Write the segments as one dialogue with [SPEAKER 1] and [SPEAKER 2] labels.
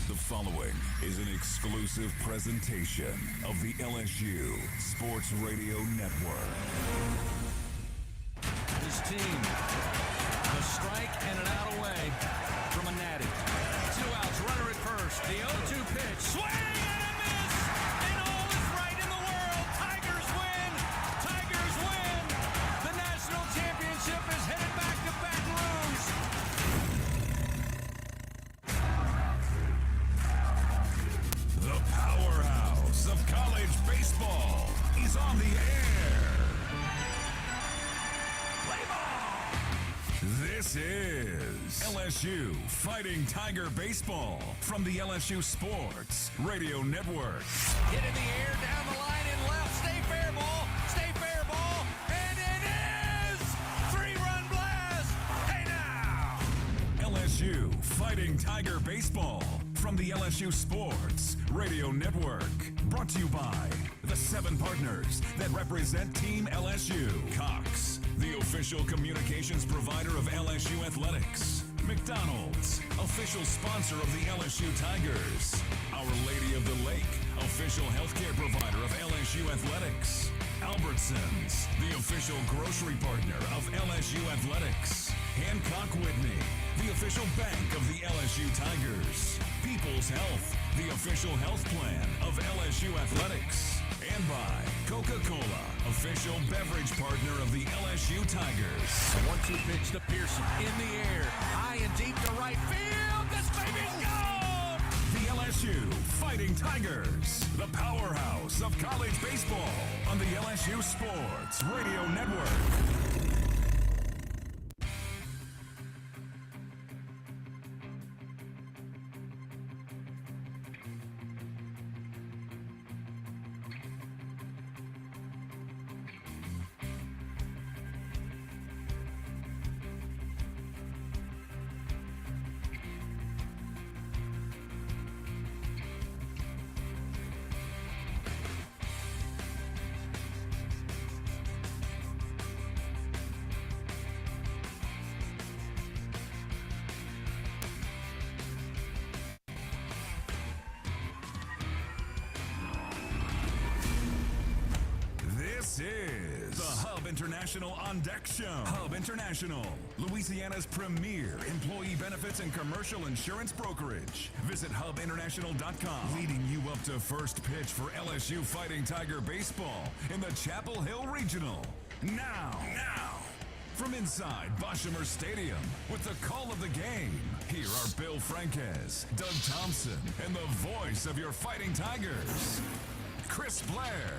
[SPEAKER 1] The following is an exclusive presentation of the LSU Sports Radio Network.
[SPEAKER 2] His team, the strike and an out away from a natty. 2 outs, runner at first. The 0-2 pitch, swing and a miss, and all is right in the world. Tigers win. Tigers win. The national championship is headed back to Baton Rouge.
[SPEAKER 1] The powerhouse of college baseball is on the air. Play ball. This is LSU Fighting Tiger Baseball from the LSU Sports Radio Network.
[SPEAKER 2] Hit in the air, down the line and left. Stay fair ball, and it is 3-run blast. Hey now.
[SPEAKER 1] LSU Fighting Tiger Baseball from the LSU Sports Radio Network. Brought to you by the 7 partners that represent Team LSU. Cox, the official communications provider of LSU Athletics. McDonald's, official sponsor of the LSU Tigers. Our Lady of the Lake, official healthcare provider of LSU Athletics. Albertsons, the official grocery partner of LSU Athletics. Hancock Whitney, the official bank of the LSU Tigers. People's Health, the official health plan of LSU Athletics. And by Coca-Cola, official beverage partner of the LSU Tigers.
[SPEAKER 2] A 1-2 pitch to Pearson, in the air, high and deep to right field. This baby's gone!
[SPEAKER 1] The LSU Fighting Tigers, the powerhouse of college baseball on the LSU Sports Radio Network. This is the Hub International On Deck Show. Hub International, Louisiana's premier employee benefits and commercial insurance brokerage. Visit hubinternational.com, leading you up to first pitch for LSU Fighting Tiger Baseball in the Chapel Hill Regional. Now, from inside Boshemer Stadium with the call of the game, here are Bill Franquez, Doug Thompson, and the voice of your Fighting Tigers, Chris Blair.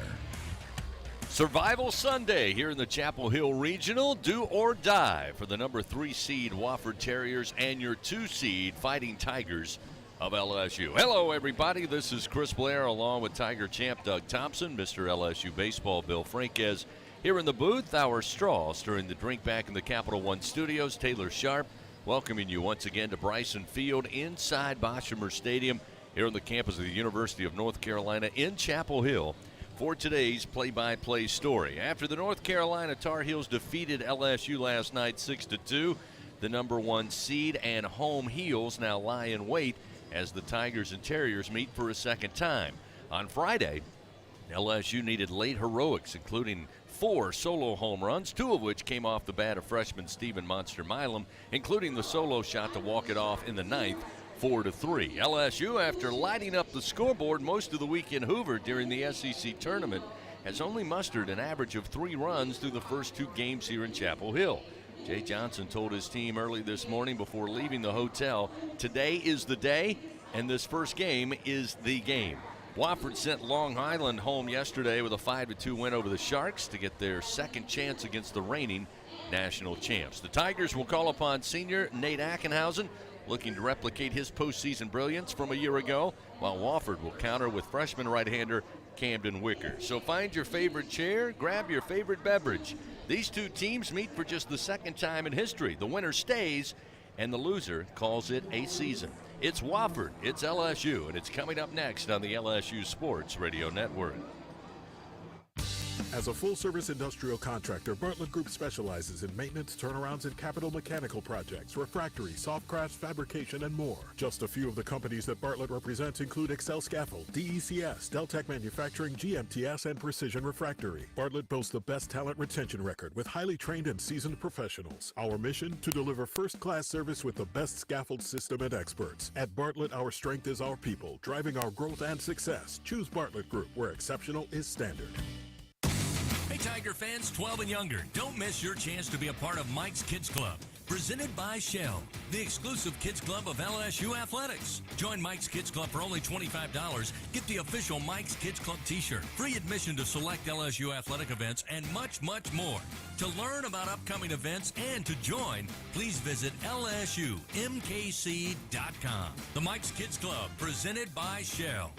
[SPEAKER 3] Survival Sunday here in the Chapel Hill Regional. Do or die for the number 3 seed Wofford Terriers and your 2 seed Fighting Tigers of LSU. Hello, everybody. This is Chris Blair along with Tiger champ Doug Thompson, Mr. LSU Baseball Bill Franquez. Here in the booth, our straw stirring the drink back in the Capital One studios. Taylor Sharp welcoming you once again to Bryson Field inside Boshemer Stadium here on the campus of the University of North Carolina in Chapel Hill for today's play-by-play story. After the North Carolina Tar Heels defeated LSU last night 6-2, the number 1 seed and home Heels now lie in wait as the Tigers and Terriers meet for a second time. On Friday, LSU needed late heroics, including 4 solo home runs, 2 of which came off the bat of freshman Steven Monster Milam, including the solo shot to walk it off in the 9th, 4-3. LSU, after lighting up the scoreboard most of the week in Hoover during the SEC tournament, has only mustered an average of 3 runs through the first 2 games here in Chapel Hill. Jay Johnson told his team early this morning before leaving the hotel, today is the day, and this first game is the game. Wofford sent Long Island home yesterday with a 5-2 win over the Sharks to get their second chance against the reigning national champs. The Tigers will call upon senior Nate Ackenhausen, looking to replicate his postseason brilliance from a year ago, while Wofford will counter with freshman right-hander Camden Wicker. So find your favorite chair, grab your favorite beverage. These 2 teams meet for just the second time in history. The winner stays, and the loser calls it a season. It's Wofford, it's LSU, and it's coming up next on the LSU Sports Radio Network.
[SPEAKER 4] As a full-service industrial contractor, Bartlett Group specializes in maintenance, turnarounds, and capital mechanical projects, refractory, soft crafts, fabrication, and more. Just a few of the companies that Bartlett represents include Excel Scaffold, DECS, Deltec Manufacturing, GMTS, and Precision Refractory. Bartlett boasts the best talent retention record with highly trained and seasoned professionals. Our mission, to deliver first-class service with the best scaffold system and experts. At Bartlett, our strength is our people, driving our growth and success. Choose Bartlett Group, where exceptional is standard.
[SPEAKER 2] Hey, Tiger fans 12 and younger, don't miss your chance to be a part of Mike's Kids Club. Presented by Shell, the exclusive kids club of LSU Athletics. Join Mike's Kids Club for only $25. Get the official Mike's Kids Club t-shirt, free admission to select LSU athletic events, and much, much more. To learn about upcoming events and to join, please visit LSUMKC.com. The Mike's Kids Club, presented by Shell.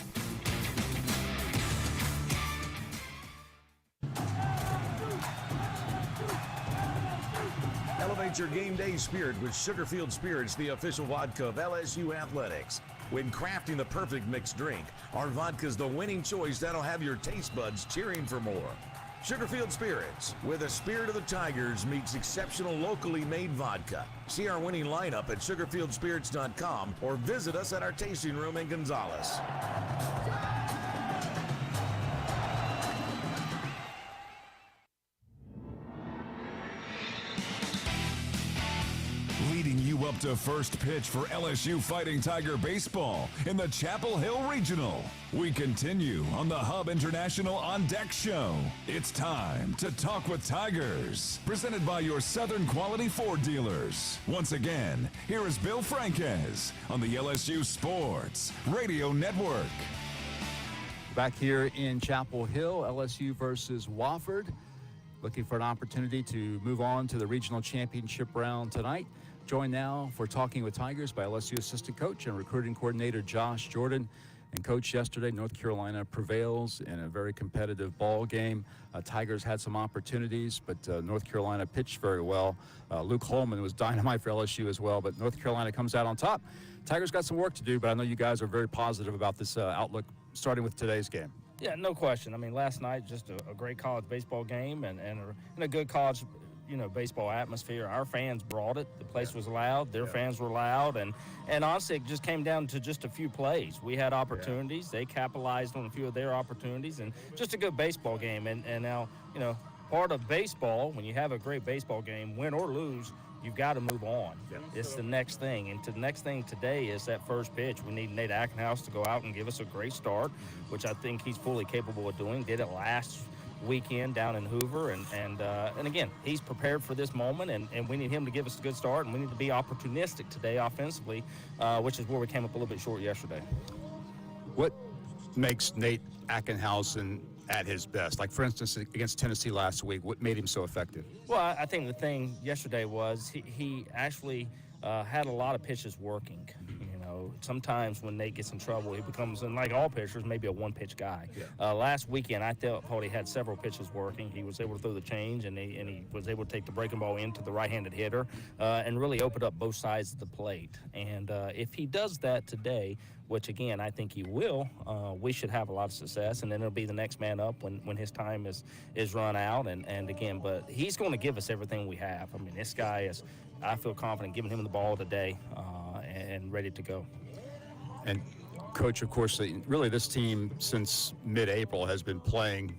[SPEAKER 5] Elevate your game day spirit with Sugarfield Spirits, the official vodka of LSU Athletics. When crafting the perfect mixed drink, our vodka is the winning choice that'll have your taste buds cheering for more. Sugarfield Spirits, where the spirit of the Tigers meets exceptional locally made vodka. See our winning lineup at sugarfieldspirits.com or visit us at our tasting room in Gonzales.
[SPEAKER 1] Leading you up to first pitch for LSU Fighting Tiger baseball in the Chapel Hill Regional. We continue on the Hub International On Deck show. It's time to talk with Tigers, presented by your Southern Quality Ford dealers. Once again, here is Bill Franquez on the LSU Sports Radio Network.
[SPEAKER 6] Back here in Chapel Hill, LSU versus Wofford. Looking for an opportunity to move on to the regional championship round tonight. Joined now for Talking with Tigers by LSU assistant coach and recruiting coordinator Josh Jordan. And coach, yesterday North Carolina prevails in a very competitive ball game. Tigers had some opportunities, but North Carolina pitched very well. Luke Holman was dynamite for LSU as well, but North Carolina comes out on top. Tigers got some work to do, but I know you guys are very positive about this outlook, starting with today's game.
[SPEAKER 7] Yeah, no question. I mean, last night, just a great college baseball game and a good college, baseball atmosphere. Our fans brought it. The place was loud. Their fans were loud. And honestly, it just came down to just a few plays. We had opportunities. They capitalized on a few of their opportunities, and just a good baseball game. And now, part of baseball, when you have a great baseball game, win or lose, you've got to move on. Yeah. It's the next thing. And the next thing today is that first pitch. We need Nate Ackenhouse to go out and give us a great start, which I think he's fully capable of doing. Did it last weekend down in Hoover. And again, he's prepared for this moment, and we need him to give us a good start, and we need to be opportunistic today offensively, which is where we came up a little bit short yesterday.
[SPEAKER 6] What makes Nate Ackenhausen at his best? Like, for instance, against Tennessee last week, what made him so effective?
[SPEAKER 7] Well, I think the thing yesterday was he actually had a lot of pitches working. Sometimes when Nate gets in trouble, he becomes, and like all pitchers, maybe a one-pitch guy. Yeah. Last weekend, I thought he had several pitches working. He was able to throw the change, and he was able to take the breaking ball into the right-handed hitter and really open up both sides of the plate. And if he does that today, which, again, I think he will, we should have a lot of success, and then it'll be the next man up when his time is run out. And again, but he's going to give us everything we have. I mean, this guy is, I feel confident giving him the ball today and ready to go.
[SPEAKER 6] And, Coach, of course, really this team since mid-April has been playing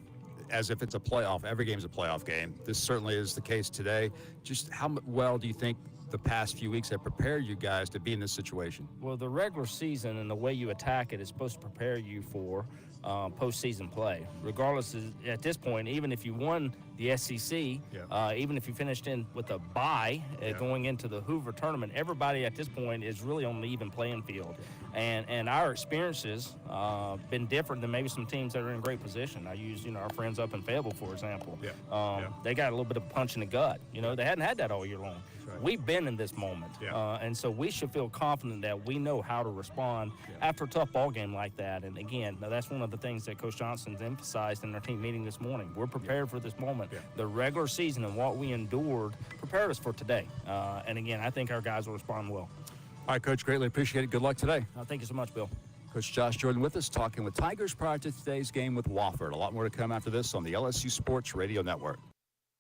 [SPEAKER 6] as if it's a playoff. Every game's a playoff game. This certainly is the case today. Just how well do you think the past few weeks have prepared you guys to be in this situation?
[SPEAKER 7] Well, the regular season and the way you attack it is supposed to prepare you for postseason play. Regardless, at this point, even if you won the SEC, even if you finished in with a bye going into the Hoover tournament, everybody at this point is really on the even playing field. And our experiences been different than maybe some teams that are in great position. I use, our friends up in Fayetteville, for example. They got a little bit of a punch in the gut. They hadn't had that all year long. Right. We've been in this moment. And so we should feel confident that we know how to respond after a tough ball game like that. And again, that's one of the things that Coach Johnson's emphasized in our team meeting this morning. We're prepared for this moment. The regular season and what we endured prepared us for today. And again, I think our guys will respond well.
[SPEAKER 6] All right, Coach, greatly appreciate it. Good luck today.
[SPEAKER 7] Thank you so much, Bill.
[SPEAKER 6] Coach Josh Jordan with us, talking with Tigers prior to today's game with Wofford. A lot more to come after this on the LSU Sports Radio Network.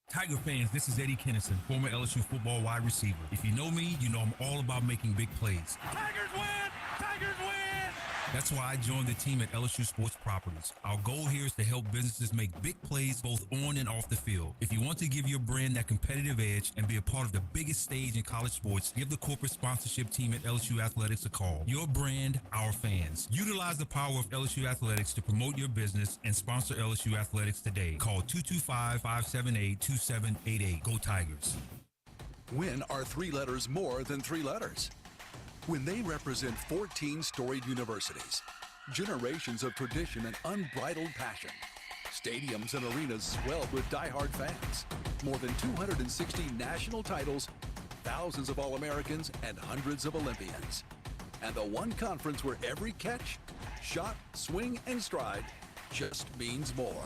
[SPEAKER 8] Tiger fans, this is Eddie Kennison, former LSU football wide receiver. If you know me, you know I'm all about making big plays.
[SPEAKER 2] Tigers win! Tigers win!
[SPEAKER 8] That's why I joined the team at LSU Sports Properties. Our goal here is to help businesses make big plays both on and off the field. If you want to give your brand that competitive edge and be a part of the biggest stage in college sports, give the corporate sponsorship team at LSU Athletics a call. Your brand, our fans. Utilize the power of LSU Athletics to promote your business and sponsor LSU Athletics today. Call 225-578-2788. Go Tigers.
[SPEAKER 9] When are 3 letters more than 3 letters? When they represent 14 storied universities, generations of tradition and unbridled passion, stadiums and arenas swelled with diehard fans, more than 260 national titles, thousands of All-Americans, and hundreds of Olympians. And the one conference where every catch, shot, swing, and stride just means more.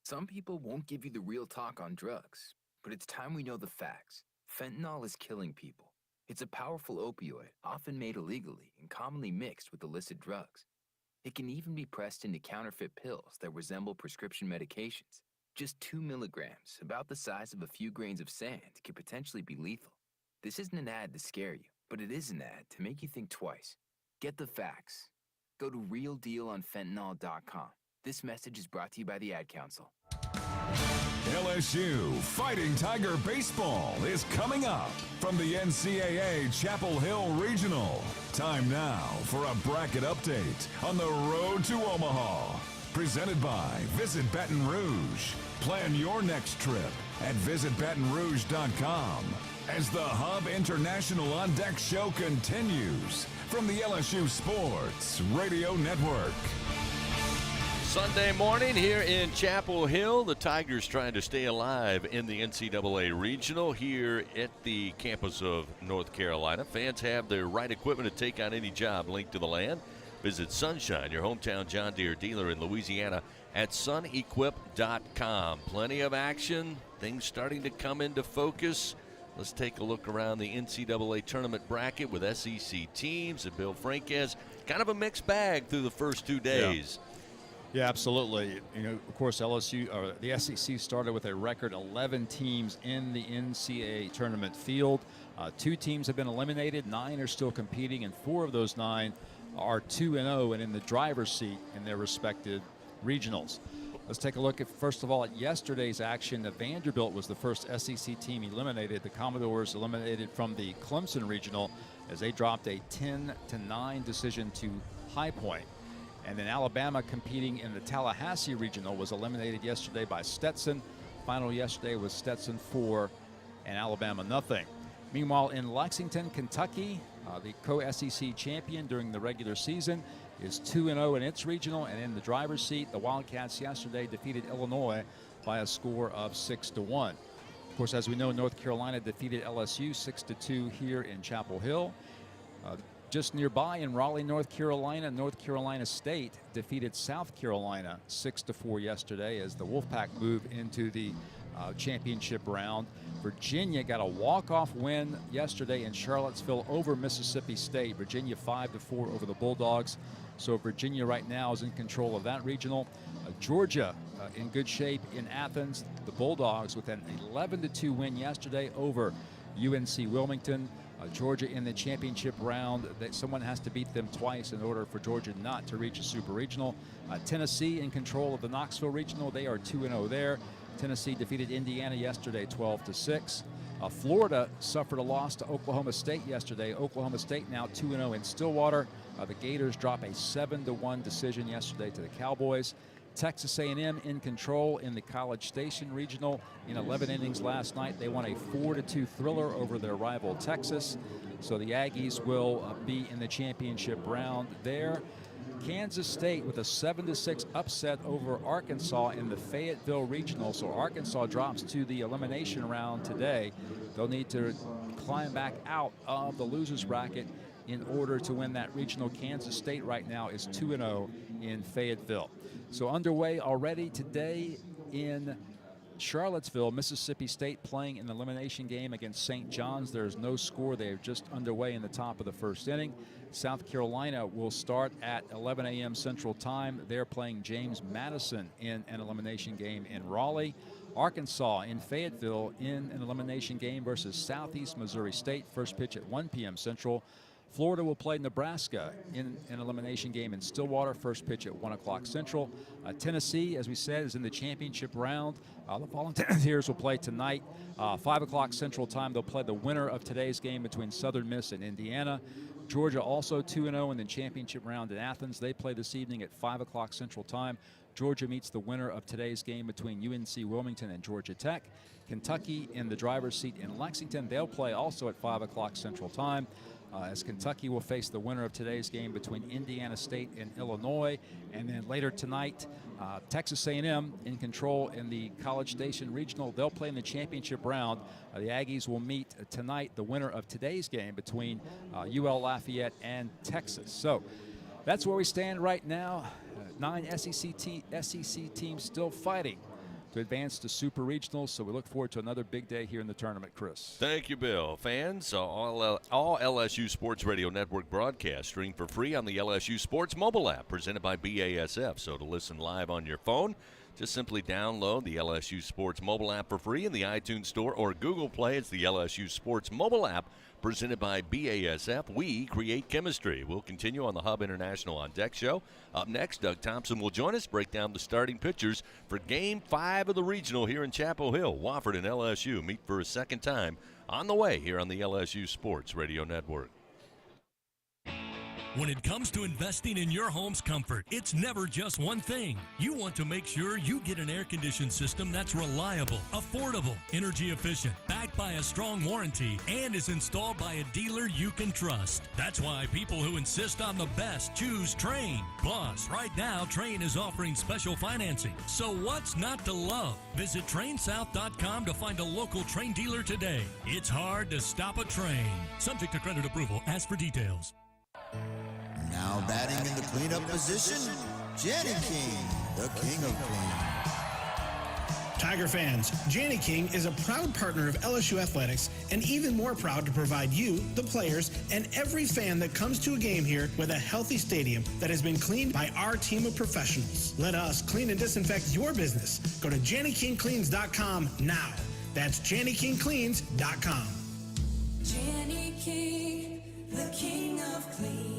[SPEAKER 10] Some people won't give you the real talk on drugs, but it's time we know the facts. Fentanyl is killing people. It's a powerful opioid, often made illegally and commonly mixed with illicit drugs. It can even be pressed into counterfeit pills that resemble prescription medications. Just 2 milligrams, about the size of a few grains of sand, could potentially be lethal. This isn't an ad to scare you, but it is an ad to make you think twice. Get the facts. Go to realdealonfentanyl.com. This message is brought to you by the Ad Council.
[SPEAKER 1] LSU Fighting Tiger Baseball is coming up from the NCAA Chapel Hill Regional. Time now for a bracket update on the road to Omaha. Presented by Visit Baton Rouge. Plan your next trip at visitbatonrouge.com as the Hub International On Deck show continues from the LSU Sports Radio Network.
[SPEAKER 3] Sunday morning here in Chapel Hill, the Tigers trying to stay alive in the NCAA Regional here at the campus of North Carolina. Fans have the right equipment to take on any job linked to the land. Visit Sunshine, your hometown John Deere dealer in Louisiana, at sunequip.com. Plenty of action, things starting to come into focus. Let's take a look around the NCAA tournament bracket with SEC teams and Bill Franquez. Kind of a mixed bag through the first 2 days.
[SPEAKER 6] Yeah, absolutely. You know, of course, LSU or the SEC started with a record 11 teams in the NCAA tournament field. 2 teams have been eliminated, 9 are still competing, and 4 of those 9 are 2-0 and in the driver's seat in their respective regionals. Let's take a look at, first of all, at yesterday's action. The Vanderbilt was the first SEC team eliminated. The Commodores eliminated from the Clemson regional as they dropped a 10-9 decision to High Point. And then Alabama, competing in the Tallahassee regional, was eliminated yesterday by Stetson. Final yesterday was Stetson 4 and Alabama nothing. Meanwhile, in Lexington, Kentucky, the co-SEC champion during the regular season, is 2-0 in its regional. And in the driver's seat, the Wildcats yesterday defeated Illinois by a score of 6-1. Of course, as we know, North Carolina defeated LSU 6-2 here in Chapel Hill. Just nearby in Raleigh, North Carolina State defeated South Carolina 6-4 yesterday as the Wolfpack moved into the championship round. Virginia got a walk-off win yesterday in Charlottesville over Mississippi State. Virginia 5-4 over the Bulldogs. So Virginia right now is in control of that regional. Georgia in good shape in Athens. The Bulldogs with an 11-2 win yesterday over UNC Wilmington. Georgia in the championship round. Someone has to beat them twice in order for Georgia not to reach a super regional. Tennessee in control of the Knoxville regional. They are 2-0 there. Tennessee defeated Indiana yesterday 12-6. Florida suffered a loss to Oklahoma State yesterday. Oklahoma State now 2-0 in Stillwater. The Gators drop a 7-1 decision yesterday to the Cowboys. Texas A&M in control in the College Station Regional. In 11 innings last night, they won a 4-2 thriller over their rival Texas. So the Aggies will be in the championship round there. Kansas State with a 7-6 upset over Arkansas in the Fayetteville Regional. So Arkansas drops to the elimination round today. They'll need to climb back out of the losers bracket in order to win that regional. Kansas State right now is 2-0 in Fayetteville. So underway already today in Charlottesville, Mississippi State playing an elimination game against St. John's. There's no score. They are just underway in the top of the first inning. South Carolina will start at 11 a.m. Central Time. They're playing James Madison in an elimination game in Raleigh. Arkansas in Fayetteville in an elimination game versus Southeast Missouri State. First pitch at 1 p.m. Central. Florida will play Nebraska in an elimination game in Stillwater. First pitch at 1 o'clock Central. Tennessee, as we said, is in the championship round. The Volunteers will play tonight, 5 o'clock Central Time. They'll play the winner of today's game between Southern Miss and Indiana. Georgia also 2-0 in the championship round in Athens. They play this evening at 5 o'clock Central Time. Georgia meets the winner of today's game between UNC Wilmington and Georgia Tech. Kentucky in the driver's seat in Lexington. They'll play also at 5 o'clock Central Time. As Kentucky will face the winner of today's game between Indiana State and Illinois. And then later tonight, Texas A&M in control in the College Station Regional. They'll play in the championship round. The Aggies will meet tonight the winner of today's game between UL Lafayette and Texas. So that's where we stand right now. 9 SEC teams still fighting to advance to Super Regionals, so we look forward to another big day here in the tournament, Chris.
[SPEAKER 3] Thank you, Bill. Fans, all LSU Sports Radio Network broadcasts stream for free on the LSU Sports mobile app presented by BASF. So to listen live on your phone, just simply download the LSU Sports mobile app for free in the iTunes Store or Google Play. It's the LSU Sports mobile app presented by BASF. We create chemistry. We'll continue on the Hub International On Deck show. Up next, Doug Thompson will join us, break down the starting pitchers for Game 5 of the Regional here in Chapel Hill. Wofford and LSU meet for a second time on the way here on the LSU Sports Radio Network.
[SPEAKER 11] When it comes to investing in your home's comfort, it's never just one thing. You want to make sure you get an air-conditioned system that's reliable, affordable, energy efficient, backed by a strong warranty, and is installed by a dealer you can trust. That's why people who insist on the best choose Trane. Plus, right now, Trane is offering special financing. So what's not to love? Visit TraneSouth.com to find a local Trane dealer today. It's hard to stop a Trane. Subject to credit approval. Ask for details.
[SPEAKER 12] Now batting in the cleanup position, Janny King, the king of clean.
[SPEAKER 13] Tiger fans, Janny King is a proud partner of LSU Athletics and even more proud to provide you, the players, and every fan that comes to a game here with a healthy stadium that has been cleaned by our team of professionals. Let us clean and disinfect your business. Go to JannyKingCleans.com now. That's JannyKingCleans.com.
[SPEAKER 14] Janny King, the king of clean.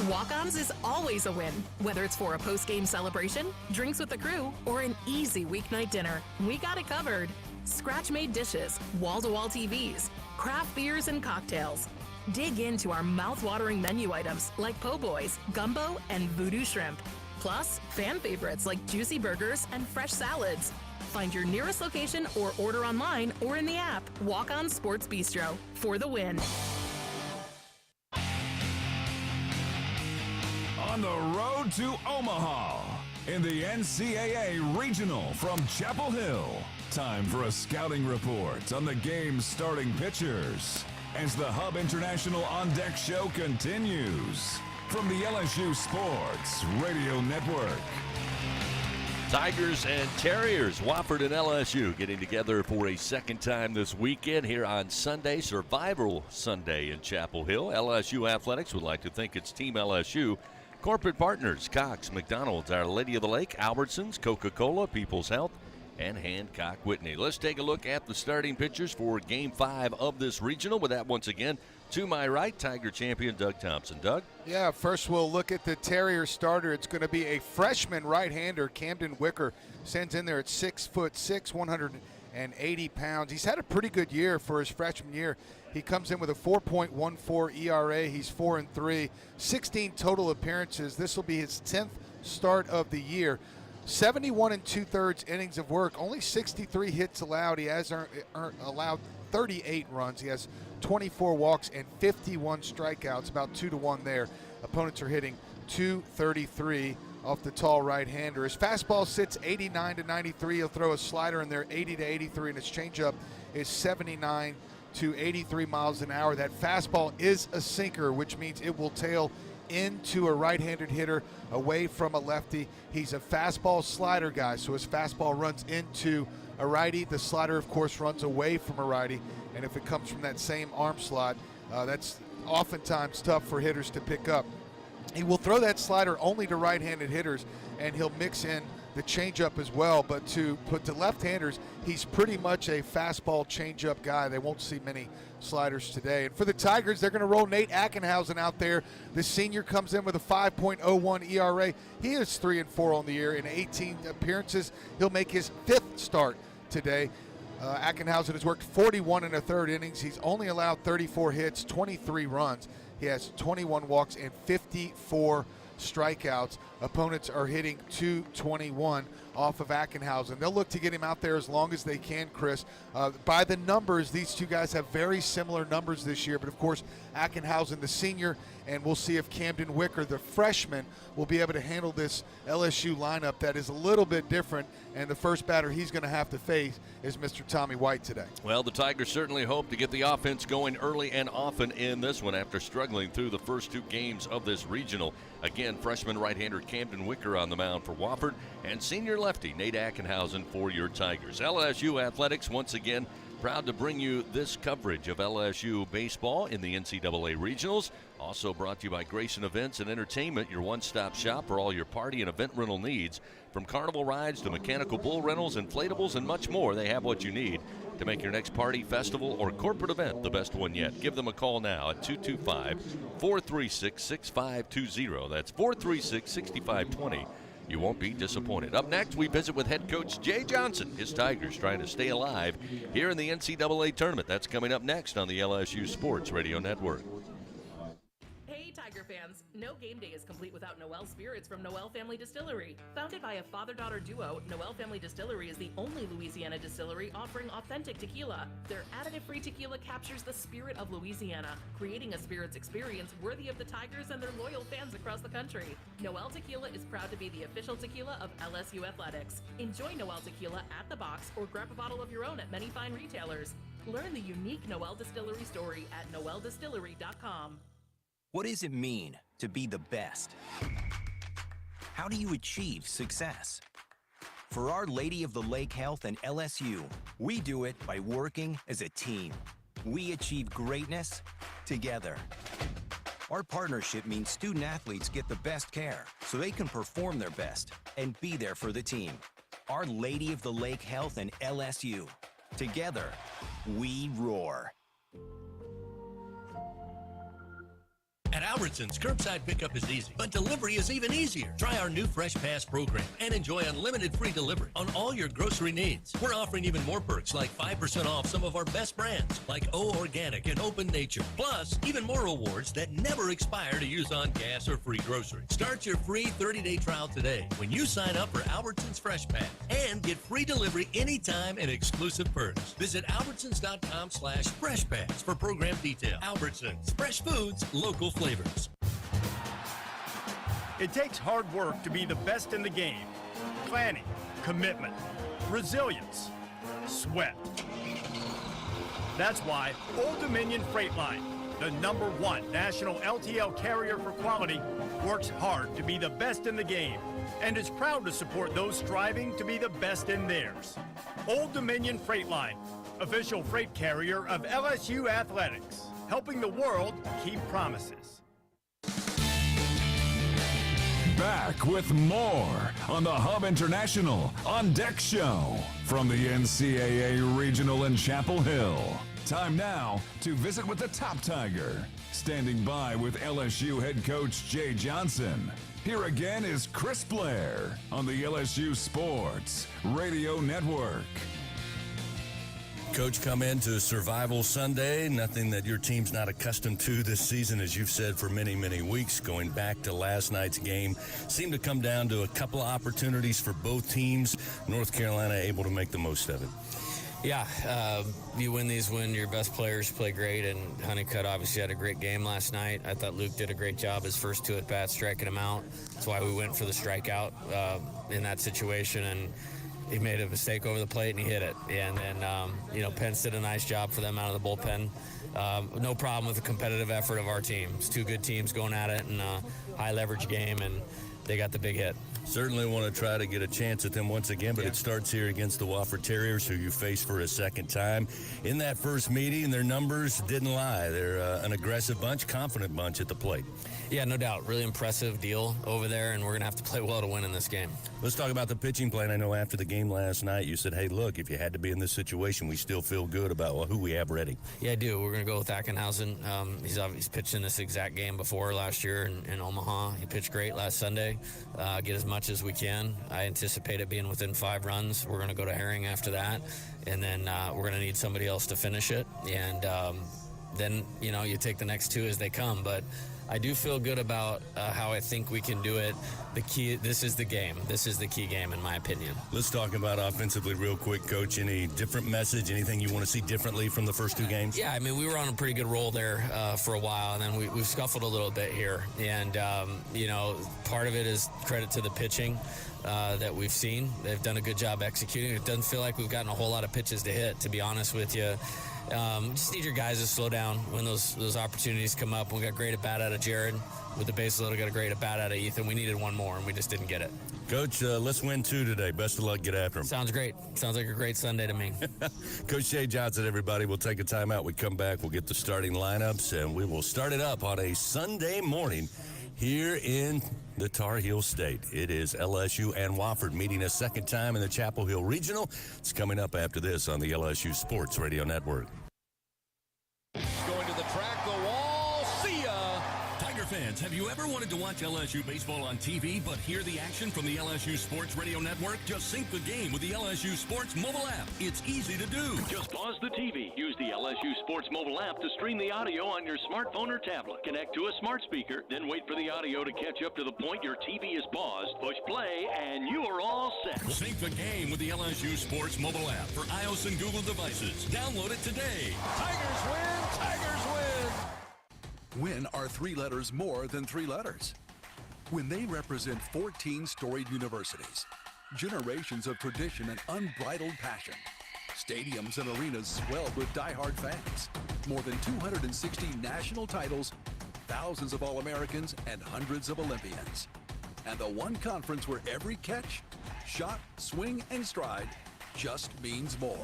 [SPEAKER 15] Walk-Ons is always a win. Whether it's for a post-game celebration, drinks with the crew, or an easy weeknight dinner, we got it covered. Scratch-made dishes, wall-to-wall TVs, craft beers and cocktails. Dig into our mouth-watering menu items like po' boys, gumbo, and voodoo shrimp. Plus, fan favorites like juicy burgers and fresh salads. Find your nearest location or order online or in the app. Walk-On Sports Bistro for the win.
[SPEAKER 1] On the road to Omaha in the NCAA Regional from Chapel Hill. Time for a scouting report on the game's starting pitchers as the Hub International On Deck show continues from the LSU Sports Radio Network.
[SPEAKER 3] Tigers and Terriers, Wofford and LSU getting together for a second time this weekend here on Sunday, Survival Sunday in Chapel Hill. LSU Athletics would like to thank its Team LSU corporate partners, Cox, McDonald's, Our Lady of the Lake, Albertsons, Coca-Cola, People's Health, and Hancock Whitney. Let's take a look at the starting pitchers for Game 5 of this regional. With that, once again, to my right, Tiger champion Doug Thompson. Doug?
[SPEAKER 16] Yeah, first we'll look at the Terrier starter. It's going to be a freshman right-hander, Camden Wicker. Sends in there at 6'6", 180 pounds. He's had a pretty good year for his freshman year. He comes in with a 4.14 ERA. He's 4-3, 16 total appearances. This will be his 10th start of the year. 71 2/3 innings of work. Only 63 hits allowed. He has allowed 38 runs. He has 24 walks and 51 strikeouts, about 2-1 there. Opponents are hitting .233 off the tall right-hander. His fastball sits 89 to 93. He'll throw a slider in there 80 to 83, and his changeup is 79 to 83 miles an hour. That fastball is a sinker, which means it will tail into a right-handed hitter, away from a lefty. He's a fastball slider guy, so his fastball runs into a righty. The slider, of course, runs away from a righty, and if it comes from that same arm slot, that's oftentimes tough for hitters to pick up. He will throw that slider only to right-handed hitters, and he'll mix in the changeup as well. But to left-handers, he's pretty much a fastball changeup guy. They won't see many sliders today. And for the Tigers, they're going to roll Nate Ackenhausen out there. The senior comes in with a 5.01 ERA. He is 3-4 on the year in 18 appearances. He'll make his 5th start today. Ackenhausen has worked 41 1/3 innings. He's only allowed 34 hits, 23 runs. He has 21 walks and 54 strikeouts. Opponents are hitting .221 off of Ackenhausen. They'll look to get him out there as long as they can, Chris. By the numbers, these two guys have very similar numbers this year, but of course, Ackenhausen, the senior, and we'll see if Camden Wicker, the freshman, will be able to handle this LSU lineup that is a little bit different, and the first batter he's going to have to face is Mr. Tommy White today.
[SPEAKER 3] Well, the Tigers certainly hope to get the offense going early and often in this one after struggling through the first 2 games of this regional. Again, freshman right-hander Camden Wicker on the mound for Wofford, and senior lefty Nate Ackenhausen for your Tigers. LSU Athletics once again proud to bring you this coverage of LSU baseball in the NCAA regionals. Also brought to you by Grayson Events and Entertainment, your one-stop shop for all your party and event rental needs. From carnival rides to mechanical bull rentals, inflatables, and much more, they have what you need to make your next party, festival, or corporate event the best one yet. Give them a call now at 225-436-6520. That's 436-6520. You won't be disappointed. Up next, we visit with head coach Jay Johnson. His Tigers trying to stay alive here in the NCAA tournament. That's coming up next on the LSU Sports Radio Network.
[SPEAKER 15] Hey, Tiger fans. No game day is complete without Noel Spirits from Noel Family Distillery. Founded by a father-daughter duo, Noel Family Distillery is the only Louisiana distillery offering authentic tequila. Their additive-free tequila captures the spirit of Louisiana, creating a spirits experience worthy of the Tigers and their loyal fans across the country. Noel Tequila is proud to be the official tequila of LSU Athletics. Enjoy Noel Tequila at the box or grab a bottle of your own at many fine retailers. Learn the unique Noel Distillery story at noeldistillery.com.
[SPEAKER 17] What does it mean to be the best? How do you achieve success? For Our Lady of the Lake Health and LSU, we do it by working as a team. We achieve greatness together. Our partnership means student athletes get the best care so they can perform their best and be there for the team. Our Lady of the Lake Health and LSU. Together, we roar.
[SPEAKER 11] At Albertsons, curbside pickup is easy, but delivery is even easier. Try our new Fresh Pass program and enjoy unlimited free delivery on all your grocery needs. We're offering even more perks like 5% off some of our best brands like O Organic and Open Nature. Plus, even more rewards that never expire to use on gas or free groceries. Start your free 30-day trial today when you sign up for Albertsons Fresh Pass and get free delivery anytime and exclusive perks. Visit albertsons.com/Fresh Pass for program detail. Albertsons, fresh foods, local flavors.
[SPEAKER 18] It takes hard work to be the best in the game. Planning, commitment, resilience, sweat. That's why Old Dominion Freight Line, the #1 national LTL carrier for quality, works hard to be the best in the game and is proud to support those striving to be the best in theirs. Old Dominion Freight Line, official freight carrier of LSU Athletics, helping the world keep promises.
[SPEAKER 1] Back with more on the Hub International On Deck Show from the NCAA Regional in Chapel Hill. Time now to visit with the top Tiger. Standing by with LSU head coach Jay Johnson. Here again is Chris Blair on the LSU Sports Radio Network.
[SPEAKER 2] Coach, come into Survival Sunday, nothing that your team's not accustomed to this season, as you've said for many, many weeks. Going back to last night's game, seemed to come down to a couple of opportunities for both teams. North Carolina able to make the most of it.
[SPEAKER 19] Yeah, you win these when your best players play great, and Honeycutt obviously had a great game last night. I thought Luke did a great job his first 2 at-bats, striking him out. That's why we went for the strikeout in that situation, and he made a mistake over the plate and he hit it. And Pence did a nice job for them out of the bullpen. no problem with the competitive effort of our team. It's two good teams going at it in a high leverage game, and they got the big hit.
[SPEAKER 11] Certainly want to try to get a chance at them once again, but it starts here against the Wofford Terriers, who you face for a second time. In that first meeting, their numbers didn't lie. They're an aggressive bunch, confident bunch at the plate.
[SPEAKER 19] Yeah, no doubt. Really impressive deal over there, and we're going to have to play well to win in this game.
[SPEAKER 11] Let's talk about the pitching plan. I know after the game last night, you said, hey, look, if you had to be in this situation, we still feel good about who we have ready.
[SPEAKER 19] Yeah, I do. We're going to go with Ackenhausen. He's pitched in this exact game before last year in Omaha. He pitched great last Sunday. Get as much as we can. I anticipate it being within 5 runs. We're going to go to Herring after that, and then we're going to need somebody else to finish it. And then, you take the next 2 as they come. But I do feel good about how I think we can do it. This is the game. This is the key game, in my opinion.
[SPEAKER 11] Let's talk about offensively real quick, Coach. Any different message, anything you want to see differently from the first 2 games?
[SPEAKER 19] Yeah, I mean, we were on a pretty good roll there for a while, and then we've scuffled a little bit here. And, part of it is credit to the pitching that we've seen. They've done a good job executing. It doesn't feel like we've gotten a whole lot of pitches to hit, to be honest with you. Just need your guys to slow down when those opportunities come up. We got great at bat out of Jared with the base load. We got a great at bat out of Ethan. We needed one more, and we just didn't get it.
[SPEAKER 11] Coach, let's win 2 today. Best of luck. Get after them.
[SPEAKER 19] Sounds great. Sounds like a great Sunday to me.
[SPEAKER 11] Coach Shea Johnson, everybody. We'll take a timeout. We come back. We'll get the starting lineups, and we will start it up on a Sunday morning here in the Tar Heel State. It is LSU and Wofford meeting a second time in the Chapel Hill Regional. It's coming up after this on the LSU Sports Radio Network.
[SPEAKER 2] Going to the track, the wall, see ya!
[SPEAKER 11] Tiger fans, have you ever wanted to watch LSU baseball on TV but hear the action from the LSU Sports Radio Network? Just sync the game with the LSU Sports mobile app. It's easy to do.
[SPEAKER 20] Just pause the TV. Use the LSU Sports mobile app to stream the audio on your smartphone or tablet. Connect to a smart speaker, then wait for the audio to catch up to the point your TV is paused. Push play, and you are all set.
[SPEAKER 11] Sync the game with the LSU Sports mobile app for iOS and Google devices. Download it today.
[SPEAKER 2] Tigers win! Tigers win!
[SPEAKER 9] Win are 3 letters more than 3 letters. When they represent 14 storied universities, generations of tradition and unbridled passion, stadiums and arenas swelled with diehard fans, more than 260 national titles, thousands of All-Americans, and hundreds of Olympians. And the one conference where every catch, shot, swing, and stride just means more.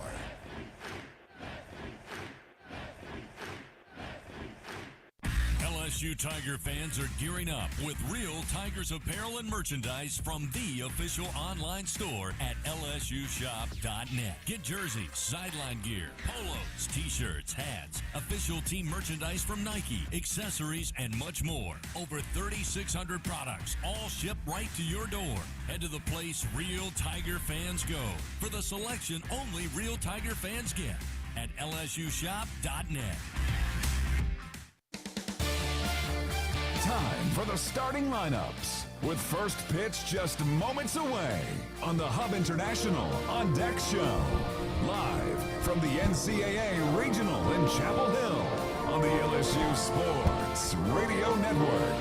[SPEAKER 11] LSU Tiger fans are gearing up with real Tigers apparel and merchandise from the official online store at lsushop.net. Get jerseys, sideline gear, polos, t-shirts, hats, official team merchandise from Nike, accessories, and much more. Over 3,600 products, all shipped right to your door. Head to the place real Tiger fans go for the selection only real Tiger fans get at lsushop.net.
[SPEAKER 1] Time for the starting lineups, with first pitch just moments away on the Hub International On Deck Show. Live from the NCAA Regional in Chapel Hill on the LSU Sports Radio Network.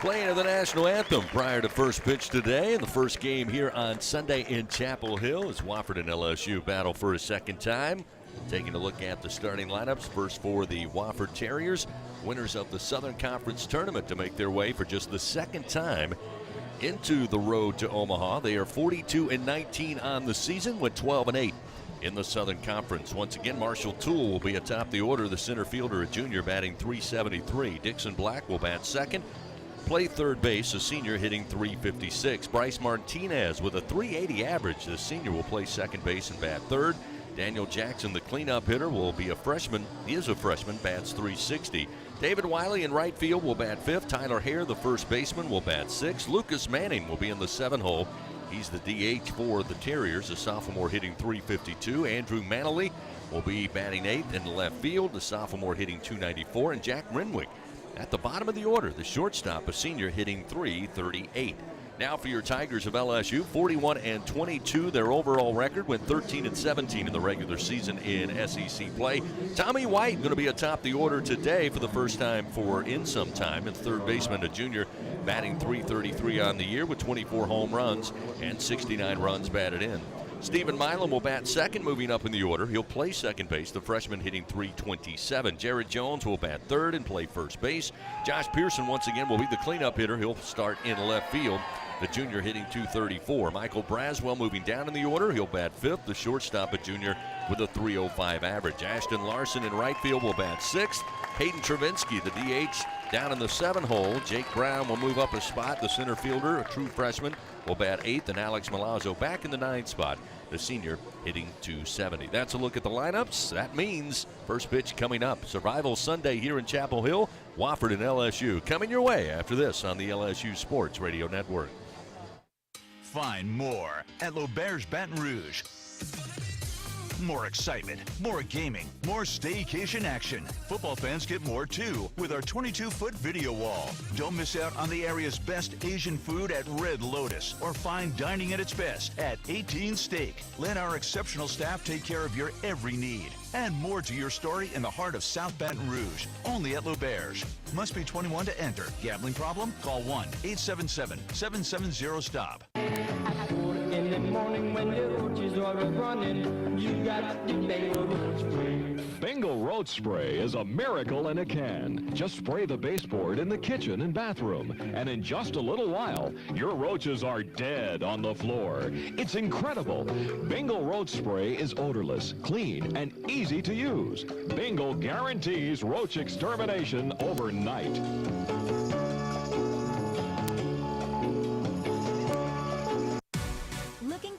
[SPEAKER 3] Playing of the national anthem prior to first pitch today in the first game here on Sunday in Chapel Hill as Wofford and LSU battle for a second time. Taking a look at the starting lineups, first for the Wofford Terriers, winners of the Southern Conference Tournament, to make their way for just the second time into the road to Omaha. They are 42-19 on the season, went 12-8 in the Southern Conference. Once again, Marshall Toole will be atop the order, the center fielder, a junior, batting .373. Dixon Black will bat second. Play third base, a senior, hitting .356. Bryce Martinez with a .380 average. The senior will play second base and bat third. Daniel Jackson, the cleanup hitter, will be a freshman. He is a freshman, bats .360. David Wiley in right field will bat fifth. Tyler Hare, the first baseman, will bat sixth. Lucas Manning will be in the 7 hole. He's the DH for the Terriers, a sophomore hitting .352. Andrew Manley will be batting 8th in left field, the sophomore hitting .294. And Jack Renwick at the bottom of the order, the shortstop, a senior hitting .338. Now for your Tigers of LSU, 41-22 their overall record, went 13-17 in the regular season in SEC play. Tommy White going to be atop the order today for the first time in some time. And third baseman, a junior, batting .333 on the year with 24 home runs and 69 runs batted in. Stephen Milam will bat second, moving up in the order. He'll play second base, the freshman hitting .327. Jared Jones will bat third and play first base. Josh Pearson once again will be the cleanup hitter. He'll start in left field, the junior hitting .234. Michael Braswell moving down in the order. He'll bat fifth, the shortstop, a junior with a .305 average. Ashton Larson in right field will bat sixth. Hayden Travinsky, the DH, down in the 7 hole. Jake Brown will move up a spot. The center fielder, a true freshman, will bat 8th, and Alex Milazzo back in the 9th spot, the senior hitting .270. That's a look at the lineups. That means first pitch coming up. Survival Sunday here in Chapel Hill. Wofford and LSU coming your way after this on the LSU Sports Radio Network.
[SPEAKER 21] Find more at L'Auberge Baton Rouge. More excitement, more gaming, more staycation action. Football fans get more too with our 22-foot video wall. Don't miss out on the area's best Asian food at Red Lotus or fine dining at its best at 18 Steak. Let our exceptional staff take care of your every need. Add more to your story in the heart of South Baton Rouge, only at L'Auberge. Must be 21 to enter. Gambling problem? Call 1-877-770-STOP.
[SPEAKER 22] In the morning when the roaches are running, you got the Bengal roach spray.
[SPEAKER 23] Bengal roach spray is a miracle in a can. Just spray the baseboard in the kitchen and bathroom, and in just a little while, your roaches are dead on the floor. It's incredible. Bengal roach spray is odorless, clean, and easy to use. Bengal guarantees roach extermination overnight.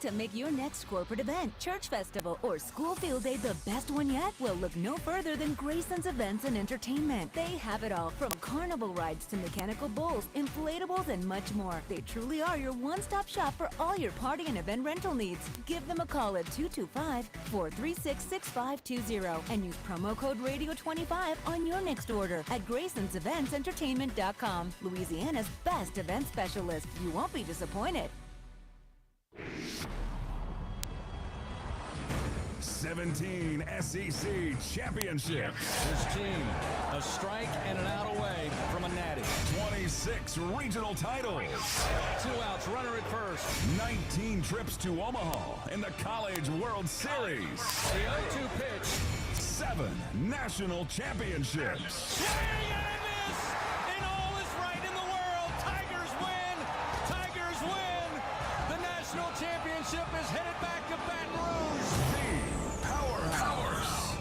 [SPEAKER 24] To make your next corporate event, church festival, or school field day the best one yet? Well, look no further than Grayson's Events and Entertainment. They have it all, from carnival rides to mechanical bulls, inflatables, and much more. They truly are your one-stop shop for all your party and event rental needs. Give them a call at 225-436-6520 and use promo code Radio25 on your next order at Grayson'sEventsEntertainment.com. Louisiana's best event specialist. You won't be disappointed.
[SPEAKER 1] 17 SEC championships.
[SPEAKER 2] This team, a strike and an out away from a natty.
[SPEAKER 1] 26 regional titles.
[SPEAKER 2] 2 outs, runner at first.
[SPEAKER 1] 19 trips to Omaha in the College World Series.
[SPEAKER 2] The 0-2 pitch.
[SPEAKER 1] 7 national championships.
[SPEAKER 2] Swing and a miss! And all is right in the world. Tigers win! Tigers win! The national championship is headed back to Baton Rouge.
[SPEAKER 1] Powerhouse.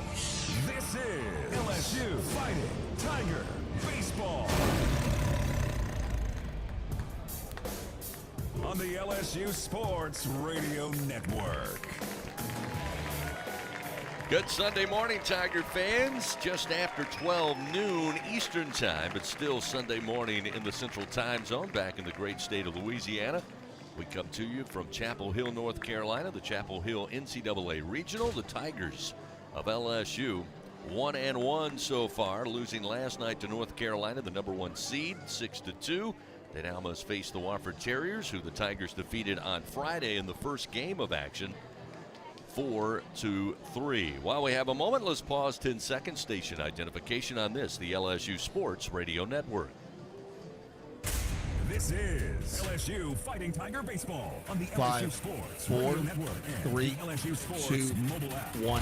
[SPEAKER 1] This is LSU Fighting Tiger Baseball. On the LSU Sports Radio Network.
[SPEAKER 3] Good Sunday morning, Tiger fans. Just after 12 noon Eastern time, but still Sunday morning in the Central Time Zone back in the great state of Louisiana. We come to you from Chapel Hill, North Carolina, the Chapel Hill NCAA Regional. The Tigers of LSU 1-1 so far, losing last night to North Carolina, the number 1 seed, 6-2. They now must face the Wofford Terriers, who the Tigers defeated on Friday in the first game of action, 4-3. While we have a moment, let's pause 10 seconds. Station identification on this, the LSU Sports Radio Network.
[SPEAKER 1] This is LSU Fighting Tiger Baseball on the
[SPEAKER 25] 5,
[SPEAKER 1] LSU Sports
[SPEAKER 25] 4,
[SPEAKER 1] Radio Network and
[SPEAKER 25] 3,
[SPEAKER 1] the LSU Sports
[SPEAKER 25] 2,
[SPEAKER 1] mobile app.
[SPEAKER 25] 1.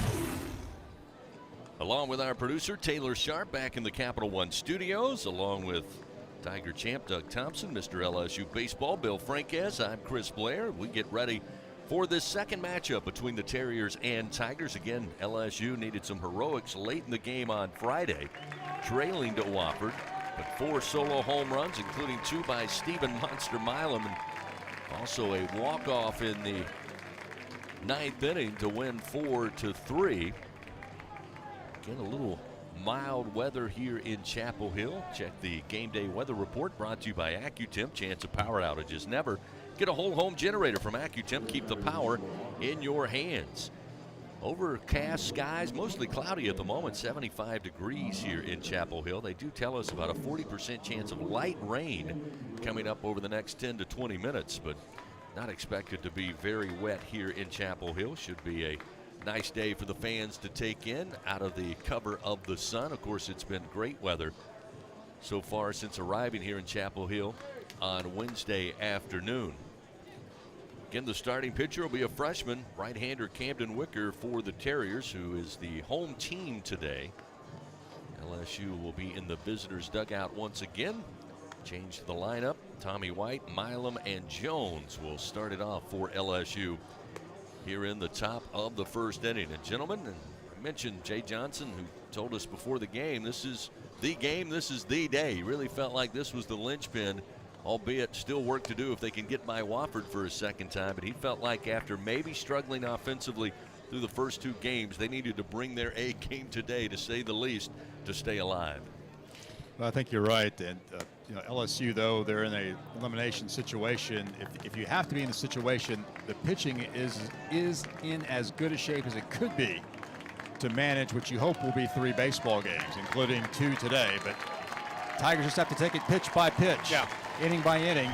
[SPEAKER 3] Along with our producer, Taylor Sharp, back in the Capital One studios, along with Tiger champ Doug Thompson, Mr. LSU Baseball, Bill Franquez, I'm Chris Blair. We get ready for this second matchup between the Terriers and Tigers. Again, LSU needed some heroics late in the game on Friday, trailing to Wofford. But 4 solo home runs, including 2 by Stephen Monster Milam, and also a walk-off in the 9th inning to win 4-3. Again, a little mild weather here in Chapel Hill. Check the game day weather report brought to you by AccuTemp. Chance of power outages never. Get a whole home generator from AccuTemp. Keep the power in your hands. Overcast skies, mostly cloudy at the moment, 75 degrees here in Chapel Hill. They do tell us about a 40% chance of light rain coming up over the next 10 to 20 minutes, but not expected to be very wet here in Chapel Hill. Should be a nice day for the fans to take in out of the cover of the sun. Of course, it's been great weather so far since arriving here in Chapel Hill on Wednesday afternoon. Again, the starting pitcher will be a freshman, right-hander Camden Wicker for the Terriers, who is the home team today. LSU will be in the visitors' dugout once again. Change the lineup. Tommy White, Milam, and Jones will start it off for LSU here in the top of the first inning. And gentlemen, I mentioned Jay Johnson, who told us before the game, this is the game, this is the day. He really felt like this was the linchpin, albeit still work to do if they can get by Wofford for a second time. But he felt like after maybe struggling offensively through the first two games, they needed to bring their A game today, to say the least, to stay alive.
[SPEAKER 4] Well, I think you're right. And LSU, though, they're in a elimination situation. If you have to be in the situation, the pitching is in as good a shape as it could be to manage what you hope will be 3 baseball games, including 2 today. But Tigers just have to take it pitch by pitch, inning by inning,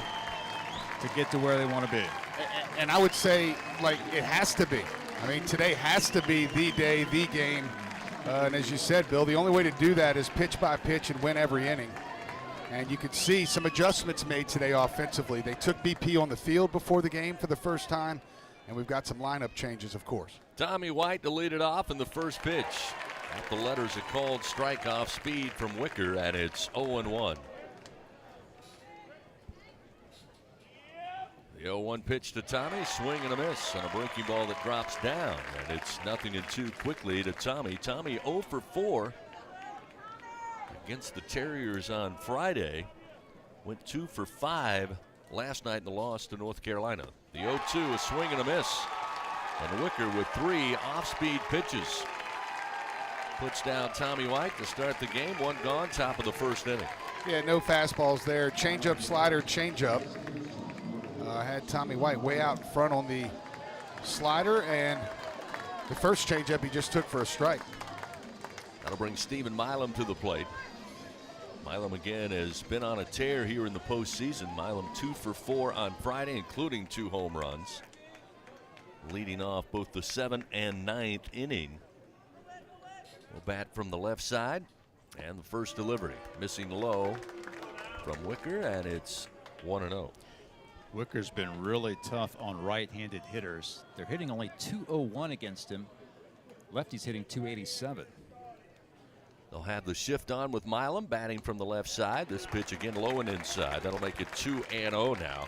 [SPEAKER 4] to get to where they want to be.
[SPEAKER 16] And I would say, like, it has to be. I mean, today has to be the day, the game. And as you said, Bill, the only way to do that is pitch by pitch and win every inning. And you could see some adjustments made today offensively. They took BP on the field before the game for the first time, and we've got some lineup changes, of course.
[SPEAKER 3] Tommy White to lead it off in the first pitch. At the letters, a called strike off speed from Wicker, and it's 0-1. The 0-1 pitch to Tommy, swing and a miss on a breaking ball that drops down, and it's 0-2 quickly to Tommy. Tommy 0 for 4 against the Terriers on Friday. Went 2 for 5 last night in the loss to North Carolina. The 0-2, a swing and a miss, and Wicker with 3 off-speed pitches puts down Tommy White to start the game. 1 gone, top of the first inning.
[SPEAKER 16] Yeah, no fastballs there. Changeup, slider, changeup. Had Tommy White way out front on the slider, and the first changeup he just took for a strike.
[SPEAKER 3] That'll bring Stephen Milam to the plate. Milam again has been on a tear here in the postseason. Milam 2 for 4 on Friday, including 2 home runs, leading off both the 7th and 9th inning. Will bat from the left side, and the first delivery missing low from Wicker, and it's 1-0.
[SPEAKER 6] Wicker's been really tough on right-handed hitters. They're hitting only .201 against him. Lefty's hitting .287.
[SPEAKER 3] They'll have the shift on with Milam batting from the left side. This pitch again low and inside. That'll make it 2-0 now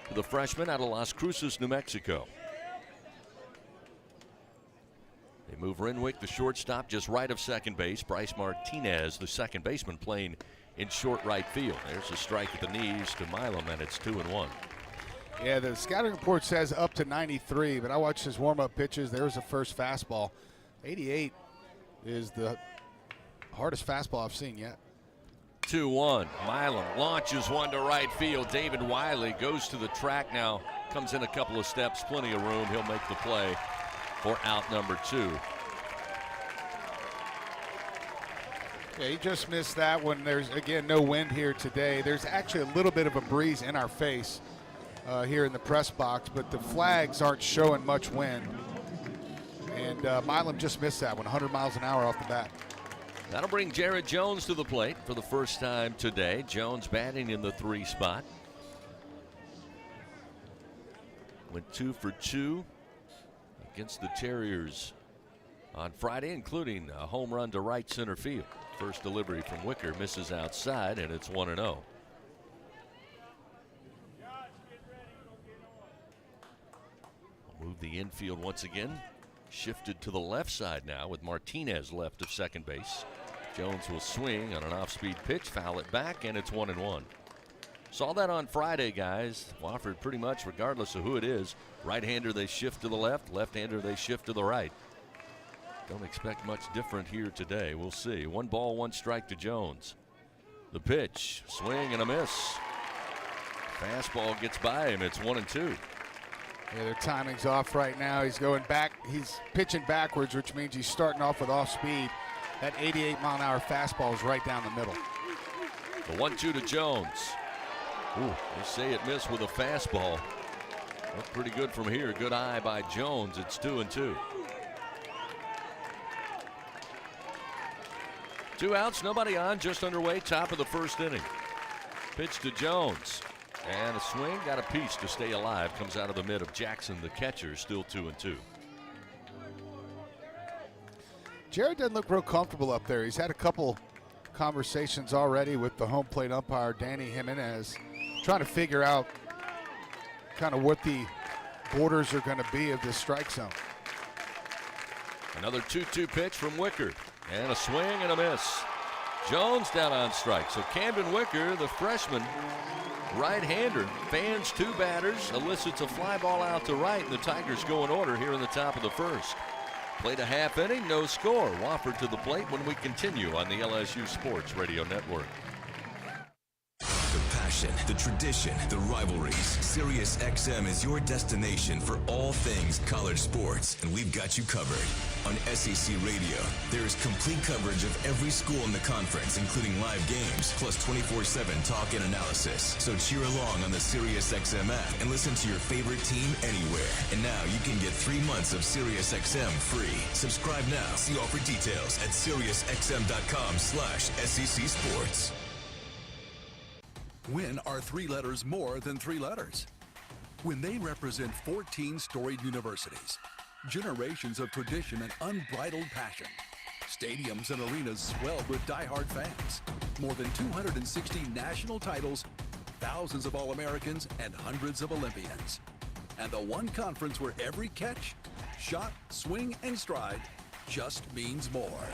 [SPEAKER 3] for the freshman out of Las Cruces, New Mexico. They move Renwick, the shortstop, just right of second base. Bryce Martinez, the second baseman, playing in short right field. There's a strike at the knees to Milam, and it's 2-1.
[SPEAKER 16] Yeah, the scouting report says up to 93, but I watched his warm-up pitches. There's a first fastball. 88 is the hardest fastball I've seen yet.
[SPEAKER 3] 2-1. Milam launches one to right field. David Wiley goes to the track now, comes in a couple of steps, plenty of room. He'll make the play for out number 2.
[SPEAKER 16] Yeah, he just missed that one. There's, again, no wind here today. There's actually a little bit of a breeze in our face here in the press box, but the flags aren't showing much wind. And Milam just missed that one, 100 miles an hour off the bat.
[SPEAKER 3] That'll bring Jared Jones to the plate for the first time today. Jones batting in the 3 spot. Went 2 for 2 against the Terriers on Friday, including a home run to right center field. First delivery from Wicker misses outside, and it's 1-0. Move the infield once again. Shifted to the left side now with Martinez left of second base. Jones will swing on an off-speed pitch, foul it back, and it's 1-1. Saw that on Friday, guys. Wofford pretty much, regardless of who it is, right-hander they shift to the left, left-hander they shift to the right. Don't expect much different here today. We'll see. 1 ball, 1 strike to Jones. The pitch, swing and a miss. Fastball gets by him. It's 1-2.
[SPEAKER 16] Yeah, their timing's off right now. He's going back. He's pitching backwards, which means he's starting off with off speed. That 88-mile-an-hour fastball is right down the middle.
[SPEAKER 3] The 1-2 to Jones. Ooh, they say it missed with a fastball. Looked pretty good from here. Good eye by Jones. It's 2-2. 2 outs, nobody on, just underway, top of the first inning. Pitch to Jones. And a swing, got a piece to stay alive. Comes out of the mid of Jackson, the catcher, still 2-2.
[SPEAKER 16] Jared doesn't look real comfortable up there. He's had a couple conversations already with the home plate umpire, Danny Jimenez, trying to figure out kind of what the borders are going to be of this strike zone.
[SPEAKER 3] Another 2-2 pitch from Wicker. And a swing and a miss. Jones down on strike. So Camden Wicker, the freshman right-hander, fans 2 batters, elicits a fly ball out to right, and the Tigers go in order here in the top of the first. Played a half inning, no score. Wofford to the plate when we continue on the LSU Sports Radio Network.
[SPEAKER 5] The passion, the tradition, the rivalries. Sirius XM is your destination for all things college sports, and we've got you covered. On SEC Radio, there is complete coverage of every school in the conference, including live games, plus 24/7 talk and analysis. So cheer along on the Sirius XM app and listen to your favorite team anywhere. And now you can get 3 months of Sirius XM free. Subscribe now. See offer details at SiriusXM.com/SEC Sports.
[SPEAKER 9] When are 3 letters more than 3 letters? When they represent 14 storied universities, generations of tradition and unbridled passion, stadiums and arenas swelled with diehard fans, more than 260 national titles, thousands of All-Americans, and hundreds of Olympians. And the one conference where every catch, shot, swing, and stride just means more.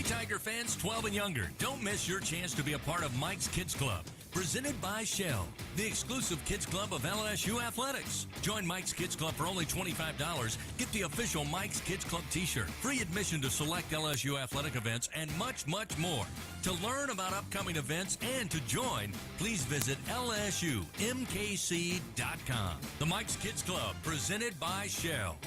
[SPEAKER 11] Tiger fans 12 and younger, don't miss your chance to be a part of Mike's Kids Club, presented by Shell, the exclusive kids club of LSU Athletics. Join Mike's Kids Club for only $25. Get the official Mike's Kids Club t-shirt, free admission to select LSU athletic events, and much, much more. To learn about upcoming events and to join, please visit LSUMKC.com. The Mike's Kids Club, presented by Shell.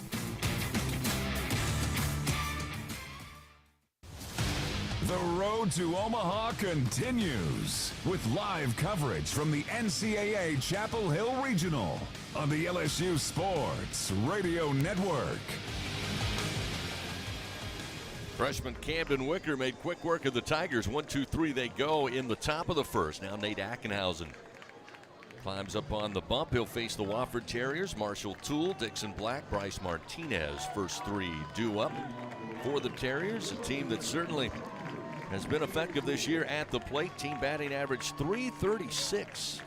[SPEAKER 1] The road to Omaha continues with live coverage from the NCAA Chapel Hill Regional on the LSU Sports Radio Network.
[SPEAKER 3] Freshman Camden Wicker made quick work of the Tigers. 1-2-3 they go in the top of the first. Now Nate Ackenhausen climbs up on the bump. He'll face the Wofford Terriers. Marshall Toole, Dixon Black, Bryce Martinez. First 3 due up for the Terriers, a team that certainly has been effective this year at the plate. Team batting average .336.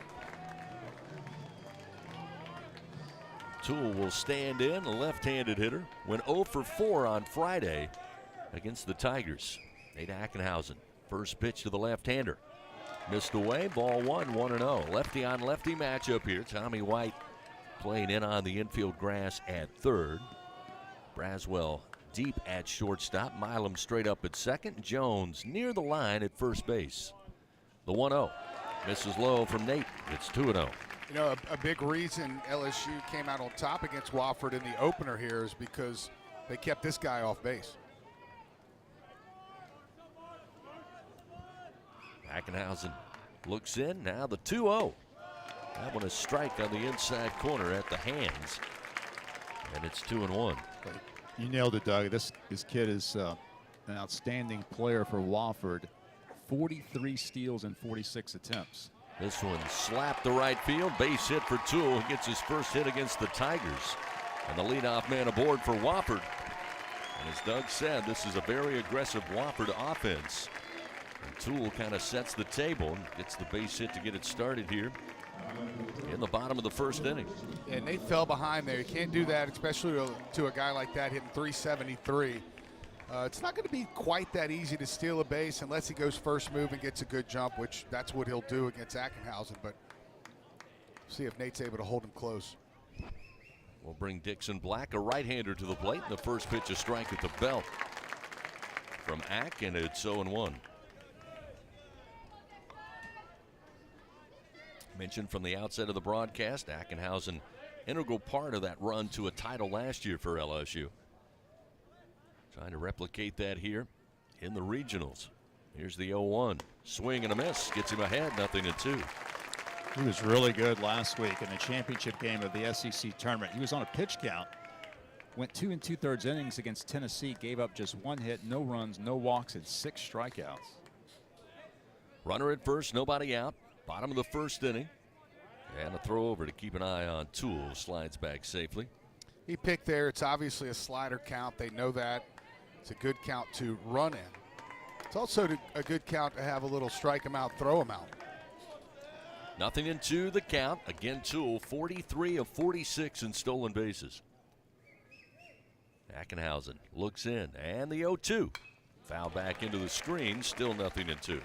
[SPEAKER 3] Toole will stand in, a left-handed hitter. Went 0 for 4 on Friday against the Tigers. Nate Ackenhausen, first pitch to the left-hander. Missed away, ball 1, 1-0. Lefty on lefty matchup here. Tommy White playing in on the infield grass at third. Braswell deep at shortstop. Milam straight up at second. Jones near the line at first base. The 1-0. Misses low from Nate. It's 2-0.
[SPEAKER 16] You know, a big reason LSU came out on top against Wofford in the opener here is because they kept this guy off base.
[SPEAKER 3] Ackenhausen looks in. Now the 2-0. That one is strike on the inside corner at the hands. And it's 2-1.
[SPEAKER 4] You nailed it, Doug. This kid is an outstanding player for Wofford. 43 steals and 46 attempts.
[SPEAKER 3] This one slapped the right field. Base hit for Toole. He gets his first hit against the Tigers. And the leadoff man aboard for Wofford. And as Doug said, this is a very aggressive Wofford offense. And Toole kind of sets the table and gets the base hit to get it started here in the bottom of the first inning.
[SPEAKER 16] Yeah, Nate fell behind there. You can't do that, especially to a guy like that hitting .373. It's not going to be quite that easy to steal a base unless he goes first move and gets a good jump, which that's what he'll do against Ackenhausen. But see if Nate's able to hold him close.
[SPEAKER 3] We'll bring Dixon Black, a right-hander, to the plate. The first pitch, a strike at the belt from Ack, and it's 0-1. Mentioned from the outset of the broadcast, Ackenhausen, integral part of that run to a title last year for LSU. Trying to replicate that here in the regionals. Here's the 0-1. Swing and a miss. Gets him ahead, 0-2.
[SPEAKER 4] He was really good last week in the championship game of the SEC tournament. He was on a pitch count. Went 2 2/3 innings against Tennessee. Gave up just 1 hit, no runs, no walks, and 6 strikeouts.
[SPEAKER 3] Runner at first, nobody out. Bottom of the first inning. And a throw over to keep an eye on Toole. Slides back safely.
[SPEAKER 16] He picked there. It's obviously a slider count. They know that. It's a good count to run in. It's also a good count to have a little strike him out, throw him out.
[SPEAKER 3] 0-2 the count. Again, Toole, 43 of 46 in stolen bases. Ackenhausen looks in, and the 0-2. Foul back into the screen, still 0-2.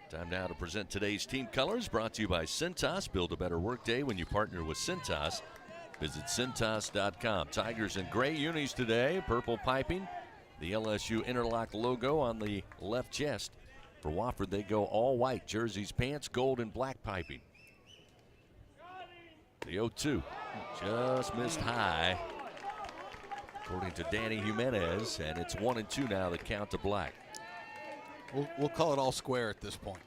[SPEAKER 3] Time now to present today's team colors, brought to you by Cintas. Build a better workday when you partner with Cintas. Visit Cintas.com. Tigers in gray unis today, purple piping. The LSU interlock logo on the left chest. For Wofford, they go all white. Jerseys, pants, gold, and black piping. The 0-2 just missed high, according to Danny Jimenez, and it's 1-2 now, the count to black.
[SPEAKER 16] We'll call it all square at this point.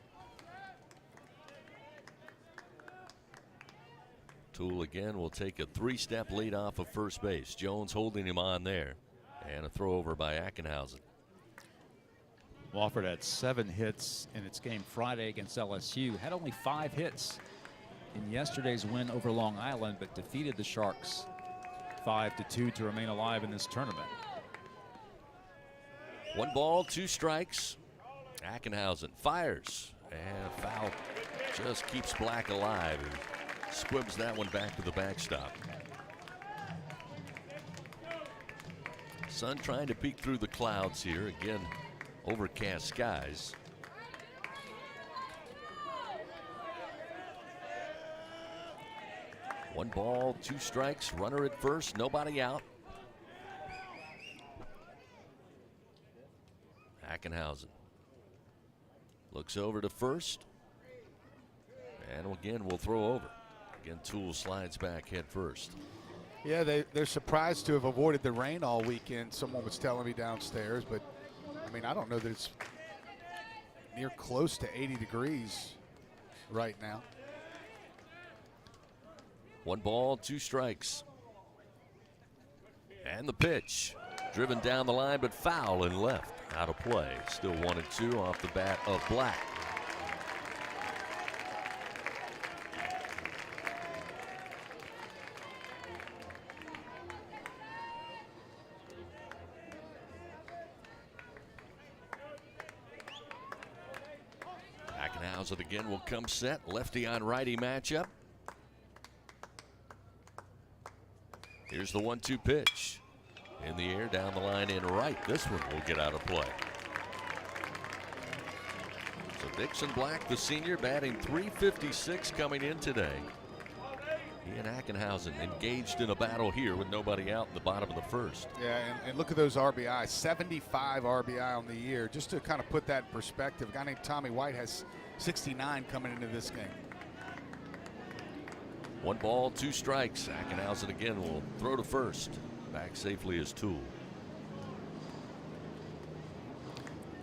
[SPEAKER 3] Toole again will take a 3-step lead off of first base. Jones holding him on there, and a throw over by Ackenhausen.
[SPEAKER 4] Wofford had 7 hits in its game Friday against LSU. Had only 5 hits in yesterday's win over Long Island, but defeated the Sharks 5-2 to remain alive in this tournament.
[SPEAKER 3] 1 ball, 2 strikes. Ackenhausen fires, and foul just keeps Black alive. He squibs that one back to the backstop. Sun trying to peek through the clouds here. Again, overcast skies. One ball, 2 strikes, runner at first, nobody out. Ackenhausen looks over to first, and again we'll throw over. Again, Toole slides back head first.
[SPEAKER 16] Yeah, they're surprised to have avoided the rain all weekend. Someone was telling me downstairs, but I mean, I don't know that it's near close to 80 degrees right now.
[SPEAKER 3] 1 ball, 2 strikes. And the pitch. Driven down the line, but foul and left. Out of play. Still 1-2 off the bat of Black. Ackenhausen again will come set. Lefty on righty matchup. Here's the 1-2 pitch. In the air, down the line, in right. This one will get out of play. So Dixon Black, the senior, batting .356 coming in today. He and Ackenhausen engaged in a battle here with nobody out in the bottom of the first.
[SPEAKER 16] Yeah, and look at those RBI. 75 RBI on the year. Just to kind of put that in perspective, a guy named Tommy White has 69 coming into this game.
[SPEAKER 3] 1 ball, 2 strikes. Ackenhausen again will throw to first. Back safely as Toole.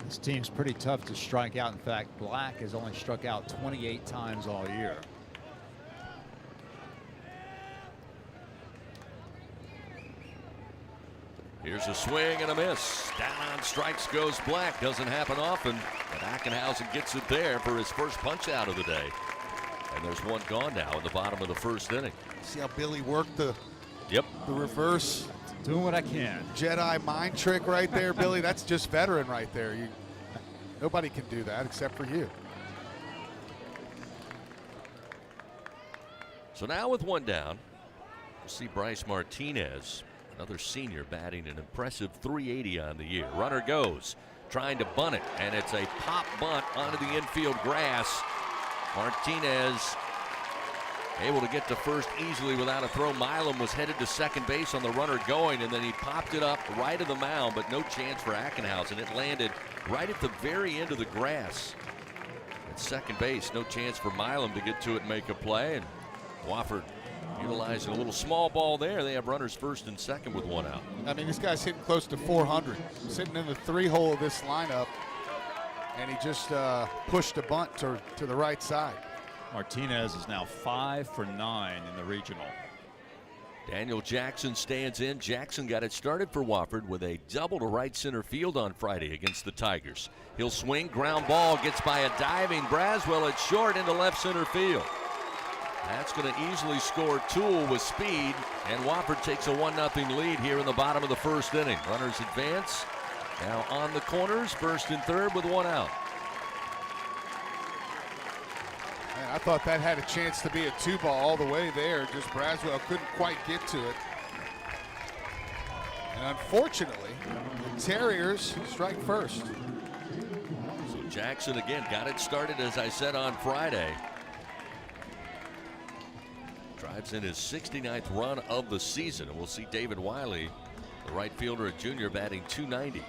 [SPEAKER 4] This team's pretty tough to strike out. In fact, Black has only struck out 28 times all year.
[SPEAKER 3] Here's a swing and a miss. Down on strikes goes Black. Doesn't happen often, but Ackenhausen gets it there for his first punch out of the day. And there's one gone now in the bottom of the first inning.
[SPEAKER 16] See how Billy worked the reverse.
[SPEAKER 4] Doing what I can.
[SPEAKER 16] Jedi mind trick right there, Billy. That's just veteran right there. Nobody can do that except for you.
[SPEAKER 3] So now with 1 down, we'll see Bryce Martinez, another senior, batting an impressive .380 on the year. Runner goes, trying to bunt it, and it's a pop bunt onto the infield grass. Martinez able to get to first easily without a throw. Milam was headed to second base on the runner going, and then he popped it up right of the mound, but no chance for Ackenhausen. It landed right at the very end of the grass. And second base. No chance for Milam to get to it and make a play. And Wofford utilizing a little small ball there. They have runners first and second with one out.
[SPEAKER 16] I mean, this guy's hitting close to 400, sitting in the 3-hole of this lineup, and he just pushed a bunt to the right side.
[SPEAKER 4] Martinez is now 5 for 9 in the regional.
[SPEAKER 3] Daniel Jackson stands in. Jackson got it started for Wofford with a double to right center field on Friday against the Tigers. He'll swing, ground ball, gets by a diving Braswell. It's short into left center field. That's going to easily score Toole with speed, and Wofford takes a 1-0 lead here in the bottom of the first inning. Runners advance. Now on the corners, first and third with one out.
[SPEAKER 16] Man, I thought that had a chance to be a 2-ball all the way there. Just Braswell couldn't quite get to it. And unfortunately, the Terriers strike first.
[SPEAKER 3] So Jackson again got it started, as I said, on Friday. Drives in his 69th run of the season, and we'll see David Wiley, the right fielder at junior, batting .290.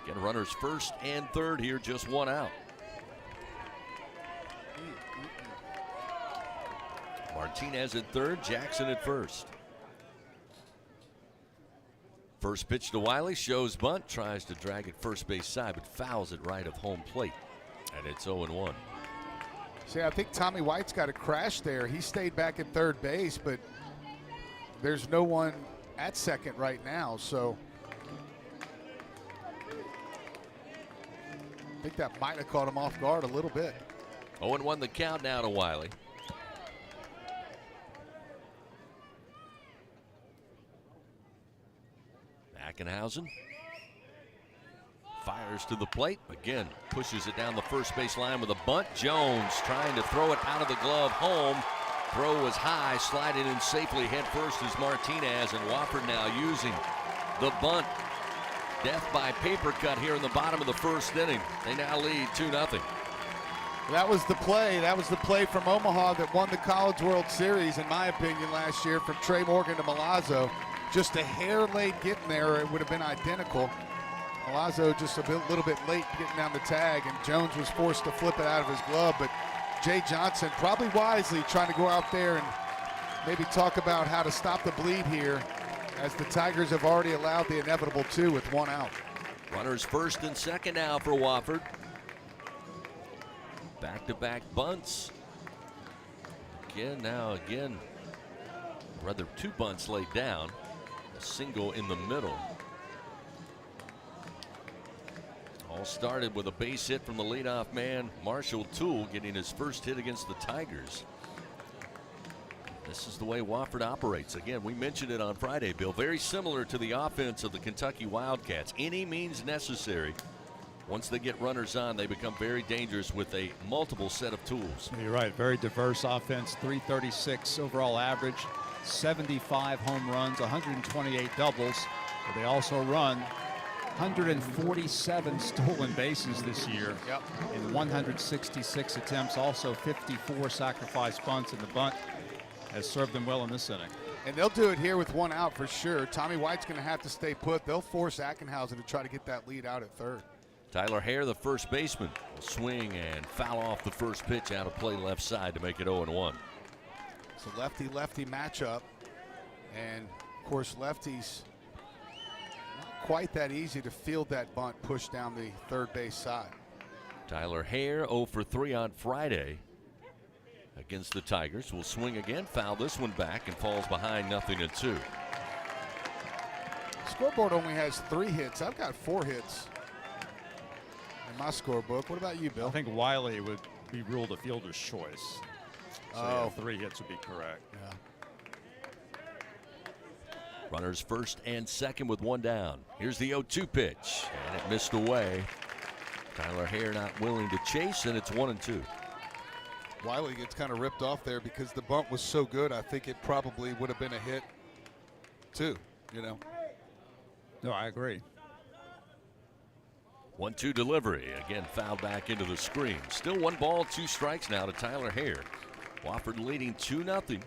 [SPEAKER 3] Again, runners first and third here, just one out. Martinez at third, Jackson at first. First pitch to Wiley, shows bunt, tries to drag it first base side, but fouls it right of home plate, and it's 0-1.
[SPEAKER 16] See, I think Tommy White's got a crash there. He stayed back at third base, but there's no one at second right now, so I think that might have caught him off guard a little bit.
[SPEAKER 3] 0-1 the count now to Wiley. Ackenhausen fires to the plate, again pushes it down the first base line with a bunt. Jones trying to throw it out of the glove home. Throw was high, sliding in safely head first is Martinez, and Wofford now using the bunt. Death by paper cut here in the bottom of the first inning. They now lead 2-0.
[SPEAKER 16] That was the play. That was the play from Omaha that won the College World Series, in my opinion, last year, from Trey Morgan to Milazzo. Just a hair late getting there, or it would have been identical. Milazzo just a little bit late getting down the tag, and Jones was forced to flip it out of his glove. But Jay Johnson, probably wisely, trying to go out there and maybe talk about how to stop the bleed here, as the Tigers have already allowed the inevitable 2 with one out.
[SPEAKER 3] Runners first and second now for Wofford. Back-to-back bunts. Again, rather 2 bunts laid down. A single in the middle. All started with a base hit from the leadoff man, Marshall Toole, getting his first hit against the Tigers. This is the way Wofford operates. Again, we mentioned it on Friday, Bill. Very similar to the offense of the Kentucky Wildcats. Any means necessary. Once they get runners on, they become very dangerous with a multiple set of tools.
[SPEAKER 4] You're right. Very diverse offense. 336 overall average, 75 home runs, 128 doubles. But they also run 147 stolen bases this year in 166 attempts. Also 54 sacrifice bunts, and the bunt has served them well in this inning.
[SPEAKER 16] And they'll do it here with one out for sure. Tommy White's going to have to stay put. They'll force Ackenhausen to try to get that lead out at third.
[SPEAKER 3] Tyler Hare, the first baseman, will swing and foul off the first pitch out of play left side to make it 0-1.
[SPEAKER 16] It's a lefty-lefty matchup. And, of course, lefties not quite that easy to field that bunt pushed down the third base side.
[SPEAKER 3] Tyler Hare 0 for 3 on Friday against the Tigers. Will swing again, foul this one back, and falls behind 0-2.
[SPEAKER 16] Scoreboard only has 3 hits. I've got 4 hits in my scorebook. What about you, Bill?
[SPEAKER 4] I think Wiley would be ruled a fielder's choice. So yeah, 3 hits would be correct.
[SPEAKER 16] Yeah.
[SPEAKER 3] Runners first and second with one down. Here's the 0-2 pitch, and it missed away. Tyler Hare not willing to chase, and it's 1-2.
[SPEAKER 16] Wiley gets kind of ripped off there because the bunt was so good. I think it probably would have been a hit too, you know.
[SPEAKER 4] No, I agree.
[SPEAKER 3] 1-2 delivery, again fouled back into the screen. Still 1 ball, 2 strikes now to Tyler Hare. Wofford leading 2-0.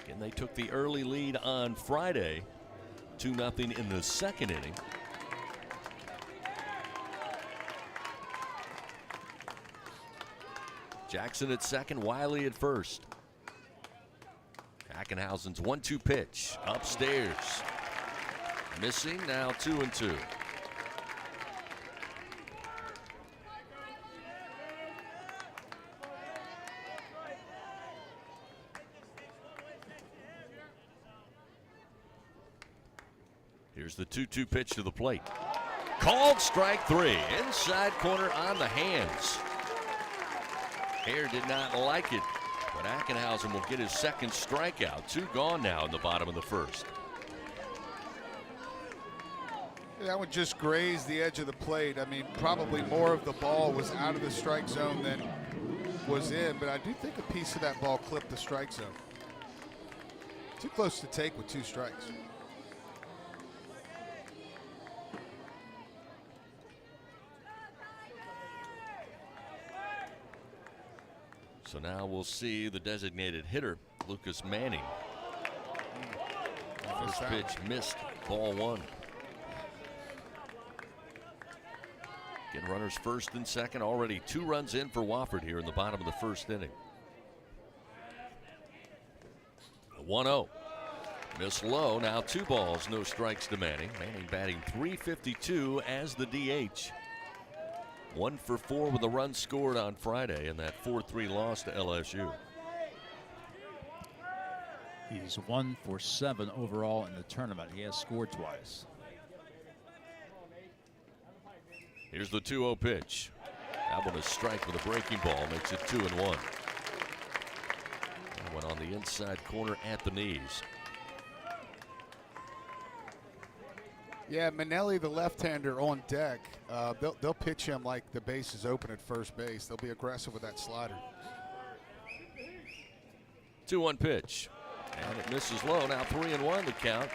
[SPEAKER 3] Again, they took the early lead on Friday, 2-0 in the second inning. Jackson at second, Wiley at first. Ackenhausen's 1-2 pitch upstairs. Missing, now 2-2. Here's the 2-2 pitch to the plate. Called strike 3. Inside corner on the hands. Hare did not like it, but Ackenhausen will get his second strikeout. 2 gone now in the bottom of the first.
[SPEAKER 16] That one just grazed the edge of the plate. I mean, probably more of the ball was out of the strike zone than was in, but I do think a piece of that ball clipped the strike zone. Too close to take with 2 strikes.
[SPEAKER 3] So now we'll see the designated hitter, Lucas Manning. First pitch missed, ball 1. Getting runners first and second, already 2 runs in for Wofford here in the bottom of the first inning. 1-0. Miss low, now 2 balls, no strikes to Manning. Manning batting .352 as the DH. 1 for 4 with a run scored on Friday in that 4-3 loss to LSU.
[SPEAKER 4] He's 1 for 7 overall in the tournament. He has scored twice.
[SPEAKER 3] Here's the 2-0 pitch. That one is strike with a breaking ball, makes it 2-1. That one on the inside corner at the knees.
[SPEAKER 16] Yeah, Manelli, the left-hander on deck, they'll pitch him like the base is open at first base. They'll be aggressive with that slider.
[SPEAKER 3] 2-1 pitch. And it misses low. Now 3-1 the count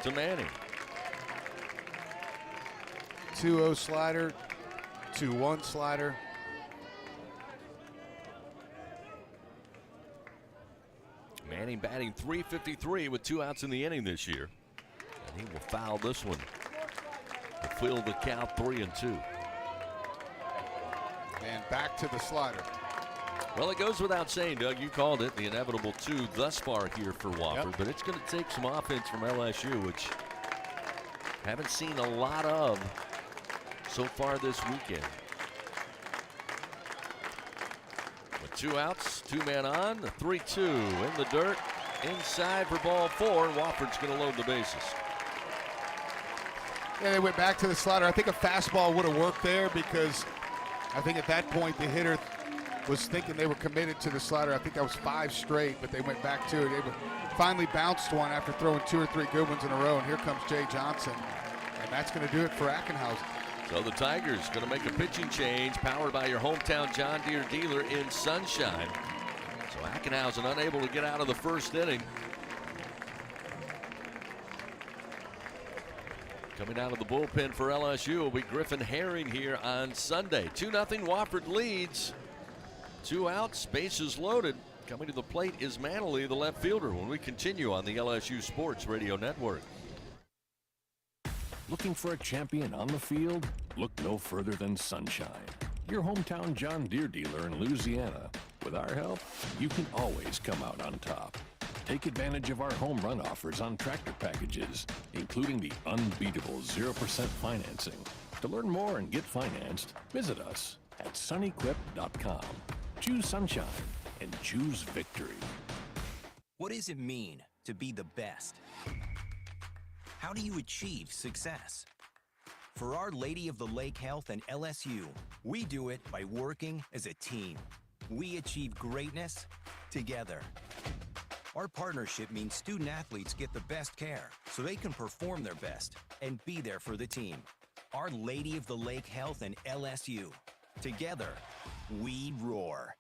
[SPEAKER 3] to Manning.
[SPEAKER 16] 2-0 slider, 2-1 slider.
[SPEAKER 3] Manning batting .353 with 2 outs in the inning this year. And he will foul this one to fill the count 3-2.
[SPEAKER 16] And back to the slider.
[SPEAKER 3] Well, it goes without saying, Doug, you called it, the inevitable 2 thus far here for Wofford, but it's going to take some offense from LSU, which haven't seen a lot of so far this weekend. With 2 outs, 2 men on, the 3-2 in the dirt, inside for ball 4, and Wofford's going to load the bases.
[SPEAKER 16] Yeah, they went back to the slider. I think a fastball would have worked there because I think at that point the hitter was thinking they were committed to the slider. I think that was 5 straight, but they went back to it. They finally bounced one after throwing 2 or 3 good ones in a row, and here comes Jay Johnson, and that's going to do it for Ackenhausen.
[SPEAKER 3] So the Tigers going to make a pitching change, powered by your hometown John Deere dealer in Sunshine. So Ackenhausen unable to get out of the first inning. Coming out of the bullpen for LSU will be Griffin Herring here on Sunday. 2-0 Wofford leads. 2 outs, bases loaded. Coming to the plate is Manley, the left fielder, when we continue on the LSU Sports Radio Network.
[SPEAKER 23] Looking for a champion on the field? Look no further than Sunshine, your hometown John Deere dealer in Louisiana. With our help, you can always come out on top. Take advantage of our home run offers on tractor packages, including the unbeatable 0% financing. To learn more and get financed, visit us at sunequip.com. Choose Sunshine and choose victory.
[SPEAKER 17] What does it mean to be the best? How do you achieve success? For Our Lady of the Lake Health and LSU, we do it by working as a team. We achieve greatness together. Our partnership means student athletes get the best care so they can perform their best and be there for the team. Our Lady of the Lake Health and LSU. Together, we roar.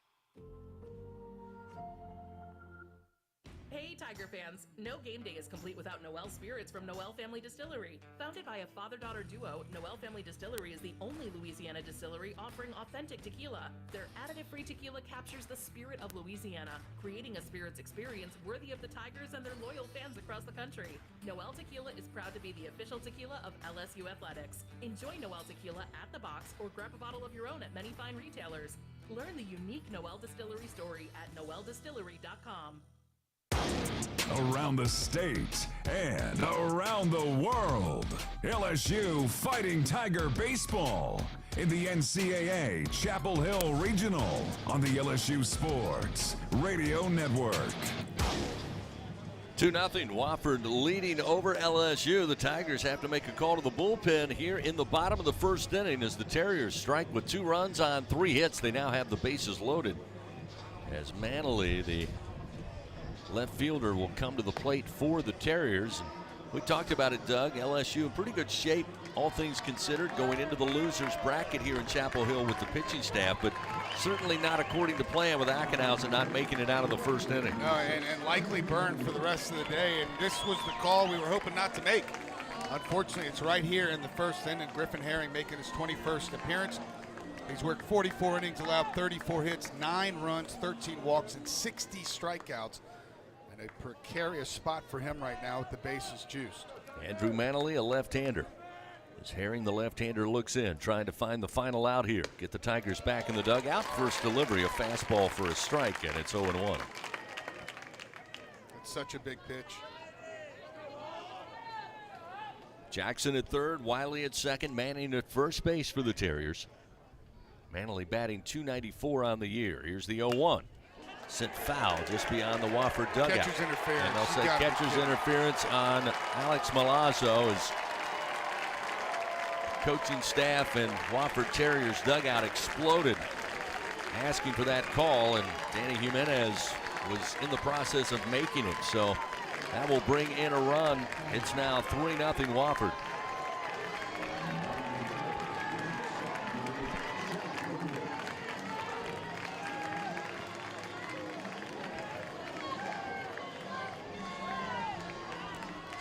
[SPEAKER 15] Hey, Tiger fans! No game day is complete without Noel Spirits from Noel Family Distillery. Founded by a father-daughter duo, Noel Family Distillery is the only Louisiana distillery offering authentic tequila. Their additive-free tequila captures the spirit of Louisiana, creating a spirits experience worthy of the Tigers and their loyal fans across the country. Noel Tequila is proud to be the official tequila of LSU Athletics. Enjoy Noel Tequila at the box or grab a bottle of your own at many fine retailers. Learn the unique Noel Distillery story at noeldistillery.com.
[SPEAKER 1] Around the state and around the world, LSU Fighting Tiger Baseball in the NCAA Chapel Hill Regional on the LSU Sports Radio Network.
[SPEAKER 3] 2-0 Wofford leading over LSU. The Tigers have to make a call to the bullpen here in the bottom of the first inning as the Terriers strike with 2 runs on 3 hits. They now have the bases loaded as Manley, the left fielder, will come to the plate for the Terriers. We talked about it, Doug. LSU in pretty good shape, all things considered, going into the losers bracket here in Chapel Hill with the pitching staff, but certainly not according to plan with Ackenhausen not making it out of the first inning.
[SPEAKER 16] No, and likely burned for the rest of the day, and this was the call we were hoping not to make. Unfortunately, it's right here in the first inning. Griffin Herring making his 21st appearance. He's worked 44 innings, allowed 34 hits, 9 runs, 13 walks, and 60 strikeouts. A precarious spot for him right now with the bases juiced.
[SPEAKER 3] Andrew Manley, a left-hander. As Herring, the left-hander, looks in, trying to find the final out here. Get the Tigers back in the dugout. First delivery, a fastball for a strike, and it's 0-1.
[SPEAKER 16] That's such a big pitch.
[SPEAKER 3] Jackson at third, Wiley at second, Manning at first base for the Terriers. Manley batting .294 on the year. Here's the 0-1. Sent foul just beyond the Wofford dugout.
[SPEAKER 16] Catcher's interference.
[SPEAKER 3] And they'll say catcher's interference on Alex Milazzo as coaching staff and Wofford Terriers dugout exploded asking for that call, and Danny Jimenez was in the process of making it. So that will bring in a run. It's now 3-0 Wofford.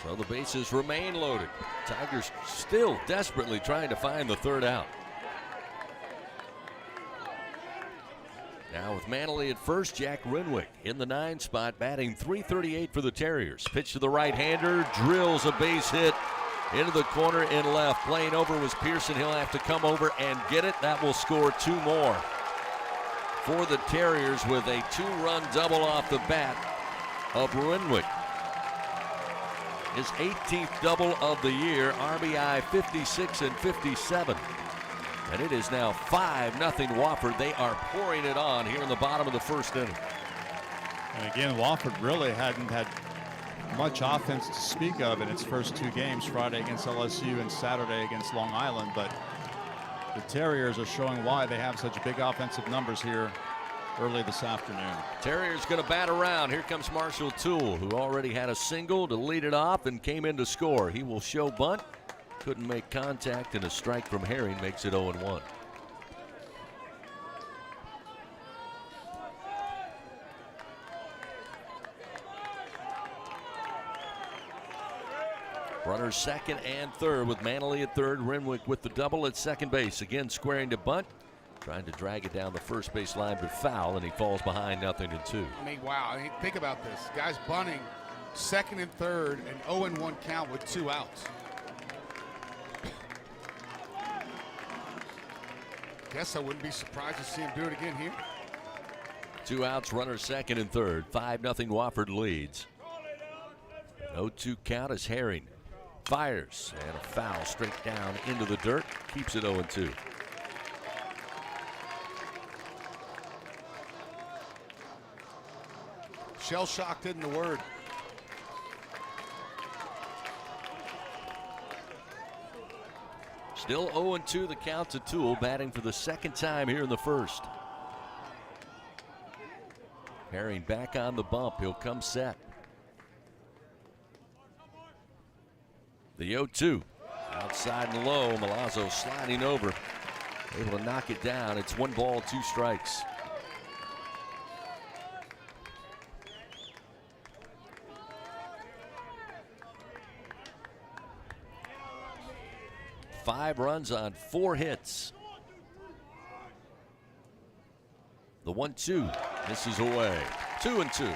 [SPEAKER 3] So the bases remain loaded. Tigers still desperately trying to find the third out. Now with Manley at first, Jack Renwick in the 9 spot, batting .338 for the Terriers. Pitch to the right-hander, drills a base hit into the corner in left. Playing over was Pearson. He'll have to come over and get it. That will score 2 more for the Terriers with a 2-run double off the bat of Renwick. His 18th double of the year, RBI 56 and 57. And it is now 5-0 Wofford. They are pouring it on here in the bottom of the first inning.
[SPEAKER 4] And again, Wofford really hadn't had much offense to speak of in its first 2 games, Friday against LSU and Saturday against Long Island. But the Terriers are showing why they have such big offensive numbers here early this afternoon.
[SPEAKER 3] Terriers going to bat around. Here comes Marshall Toole, who already had a single to lead it off and came in to score. He will show bunt. Couldn't make contact, and a strike from Herring makes it 0-1. Runners second and third with Manley at third, Renwick with the double at second base. Again squaring to bunt. Trying to drag it down the first base line, but foul, and he falls behind 0-2.
[SPEAKER 16] I mean, wow. I mean, think about this. Guys bunting second and third, and 0-1 count with 2 outs. Guess I wouldn't be surprised to see him do it again here.
[SPEAKER 3] 2 outs, runners second and third. 5-0 Wofford leads. 0-2 count as Herring fires, and a foul straight down into the dirt. Keeps it 0-2.
[SPEAKER 16] Shell-shocked isn't the word.
[SPEAKER 3] Still 0-2 the count to Toole, batting for the second time here in the first. Herring back on the bump. He'll come set. The 0-2. Outside and low. Milazzo sliding over. Able to knock it down. It's 1 ball, 2 strikes. 5 runs on 4 hits. The 1-2 misses away. 2-2.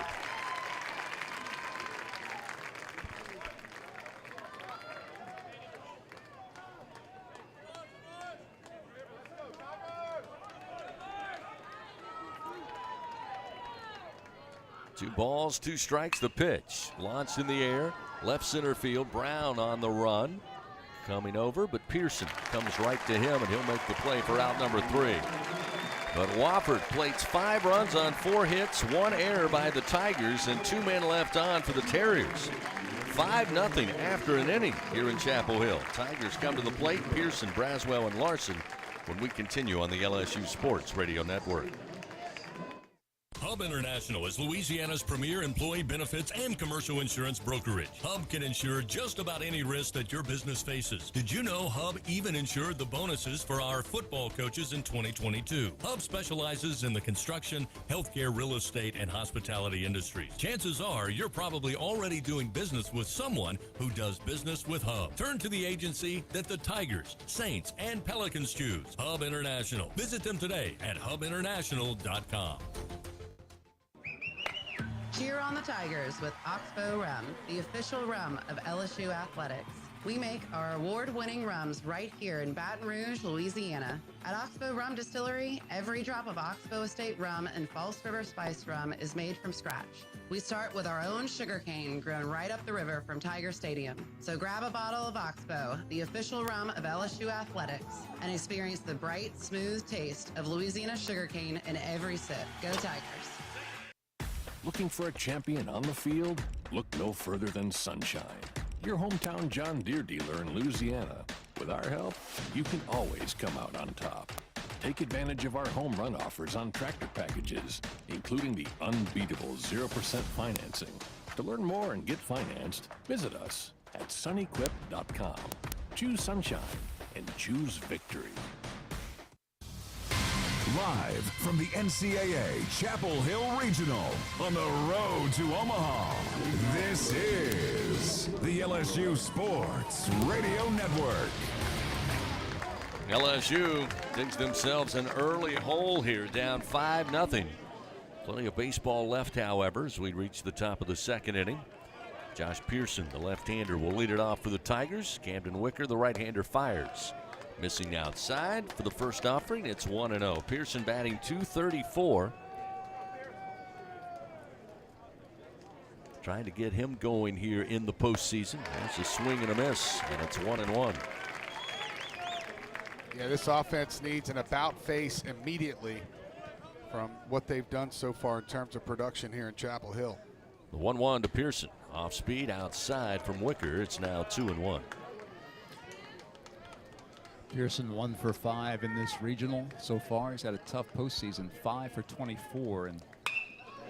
[SPEAKER 3] Two balls, 2 strikes. The pitch launched in the air. Left center field. Brown on the run. Coming over, but Pearson comes right to him, and he'll make the play for out number 3. But Wofford plates 5 runs on 4 hits, 1 error by the Tigers, and 2 men left on for the Terriers. 5-0 after an inning here in Chapel Hill. Tigers come to the plate. Pearson, Braswell, and Larson when we continue on the LSU Sports Radio Network.
[SPEAKER 11] Hub International is Louisiana's premier employee benefits and commercial insurance brokerage. Hub can insure just about any risk that your business faces. Did you know Hub even insured the bonuses for our football coaches in 2022? Hub specializes in the construction, healthcare, real estate, and hospitality industries. Chances are you're probably already doing business with someone who does business with Hub. Turn to the agency that the Tigers, Saints, and Pelicans choose. Hub International. Visit them today at hubinternational.com.
[SPEAKER 7] Cheer on the Tigers with Oxbow Rum, the official rum of LSU Athletics. We make our award-winning rums right here in Baton Rouge, Louisiana. At Oxbow Rum Distillery, every drop of Oxbow Estate rum and False River Spice rum is made from scratch. We start with our own sugarcane grown right up the river from Tiger Stadium. So grab a bottle of Oxbow, the official rum of LSU Athletics, and experience the bright, smooth taste of Louisiana sugarcane in every sip. Go Tigers.
[SPEAKER 8] Looking for a champion on the field? Look no further than Sunshine, your hometown John Deere dealer in Louisiana. With our help, you can always come out on top. Take advantage of our home run offers on tractor packages, including the unbeatable 0% financing. To learn more and get financed, visit us at sunequip.com. Choose Sunshine and choose victory.
[SPEAKER 1] Live from the NCAA Chapel Hill Regional on the road to Omaha, this is the LSU Sports Radio Network.
[SPEAKER 3] LSU digs themselves an early hole here, down 5-0. Plenty of baseball left, however, as we reach the top of the 2nd inning. Josh Pearson, the left-hander, will lead it off for the Tigers. Camden Wicker, the right-hander, fires. Missing outside for the first offering. It's 1-0. Pearson batting .234. Trying to get him going here in the postseason. There's a swing and a miss, and it's 1-1.
[SPEAKER 16] Yeah, this offense needs an about face immediately from what they've done so far in terms of production here in Chapel Hill.
[SPEAKER 3] The 1-1 to Pearson. Off speed outside from Wicker. It's now 2-1.
[SPEAKER 4] Pearson 1 for 5 in this regional so far. He's had a tough postseason, 5 for 24. And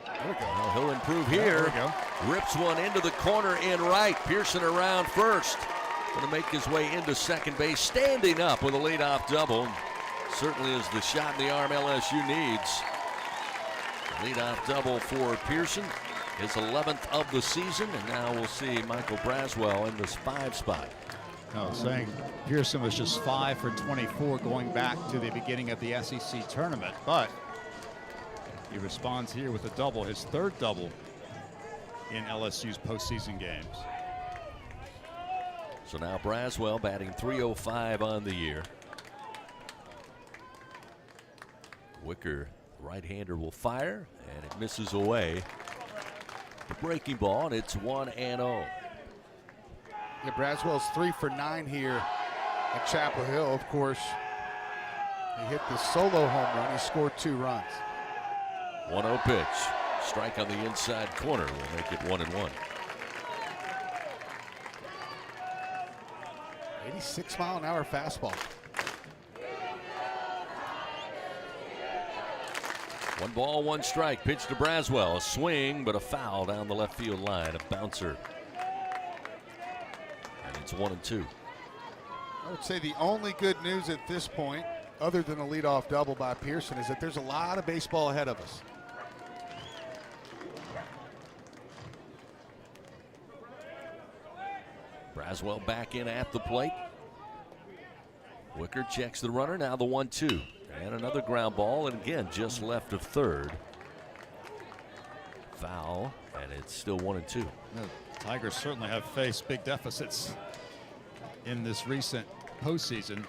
[SPEAKER 3] there we go. Well, he'll improve here.
[SPEAKER 4] There we go.
[SPEAKER 3] Rips one into the corner in right. Pearson around first. Going to make his way into second base, standing up with a leadoff double. Certainly is the shot in the arm LSU needs. Leadoff double for Pearson. His 11th of the season, and now we'll see Michael Braswell in this 5 spot.
[SPEAKER 4] Saying Pearson was just 5 for 24 going back to the beginning of the SEC tournament, but he responds here with a double, his 3rd double in LSU's postseason games.
[SPEAKER 3] So now Braswell batting .305 on the year. Wicker, right-hander, will fire, and it misses away. The breaking ball, and it's 1-0.
[SPEAKER 16] Yeah, Braswell's 3 for 9 here at Chapel Hill. Of course, he hit the solo home run. He scored 2 runs.
[SPEAKER 3] 1-0 pitch. Strike on the inside corner will make it 1-1.
[SPEAKER 16] 86-mile-an-hour fastball.
[SPEAKER 3] 1 ball, 1 strike. Pitch to Braswell. A swing, but a foul down the left field line. A bouncer. It's 1-2.
[SPEAKER 16] I would say the only good news at this point, other than a leadoff double by Pearson, is that there's a lot of baseball ahead of us.
[SPEAKER 3] Braswell back in at the plate. Wicker checks the runner, now the 1-2. And another ground ball, and again, just left of third. Foul, and it's still 1-2.
[SPEAKER 4] The Tigers certainly have faced big deficits in this recent postseason.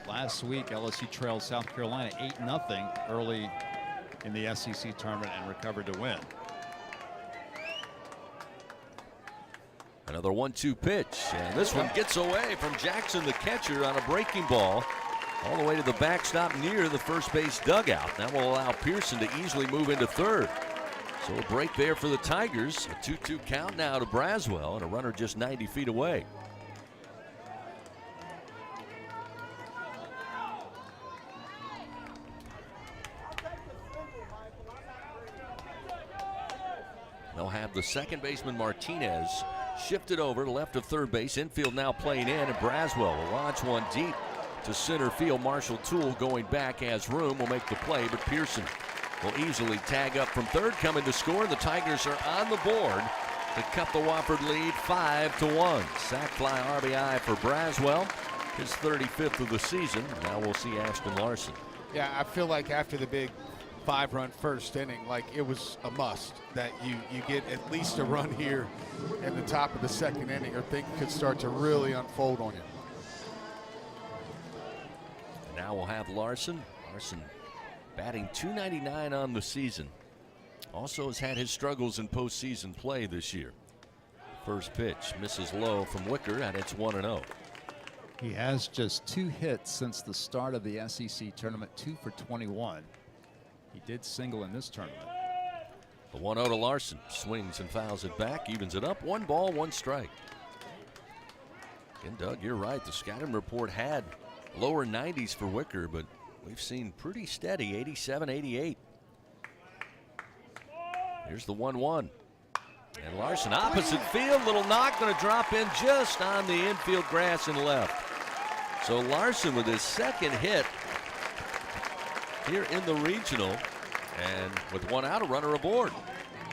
[SPEAKER 4] Last week, LSU trailed South Carolina 8-0 early in the SEC tournament and recovered to win.
[SPEAKER 3] Another 1-2 pitch, and this one gets away from Jackson, the catcher, on a breaking ball all the way to the backstop near the first base dugout. That will allow Pearson to easily move into third. So a break there for the Tigers. A 2-2 count now to Braswell, and a runner just 90 feet away. They'll have the second baseman Martinez shifted over to left of third base. Infield now playing in, and Braswell will launch one deep to center field. Marshall Toole going back, has room, will make the play, but Pearson will easily tag up from third, coming to score. The Tigers are on the board to cut the Wofford lead 5-1. Sac fly RBI for Braswell, his 35th of the season. Now we'll see Ashton Larson.
[SPEAKER 16] Yeah, I feel like after the big 5-run first inning, like it was a must that you get at least a run here in the top of the second inning, or things could start to really unfold on you.
[SPEAKER 3] Now we'll have Larson. Larson batting .299 on the season. Also has had his struggles in postseason play this year. First pitch misses low from Wicker, and it's 1-0.
[SPEAKER 4] He has just 2 hits since the start of the SEC tournament, 2 for 21. He did single in this tournament.
[SPEAKER 3] The 1-0 to Larson. Swings and fouls it back, evens it up. 1 ball, 1 strike. Again, Doug, you're right. The scouting report had lower 90s for Wicker, but we've seen pretty steady 87, 88. Here's the 1-1. And Larson opposite field. Little knock, going to drop in just on the infield grass and left. So Larson with his second hit here in the regional, and with 1 out, a runner aboard.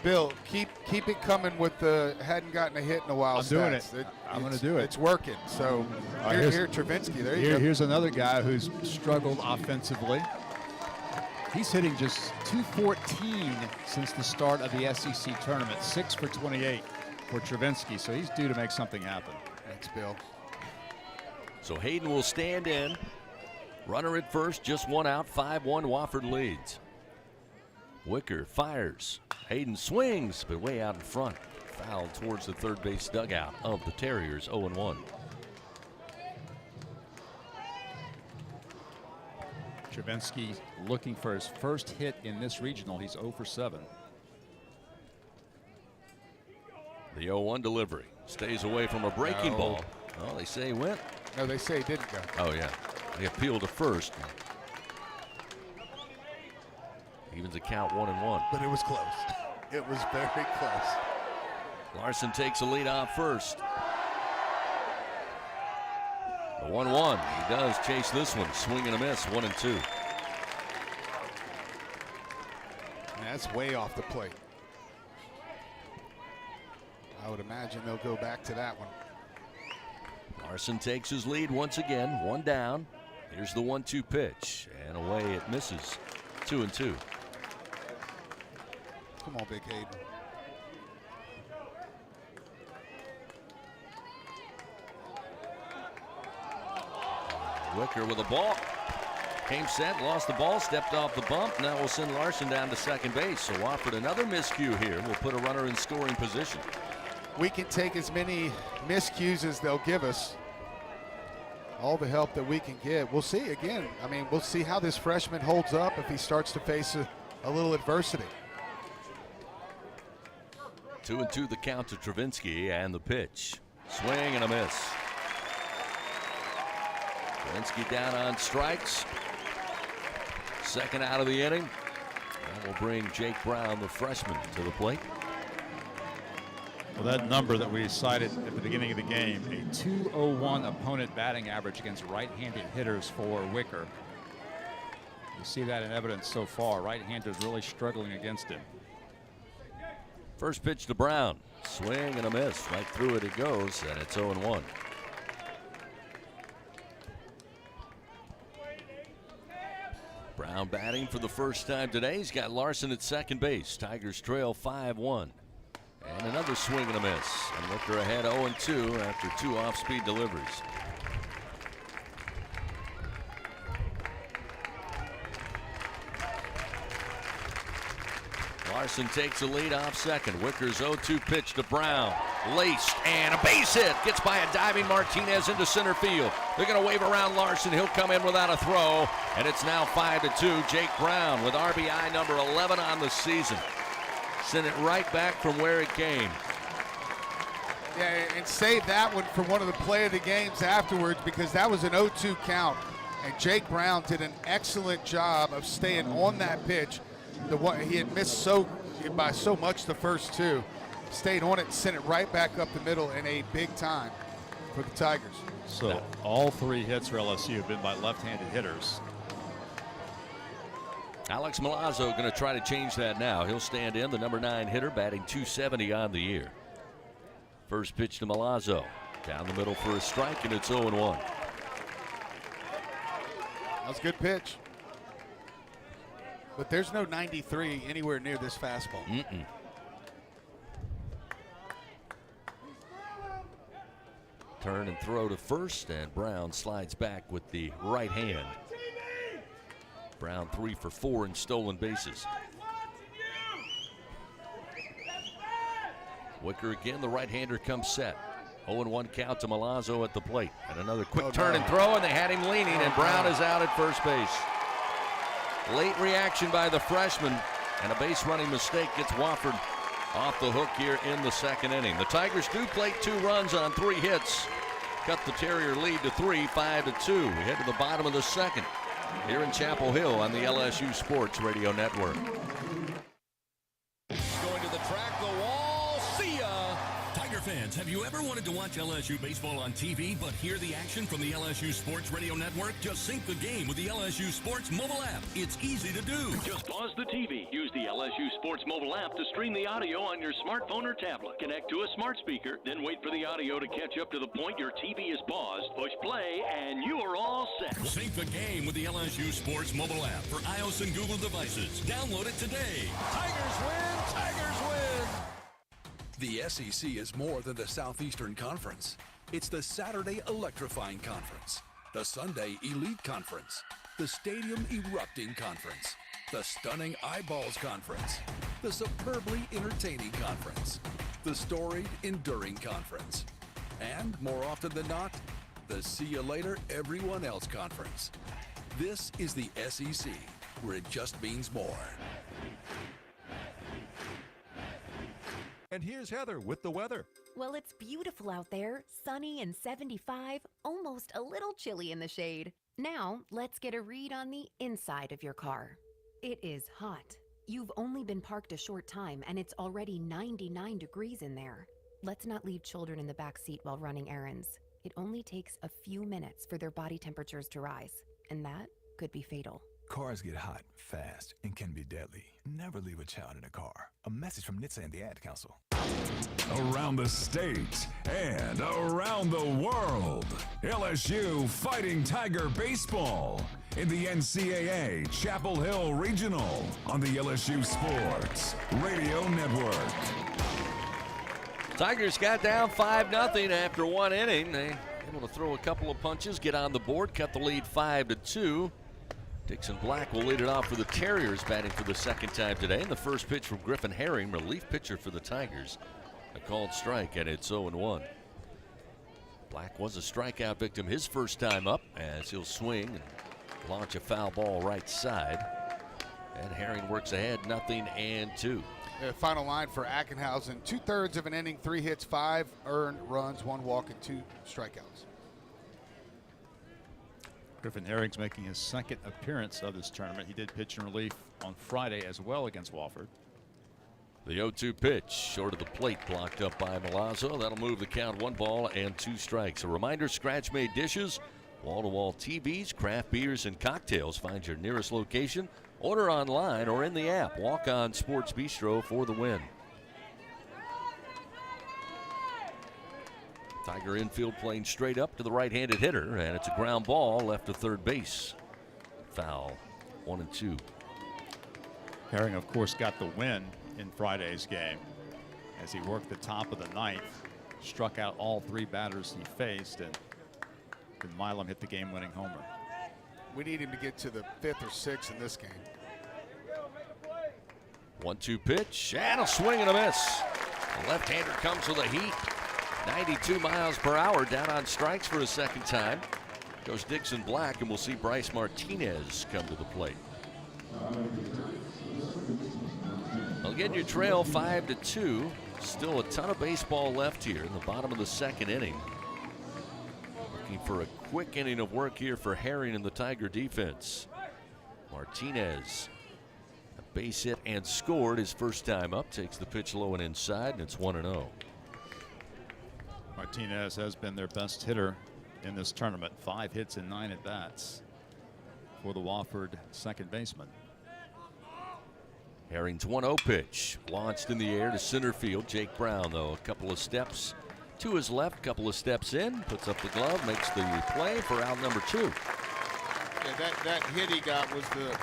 [SPEAKER 16] Bill, keep it coming with the hadn't gotten a hit in a while.
[SPEAKER 4] I'm doing it. I'm going to do it.
[SPEAKER 16] It's working. So here, Travinsky. There you go.
[SPEAKER 4] Here's another guy who's struggled offensively. He's hitting just .214 since the start of the SEC tournament. 6 for 28 for Travinsky. So he's due to make something happen.
[SPEAKER 16] Thanks, Bill.
[SPEAKER 3] So Hayden will stand in. Runner at first, just 1 out, 5-1, Wofford leads. Wicker fires. Hayden swings, but way out in front. Foul towards the third base dugout of the Terriers, 0-1.
[SPEAKER 4] Travinsky looking for his first hit in this regional. He's 0 for 7.
[SPEAKER 3] The 0-1 delivery. Stays away from a breaking ball. Oh, they say he went.
[SPEAKER 16] No, they say he didn't go.
[SPEAKER 3] Oh, yeah. They appeal to first. Evens the count 1-1.
[SPEAKER 16] But it was close. It was very close.
[SPEAKER 3] Larson takes a lead off first. The 1-1. He does chase this one. Swing and a miss. 1-2.
[SPEAKER 16] That's way off the plate. I would imagine they'll go back to that one.
[SPEAKER 3] Larson takes his lead once again. 1 down. Here's the 1-2 pitch, and away it misses. 2-2.
[SPEAKER 16] Come on, Big Hayden.
[SPEAKER 3] Wicker with a ball. Came set, lost the ball, stepped off the bump. Now we'll send Larson down to second base. So Wofford another miscue here. We'll put a runner in scoring position.
[SPEAKER 16] We can take as many miscues as they'll give us. All the help that we can get. We'll see again. I mean, we'll see how this freshman holds up if he starts to face a little adversity.
[SPEAKER 3] 2-2 the count to Travinsky, and the pitch. Swing and a miss. Travinsky down on strikes. Second out of the inning. That will bring Jake Brown, the freshman, to the plate.
[SPEAKER 4] Well, that number that we cited at the beginning of the game, a .201 opponent batting average against right-handed hitters for Wicker. You see that in evidence so far. Right-handers really struggling against him.
[SPEAKER 3] First pitch to Brown. Swing and a miss. Right through it goes, and it's 0-1. Brown batting for the first time today. He's got Larson at second base. Tigers trail 5-1. And another swing and a miss. And Wicker ahead 0-2 after 2 off-speed deliveries. Larson takes the lead off second. Wicker's 0-2 pitch to Brown. Laced and a base hit. Gets by a diving Martinez into center field. They're going to wave around Larson. He'll come in without a throw. And it's now 5-2. Jake Brown with RBI number 11 on the season. Sent it right back from where it came.
[SPEAKER 16] Yeah, and save that one for one of the play of the games afterwards, because that was an 0-2 count. And Jake Brown did an excellent job of staying on that pitch. The one he had missed by so much the first two, stayed on it and sent it right back up the middle in a big time for the Tigers.
[SPEAKER 4] So all 3 hits for LSU have been by left-handed hitters.
[SPEAKER 3] Alex Milazzo going to try to change that now. He'll stand in, the number 9 hitter, batting .270 on the year. First pitch to Milazzo. Down the middle for a strike, and it's 0-1.
[SPEAKER 16] That's a good pitch. But there's no 93 anywhere near this fastball.
[SPEAKER 3] Turn and throw to first, and Brown slides back with the right hand. Brown 3 for 4 in stolen bases. Wicker again, the right-hander comes set. 0-1 count to Milazzo at the plate. And another quick turn and throw, and they had him leaning, and Brown is out at first base. Late reaction by the freshman, and a base running mistake gets Wofford off the hook here in the second inning. The Tigers do plate 2 runs on 3 hits. Cut the Terrier lead to 3, 5-2. We head to the bottom of the second here in Chapel Hill on the LSU Sports Radio Network.
[SPEAKER 11] Going to the track, the wall, see ya! Tiger fans, have you ever wanted to watch LSU baseball on TV but hear the action from the LSU Sports Radio Network? Just sync the game with the LSU Sports mobile app. It's easy to do.
[SPEAKER 20] Just pause the TV. Use the LSU Sports mobile app to stream the audio on your smartphone or tablet. Connect to a smart speaker, then wait for the audio to catch up to the point your TV is paused. Push play, and you are all set.
[SPEAKER 11] Sync the game with the LSU Sports mobile app for iOS and Google devices. Download it today.
[SPEAKER 9] Tigers win! Tigers win! The SEC is more than the Southeastern Conference. It's the Saturday Electrifying Conference, the Sunday Elite Conference, the Stadium Erupting Conference, the Stunning Eyeballs Conference, the Superbly Entertaining Conference, the Storied Enduring Conference, and, more often than not, the See You Later Everyone Else Conference. This is the SEC, where it just means more.
[SPEAKER 10] And here's Heather with the weather.
[SPEAKER 12] Well, it's beautiful out there, sunny and 75, almost a little chilly in the shade. Now, let's get a read on the inside of your car. It is hot. You've only been parked a short time and it's already 99 degrees in there. Let's not leave children in the back seat while running errands. It only takes a few minutes for their body temperatures to rise, and that could be fatal.
[SPEAKER 13] Cars get hot, fast, and can be deadly. Never leave a child in a car. A message from NHTSA and the Ad Council.
[SPEAKER 1] Around the state and around the world, LSU Fighting Tiger Baseball in the NCAA Chapel Hill Regional on the LSU Sports Radio Network.
[SPEAKER 3] Tigers got down 5-0 after 1 inning. They able to throw a couple of punches, get on the board, cut the lead 5-2. Dixon Black will lead it off for the Terriers, batting for the second time today. And the first pitch from Griffin Herring, relief pitcher for the Tigers. A called strike, and it's 0-1. Black was a strikeout victim his first time up, as he'll swing and launch a foul ball right side. And Herring works ahead, 0-2.
[SPEAKER 16] Final line for Ackenhausen, 2/3 of an inning, 3 hits, 5 earned runs, 1 walk, and 2 strikeouts.
[SPEAKER 4] Griffin Herring's making his second appearance of this tournament. He did pitch in relief on Friday as well against Wofford.
[SPEAKER 3] The 0-2 pitch, short of the plate, blocked up by Milazzo. That'll move the count, 1 ball and 2 strikes. A reminder, scratch-made dishes, wall-to-wall TVs, craft beers, and cocktails. Find your nearest location, order online or in the app. Walk On Sports Bistro for the win. Tiger infield playing straight up to the right-handed hitter, and it's a ground ball left to third base. Foul. 1-2.
[SPEAKER 4] Herring, of course, got the win in Friday's game as he worked the top of the ninth, struck out all 3 batters he faced, and Milam hit the game-winning homer.
[SPEAKER 16] We need him to get to the 5th or 6th in this game.
[SPEAKER 3] 1-2 pitch, and a swing and a miss. The left-hander comes with a heat. 92 miles per hour, down on strikes for a second time. Goes Dixon Black, and we'll see Bryce Martinez come to the plate. Well, again, you trail 5-2. Still a ton of baseball left here in the bottom of the second inning. Looking for a quick inning of work here for Herring and the Tiger defense. Martinez, a base hit and scored his first time up. Takes the pitch low and inside, and it's 1-0.
[SPEAKER 4] Martinez has been their best hitter in this tournament. 5 hits and 9 at-bats for the Wofford second baseman.
[SPEAKER 3] Herring's 1-0 pitch launched in the air to center field. Jake Brown, though, a couple of steps to his left, couple of steps in, puts up the glove, makes the play for out number 2.
[SPEAKER 16] Yeah, that hit he got was the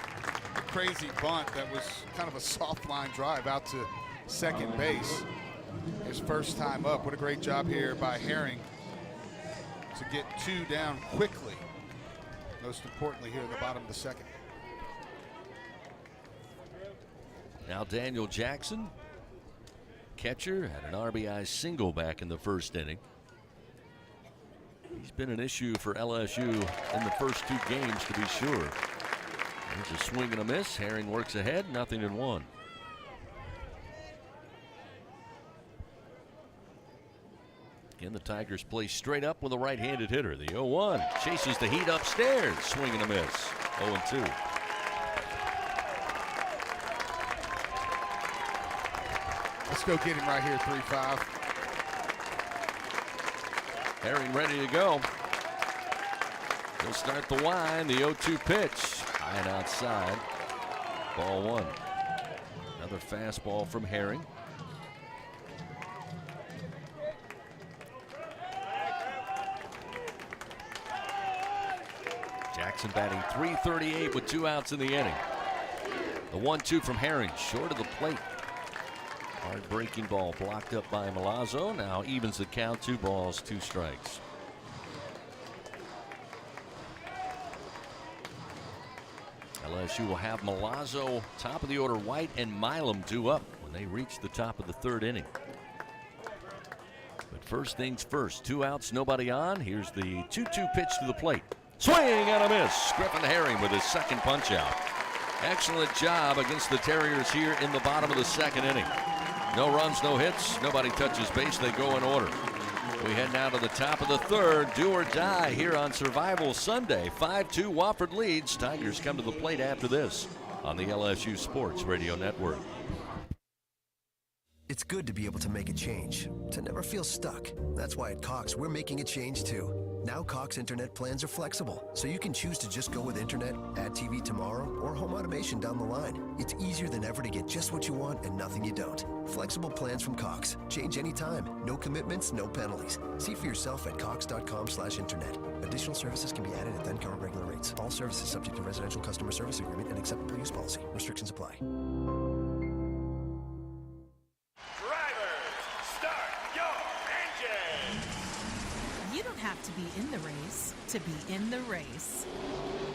[SPEAKER 16] crazy bunt that was kind of a soft line drive out to second base. His first time up. What a great job here by Herring to get 2 down quickly. Most importantly here in the bottom of the second.
[SPEAKER 3] Now Daniel Jackson, catcher, had an RBI single back in the first inning. He's been an issue for LSU in the first 2 games, to be sure. There's a swing and a miss. Herring works ahead, 0-1. Again, the Tigers play straight up with a right-handed hitter. The 0-1 chases the heat upstairs. Swing and a miss. 0-2.
[SPEAKER 16] Let's go get him right here, 3-5.
[SPEAKER 3] Herring ready to go. He'll start the wind. The 0-2 pitch. High and outside. Ball 1. Another fastball from Herring. Jackson batting .338 with 2 outs in the inning. The 1-2 from Herring, short of the plate. Hard breaking ball blocked up by Milazzo. Now evens the count, 2 balls, 2 strikes. LSU will have Milazzo, top of the order, White, and Milam 2 up when they reach the top of the 3rd inning. But first things first, 2 outs, nobody on. Here's the 2-2 pitch to the plate. Swing and a miss. Griffin Herring with his second punch out. Excellent job against the Terriers here in the bottom of the second inning. No runs, no hits. Nobody touches base. They go in order. We head now to the top of the 3rd. Do or die here on Survival Sunday. 5-2 Wofford leads. Tigers come to the plate after this on the LSU Sports Radio Network.
[SPEAKER 10] It's good to be able to make a change, to never feel stuck. That's why at Cox, we're making a change too. Now Cox internet plans are flexible, so you can choose to just go with internet, add TV tomorrow, or home automation down the line. It's easier than ever to get just what you want and nothing you don't. Flexible plans from Cox. Change anytime. No commitments, no penalties. See for yourself at cox.com/internet. Additional services can be added at then current regular rates. All services subject to residential customer service agreement and acceptable use policy. Restrictions apply.
[SPEAKER 15] Have to be in the race to be in the race.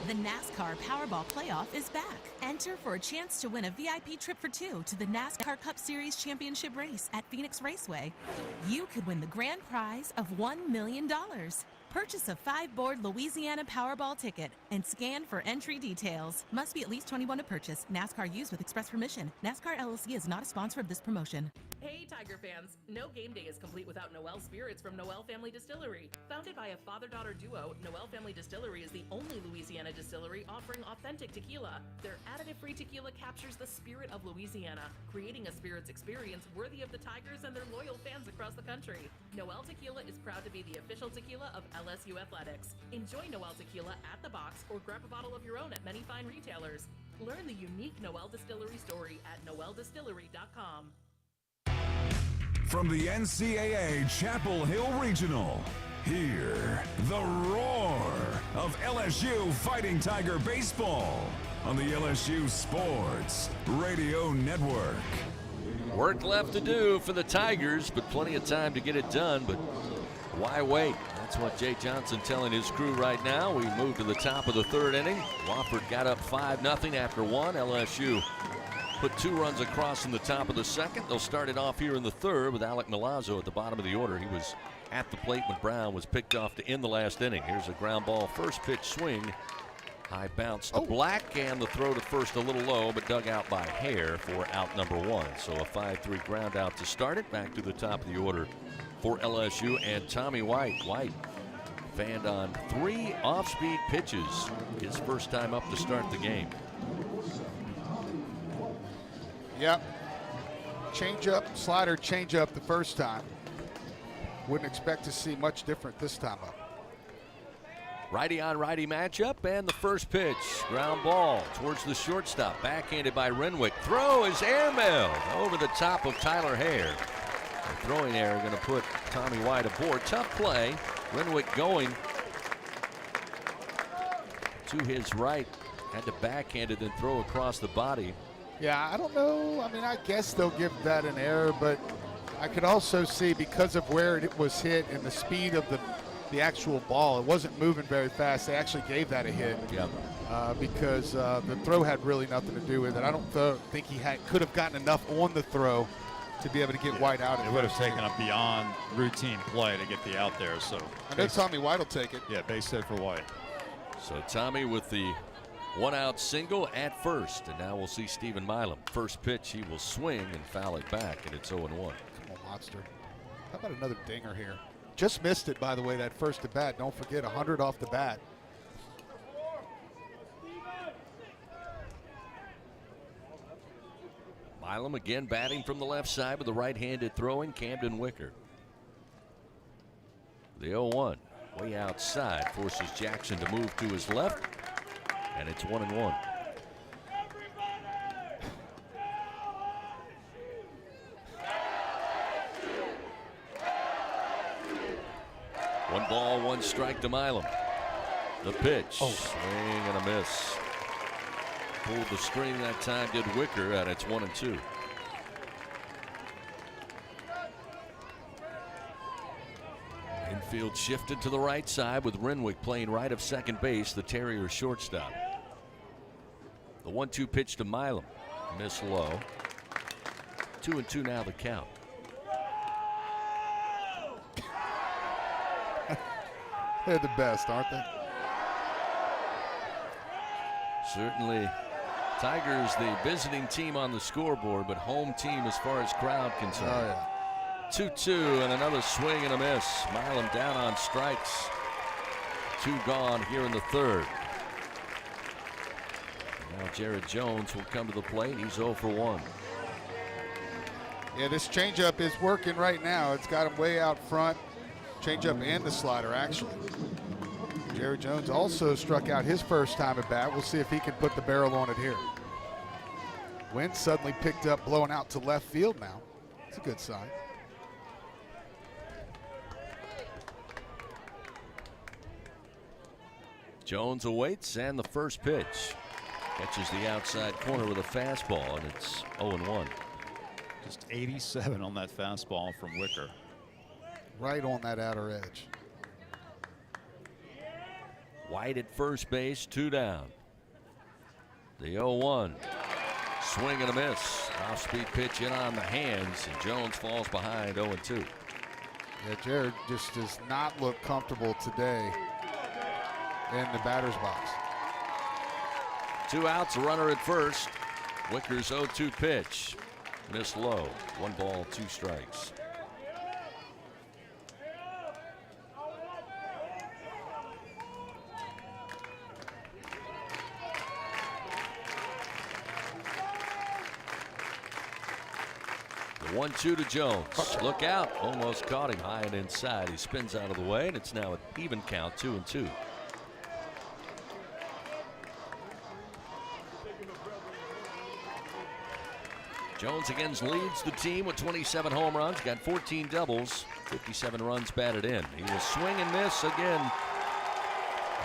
[SPEAKER 15] The NASCAR Powerball Playoff is back. Enter for a chance to win a VIP trip for 2 to the NASCAR Cup Series Championship race at Phoenix Raceway. You could win the grand prize of $1 million. Purchase a 5-board Louisiana Powerball ticket and scan for entry details. Must be at least 21 to purchase. NASCAR used with express permission. NASCAR LLC is not a sponsor of this promotion.
[SPEAKER 14] Hey Tiger fans, no game day is complete without Noel Spirits from Noel Family Distillery. Founded by a father-daughter duo, Noel Family Distillery is the only Louisiana distillery offering authentic tequila. Their additive-free tequila captures the spirit of Louisiana, creating a spirits experience worthy of the Tigers and their loyal fans across the country. Noel Tequila is proud to be the official tequila of LSU Athletics. Enjoy Noel Tequila at the box or grab a bottle of your own at many fine retailers. Learn the unique Noel Distillery story at noeldistillery.com.
[SPEAKER 21] From the NCAA Chapel Hill Regional, hear the roar of LSU Fighting Tiger baseball
[SPEAKER 1] on the LSU Sports Radio Network.
[SPEAKER 3] Work left to do for the Tigers, but plenty of time to get it done. But why wait? That's what Jay Johnson telling his crew right now. We move to the top of the third inning. Wofford got up 5-0 after one. LSU put 2 runs across in the top of the second. They'll start it off here in the third with Alec Milazzo at the bottom of the order. He was at the plate when Brown was picked off to end the last inning. Here's a ground ball, first pitch swing. High bounce to Black, and the throw to first a little low, but dug out by Hare for out number 1. So a 5-3 ground out to start it. Back to the top of the order for LSU and Tommy White. White fanned on 3 off-speed pitches. His first time up to start the game.
[SPEAKER 16] Yep. Change up, slider, change up the first time. Wouldn't expect to see much different this time up.
[SPEAKER 3] Righty on righty matchup, and the first pitch, ground ball towards the shortstop, backhanded by Renwick. Throw is airmailed over the top of Tyler Hare. The throwing error going to put Tommy White aboard. Tough play. Renwick going to his right, had to backhand it and throw across the body.
[SPEAKER 16] Yeah, I don't know. I mean, I guess they'll give that an error, but I could also see because of where it was hit and the speed of the actual ball, it wasn't moving very fast. They actually gave that a hit because the throw had really nothing to do with it. I don't think he could have gotten enough on the throw to be able to get White out.
[SPEAKER 4] It would have taken a beyond routine play to get the out there. So
[SPEAKER 16] I know Tommy White will take it.
[SPEAKER 4] Yeah, base hit for White.
[SPEAKER 3] So Tommy with the 1-out single at first, and now we'll see Stephen Milam. First pitch, he will swing and foul it back, and it's 0-1.
[SPEAKER 16] Come on, Monster. How about another dinger here? Just missed it, by the way, that first at bat. Don't forget, 100 off the bat.
[SPEAKER 3] Milam again batting from the left side with the right-handed throwing Camden Wicker. The 0-1 way outside forces Jackson to move to his left, and it's 1-1. One ball, 1 strike to Milam. The pitch, swing and a miss. Pulled the string that time, did Wicker, and it's 1-2. Infield shifted to the right side with Renwick playing right of second base, the Terriers shortstop. The 1-2 pitch to Milam, miss low. 2-2 now the count.
[SPEAKER 16] They're the best, aren't they?
[SPEAKER 3] Certainly, Tigers the visiting team on the scoreboard, but home team as far as crowd concerned.
[SPEAKER 16] Oh, yeah.
[SPEAKER 3] 2-2 and another swing and a miss. Milam down on strikes. 2 gone here in the third. Now Jared Jones will come to the plate. He's 0 for 1.
[SPEAKER 16] Yeah, this changeup is working right now. It's got him way out front. Changeup and the slider, actually. Jared Jones also struck out his first time at bat. We'll see if he can put the barrel on it here. Wind suddenly picked up, blowing out to left field now. It's a good sign.
[SPEAKER 3] Jones awaits, and the first pitch. Catches the outside corner with a fastball, and it's 0-1.
[SPEAKER 4] Just 87 on that fastball from Wicker.
[SPEAKER 16] Right on that outer edge.
[SPEAKER 3] White at first base, 2 down. The 0-1. Swing and a miss. Off-speed pitch in on the hands, and Jones falls behind 0-2.
[SPEAKER 16] Yeah, Jared just does not look comfortable today in the batter's box.
[SPEAKER 3] 2 outs, a runner at first. Wicker's 0-2 pitch. Missed low. 1 ball, 2 strikes. The 1-2 to Jones. Look out. Almost caught him high and inside. He spins out of the way, and it's now an even count, 2-2. Jones again leads the team with 27 home runs, got 14 doubles, 57 runs batted in. He will swing and miss again.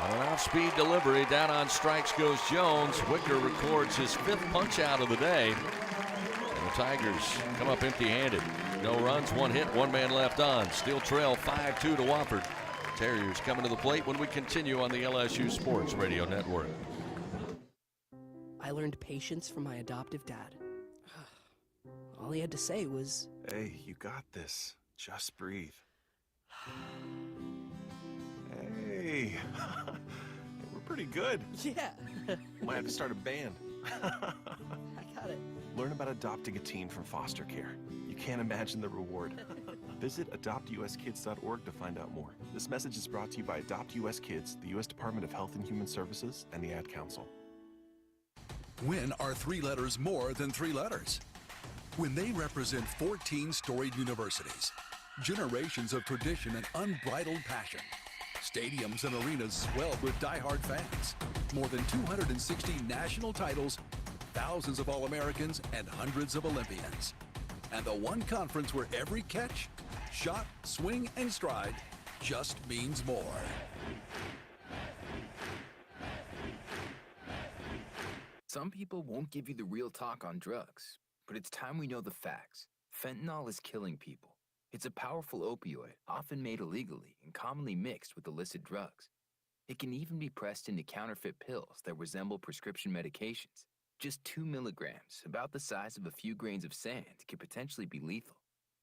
[SPEAKER 3] On an off-speed delivery, down on strikes goes Jones. Wicker records his 5th punch out of the day. And the Tigers come up empty-handed. No runs, 1 hit, 1 man left on. Still trail 5-2 to Wofford. Terriers coming to the plate when we continue on the LSU Sports Radio Network.
[SPEAKER 18] I learned patience from my adoptive dad. All he had to say was,
[SPEAKER 19] "Hey, you got this. Just breathe." Hey, we're pretty good.
[SPEAKER 18] Yeah.
[SPEAKER 19] Might have to start a band.
[SPEAKER 18] I got it.
[SPEAKER 19] Learn about adopting a teen from foster care. You can't imagine the reward. Visit adoptuskids.org to find out more. This message is brought to you by Adopt US Kids, the U.S. Department of Health and Human Services, and the Ad Council.
[SPEAKER 9] When are 3 letters more than 3 letters? When they represent 14 storied universities, generations of tradition and unbridled passion, stadiums and arenas swelled with diehard fans, more than 260 national titles, thousands of All-Americans, and hundreds of Olympians. And the one conference where every catch, shot, swing, and stride just means more.
[SPEAKER 22] Some people won't give you the real talk on drugs, but it's time we know the facts. Fentanyl is killing people. It's a powerful opioid, often made illegally and commonly mixed with illicit drugs. It can even be pressed into counterfeit pills that resemble prescription medications. Just 2 milligrams, about the size of a few grains of sand, could potentially be lethal.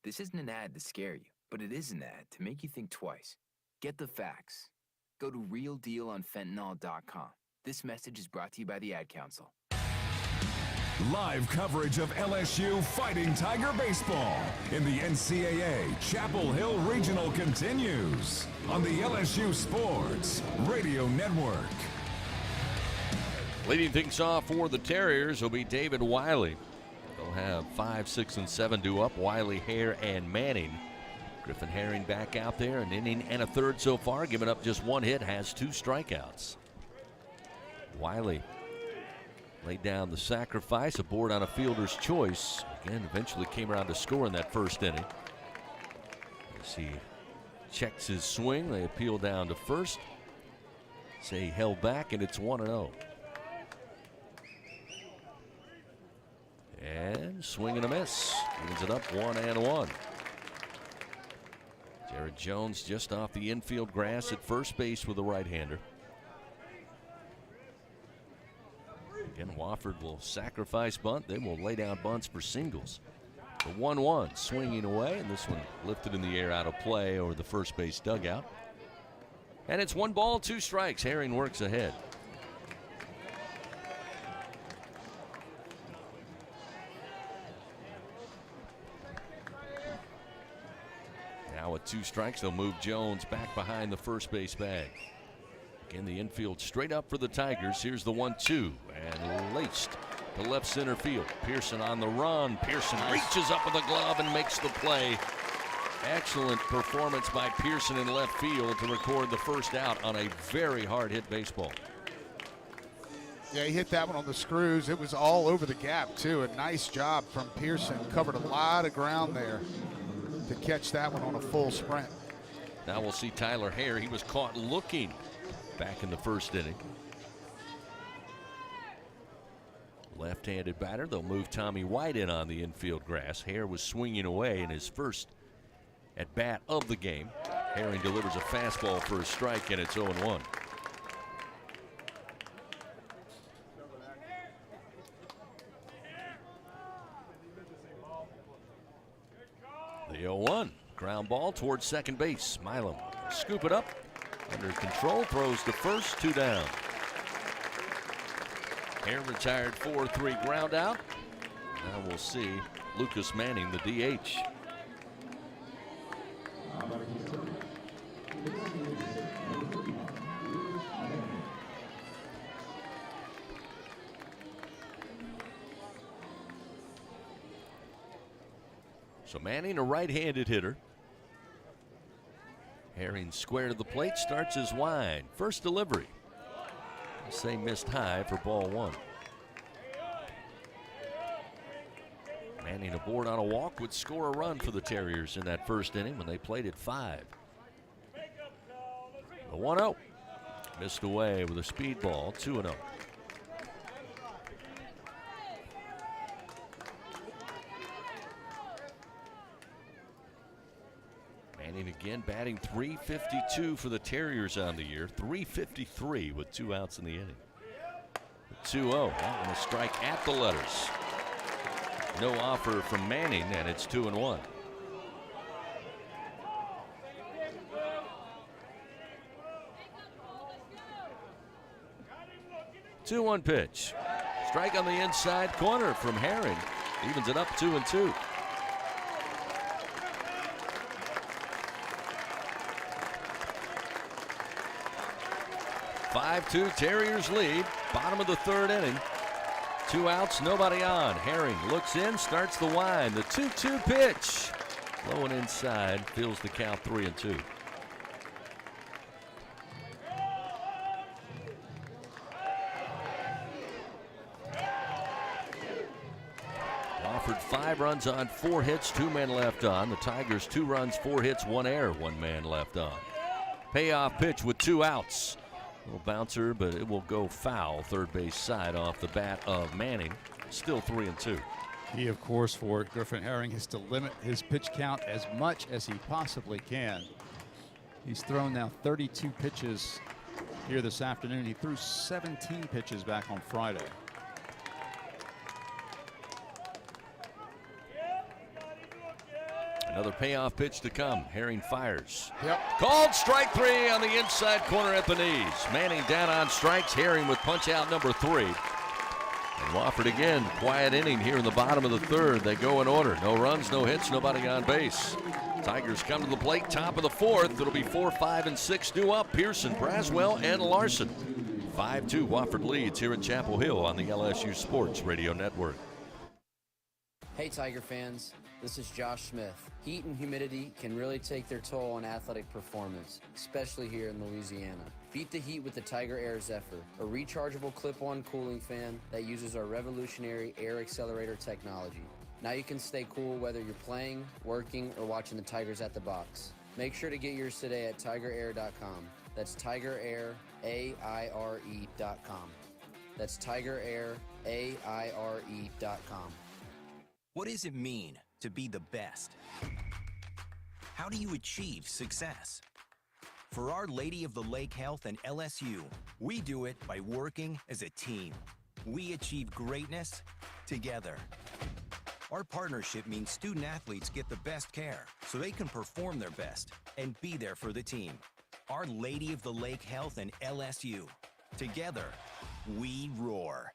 [SPEAKER 22] This isn't an ad to scare you, but it is an ad to make you think twice. Get the facts. Go to realdealonfentanyl.com. This message is brought to you by the Ad Council.
[SPEAKER 1] Live coverage of LSU Fighting Tiger baseball in the NCAA Chapel Hill Regional continues on the LSU Sports Radio Network.
[SPEAKER 3] Leading things off for the Terriers will be David Wiley. They'll have 5, 6, and 7 due up. Wiley, Hare, and Manning. Griffin Herring back out there, an inning and a third so far, giving up just 1 hit, has 2 strikeouts. Wiley laid down the sacrifice, aboard on a fielder's choice. Again, eventually came around to score in that first inning. As he checks his swing, they appeal down to first. Say he held back, and it's 1-0. And swing and a miss. Evens it up 1-1. Jared Jones just off the infield grass at first base with a right-hander. Again, Wofford will sacrifice bunt. They will lay down bunts for singles. The 1-1 swinging away, and this one lifted in the air out of play over the first base dugout. And it's 1 ball, 2 strikes. Herring works ahead. Now with 2 strikes, they'll move Jones back behind the first base bag. Again, the infield straight up for the Tigers. Here's the 1-2, and laced to left center field. Pearson on the run. Pearson reaches up with a glove and makes the play. Excellent performance by Pearson in left field to record the first out on a very hard-hit baseball.
[SPEAKER 16] Yeah, he hit that one on the screws. It was all over the gap, too. A nice job from Pearson. Covered a lot of ground there to catch that one on a full sprint.
[SPEAKER 3] Now we'll see Tyler Hare. He was caught looking back in the first inning. Left-handed batter. They'll move Tommy White in on the infield grass. Hare was swinging away in his first at bat of the game. Herring delivers a fastball for a strike, and it's 0-1. The 0-1 ground ball towards second base. Milam scoop it up. Under control, throws to first, 2 down. Hare retired 4-3 ground out. Now we'll see Lucas Manning, the DH. So Manning, a right-handed hitter. Herring square to the plate, starts his wind. First delivery. Say missed high for ball 1. Manning aboard on a walk would score a run for the Terriers in that first inning when they played at 5. The 1-0. Missed away with a speed ball, 2-0. Manning again batting .352 for the Terriers on the year. .353 with 2 outs in the inning. 2-0. That one a strike at the letters. No offer from Manning, and it's 2-1. 2-1 pitch. Strike on the inside corner from Herring. Evens it up 2-2. (5-2) Terriers lead. Bottom of the 3rd inning. 2 outs, nobody on. Herring looks in, starts the wind. The 2-2 pitch. Low and inside, fills the count 3-2. Wofford 5 runs on, 4 hits, 2 men left on. The Tigers 2 runs, 4 hits, 1 error, 1 man left on. Payoff pitch with 2 outs. Little bouncer, but it will go foul. Third base side off the bat of Manning. Still 3-2.
[SPEAKER 4] He, of course, for Griffin Herring, has to limit his pitch count as much as he possibly can. He's thrown now 32 pitches here this afternoon. He threw 17 pitches back on Friday.
[SPEAKER 3] Another payoff pitch to come. Herring fires.
[SPEAKER 16] Yep.
[SPEAKER 3] Called strike 3 on the inside corner at the knees. Manning down on strikes. Herring with punch out number 3. And Wofford again, quiet inning here in the bottom of the 3rd. They go in order. No runs, no hits, nobody on base. Tigers come to the plate, top of the 4th. It'll be 4, 5, and 6 due up. Pearson, Braswell, and Larson. 5-2 Wofford leads here at Chapel Hill on the LSU Sports Radio Network.
[SPEAKER 2] Hey Tiger fans, this is Josh Smith. Heat and humidity can really take their toll on athletic performance, especially here in Louisiana. Beat the heat with the Tiger Air Zephyr, a rechargeable clip-on cooling fan that uses our revolutionary air accelerator technology. Now you can stay cool whether you're playing, working, or watching the Tigers at the box. Make sure to get yours today at TigerAir.com. That's TigerAir, AIRE.com. That's TigerAir, AIRE.com.
[SPEAKER 17] What does it mean to be the best? How do you achieve success? For Our Lady of the Lake Health and LSU, we do it by working as a team. We achieve greatness together. Our partnership means student athletes get the best care so they can perform their best and be there for the team. Our Lady of the Lake Health and LSU. Together, we roar.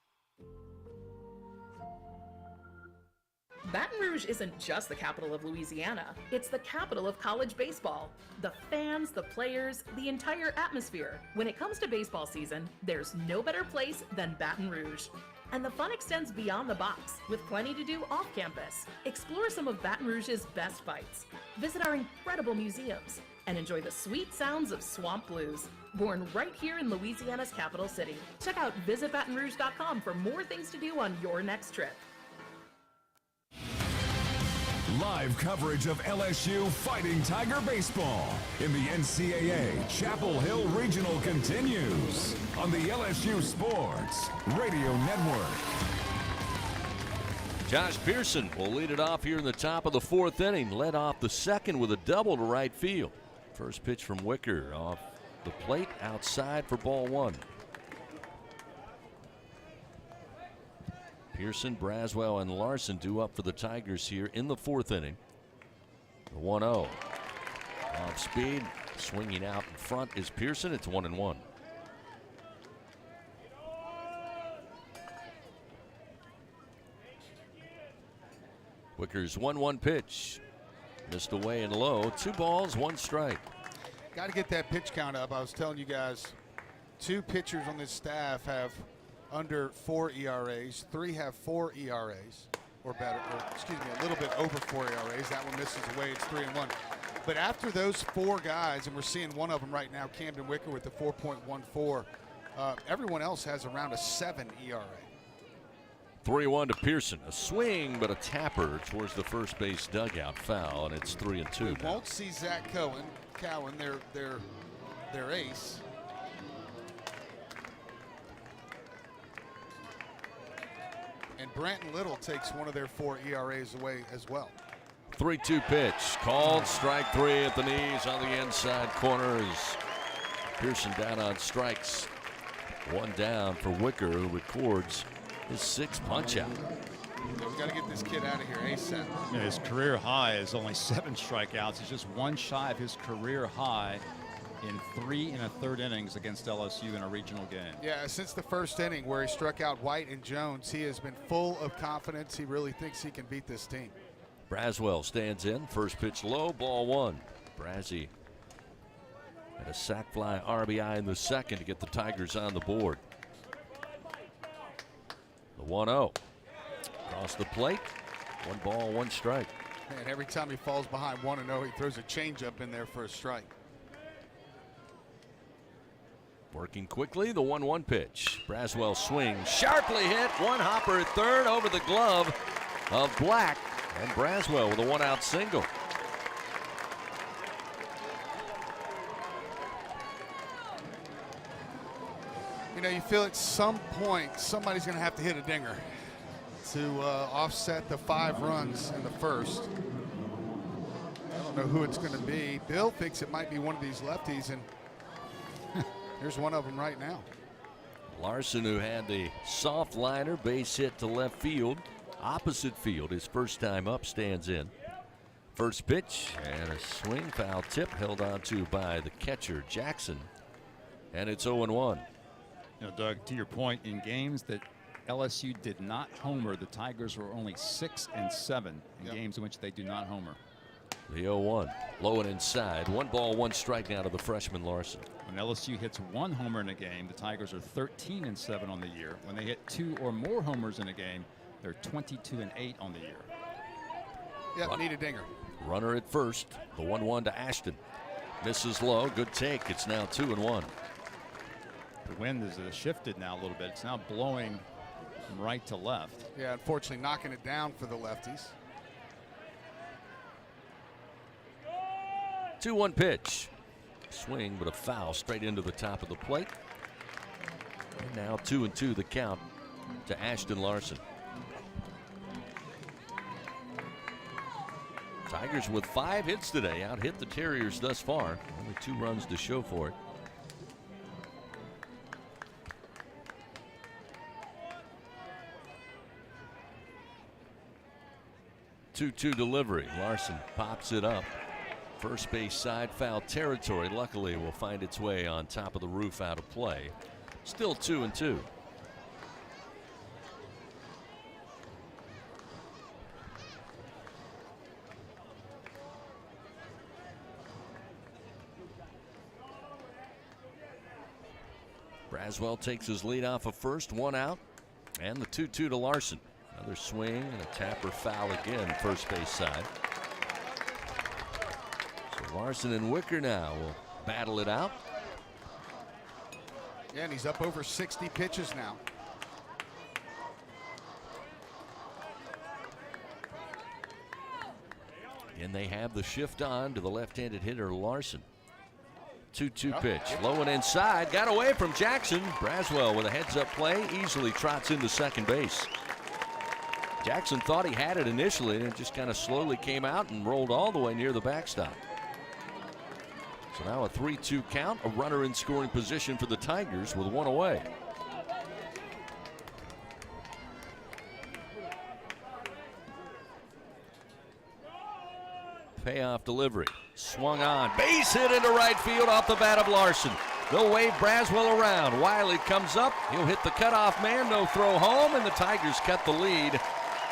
[SPEAKER 14] Baton Rouge isn't just the capital of Louisiana, it's the capital of college baseball. The fans, the players, the entire atmosphere. When it comes to baseball season, there's no better place than Baton Rouge. And the fun extends beyond the box, with plenty to do off campus. Explore some of Baton Rouge's best bites, visit our incredible museums, and enjoy the sweet sounds of swamp blues. Born right here in Louisiana's capital city. Check out visitbatonrouge.com for more things to do on your next trip.
[SPEAKER 1] Live coverage of LSU Fighting Tiger baseball in the NCAA Chapel Hill Regional continues on the LSU Sports Radio Network.
[SPEAKER 3] Josh Pearson will lead it off here in the top of the 4th inning. Led off the 2nd with a double to right field. First pitch from Wicker off the plate outside for ball 1. Pearson, Braswell, and Larson due up for the Tigers here in the 4th inning. The 1-0. Off speed, swinging out in front is Pearson. It's 1-1. Wicker's 1-1 pitch. Missed away and low. 2 balls, 1 strike.
[SPEAKER 16] Got to get that pitch count up. I was telling you guys, 2 pitchers on this staff have under 4 ERAs. 3 have 4 ERAs or better, or excuse me, a little bit over 4 ERAs. That one misses away. It's 3-1. But after those 4 guys, and we're seeing one of them right now, Camden Wicker with the 4.14, everyone else has around a 7 ERA.
[SPEAKER 3] 3-1 to Pearson. A swing, but a tapper towards the first base dugout foul, and it's 3-2.
[SPEAKER 16] We won't see Zach Cowan, their ace. Branton Little takes one of their 4 ERAs away as well.
[SPEAKER 3] 3-2 pitch. Called strike 3 at the knees on the inside corner as Pearson down on strikes. 1 down for Wicker, who records his 6th punch-out.
[SPEAKER 16] Yeah, we got to get this kid out of here ASAP.
[SPEAKER 4] Yeah, his career high is only 7 strikeouts. He's just 1 shy of his career high in 3 1/3 innings against LSU in a regional game.
[SPEAKER 16] Yeah, since the first inning where he struck out White and Jones, he has been full of confidence. He really thinks he can beat this team.
[SPEAKER 3] Braswell stands in. First pitch low, ball 1. Brazzi had a sac fly RBI in the second to get the Tigers on the board. The 1-0. Across the plate. 1 ball, 1 strike.
[SPEAKER 16] Man, every time he falls behind 1-0, he throws a changeup in there for a strike.
[SPEAKER 3] Working quickly, the 1-1 pitch. Braswell swings, sharply hit. 1 hopper at third over the glove of Black. And Braswell with a 1-out single.
[SPEAKER 16] You know, you feel at some point somebody's going to have to hit a dinger to offset the 5 runs in the first. I don't know who it's going to be. Bill thinks it might be one of these lefties, and here's one of them right now.
[SPEAKER 3] Larson, who had the soft liner, base hit to left field. Opposite field, his first time up, stands in. First pitch and a swing, foul tip held on to by the catcher Jackson, and it's 0-1.
[SPEAKER 4] You know, Doug, to your point, in games that LSU did not homer, the Tigers were only 6 and 7 in games in which they do not homer.
[SPEAKER 3] The 0-1, low and inside. 1 ball, 1 strike now to the freshman Larson.
[SPEAKER 4] When LSU hits 1 homer in a game, the Tigers are 13 and 7 on the year. When they hit 2 or more homers in a game, they're 22 and 8 on the year.
[SPEAKER 16] Yep, need a dinger.
[SPEAKER 3] Runner at first. The 1-1 to Ashton. Misses low. Good take. It's now 2-1.
[SPEAKER 4] The wind is shifted now a little bit. It's now blowing from right to left.
[SPEAKER 16] Yeah, unfortunately knocking it down for the lefties.
[SPEAKER 3] 2-1 pitch. Swing, but a foul straight into the top of the plate. And now 2-2 the count to Ashton Larson. Tigers with 5 hits today, out hit the Terriers thus far. Only 2 runs to show for it. Two-two delivery. Larson pops it up. First base side, foul territory. Luckily, will find its way on top of the roof out of play. Still 2-2. Braswell takes his lead off of first, 1 out, and the 2-2 to Larson. Another swing and a tapper foul again, first base side. So Larson and Wicker now will battle it out.
[SPEAKER 16] Yeah, and he's up over 60 pitches now.
[SPEAKER 3] And they have the shift on to the left-handed hitter Larson. 2-2 pitch, low and inside, got away from Jackson. Braswell with a heads-up play, easily trots into second base. Jackson thought he had it initially, and it just kind of slowly came out and rolled all the way near the backstop. So now a 3-2 count, a runner in scoring position for the Tigers with 1 away. Payoff delivery. Swung on. Base hit into right field off the bat of Larson. They'll wave Braswell around. Wiley comes up. He'll hit the cutoff man. No throw home, and the Tigers cut the lead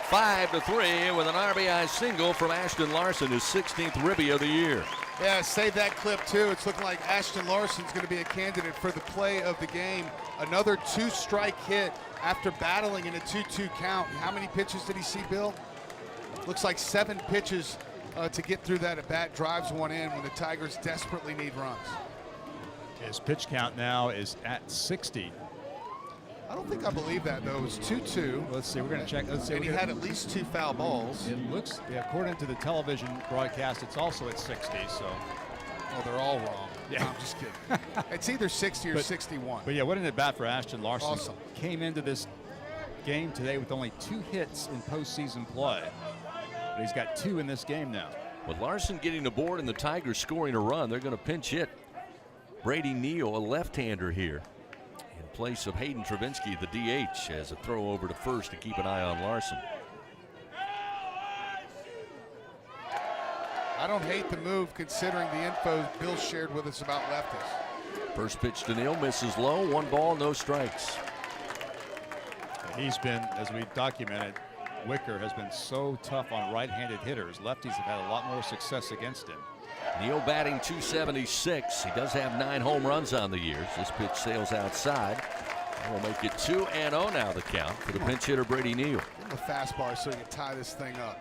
[SPEAKER 3] 5-3 with an RBI single from Ashton Larson, his 16th ribby of the year.
[SPEAKER 16] Yeah, save that clip too. It's looking like Ashton Larson's going to be a candidate for the play of the game. Another 2-strike hit after battling in a 2-2 count. How many pitches did he see, Bill? Looks like 7 pitches to get through that at bat. Drives one in when the Tigers desperately need runs.
[SPEAKER 4] His pitch count now is at 60.
[SPEAKER 16] I don't think I believe that, though. It was 2-2.
[SPEAKER 4] Let's see. We're going to check. Let's see.
[SPEAKER 16] And he had at least 2 foul balls.
[SPEAKER 4] It looks, according to the television broadcast, it's also at 60. So,
[SPEAKER 16] well, they're all wrong.
[SPEAKER 4] Yeah,
[SPEAKER 16] no, I'm just kidding. It's either 60 or 61.
[SPEAKER 4] But yeah, what an at bat for Ashton Larson.
[SPEAKER 16] Awesome.
[SPEAKER 4] Came into this game today with only 2 hits in postseason play. But he's got 2 in this game now.
[SPEAKER 3] With Larson getting the board and the Tigers scoring a run, they're going to pinch hit Brady Neal, a left-hander here, in place of Hayden Travinsky, the DH, as a throw over to first to keep an eye on Larson.
[SPEAKER 16] I don't hate the move considering the info Bill shared with us about lefties.
[SPEAKER 3] First pitch to Neal, misses low, 1 ball, no strikes.
[SPEAKER 4] He's been, as we documented, Wicker has been so tough on right-handed hitters. Lefties have had a lot more success against him.
[SPEAKER 3] Neal batting .276. He does have 9 home runs on the years. This pitch sails outside. And we'll make it 2-0 now, the count for the pinch hitter Brady Neal.
[SPEAKER 16] Give him a fastball so he can tie this thing up.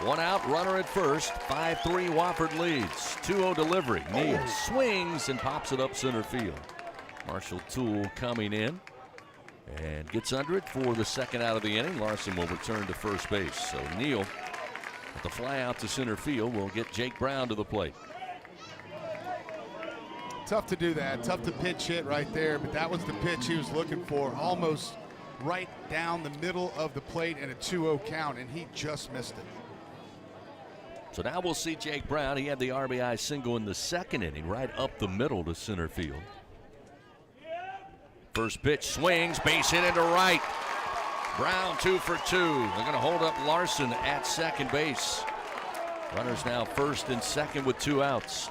[SPEAKER 3] One out, runner at first. 5-3, Wofford leads. 2-0 delivery. Neal swings and pops it up center field. Marshall Toole coming in and gets under it for the second out of the inning. Larson will return to first base. So Neal, with the fly out to center field, will get Jake Brown to the plate.
[SPEAKER 16] Tough to do that. Tough to pitch hit right there, but that was the pitch he was looking for. Almost right down the middle of the plate in a 2-0 count, and he just missed it.
[SPEAKER 3] So now we'll see Jake Brown. He had the RBI single in the second inning, right up the middle to center field. First pitch swings, base hit into right. Brown 2 for 2. They're going to hold up Larson at second base. Runners now first and second with 2 outs.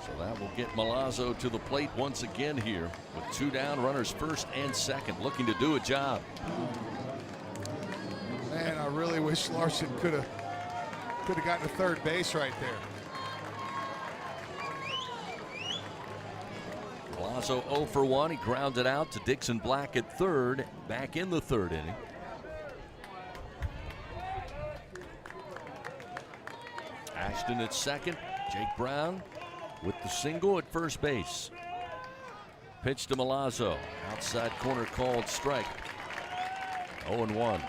[SPEAKER 3] So that will get Milazzo to the plate once again here with 2 down, runners first and second, looking to do a job.
[SPEAKER 16] Man, I really wish Larson could have gotten to third base right there.
[SPEAKER 3] Milazzo 0 for 1. He grounded out to Dixon Black at third, back in the third inning. Ashton at second. Jake Brown with the single at first base. Pitch to Milazzo. Outside corner called strike. 0-1.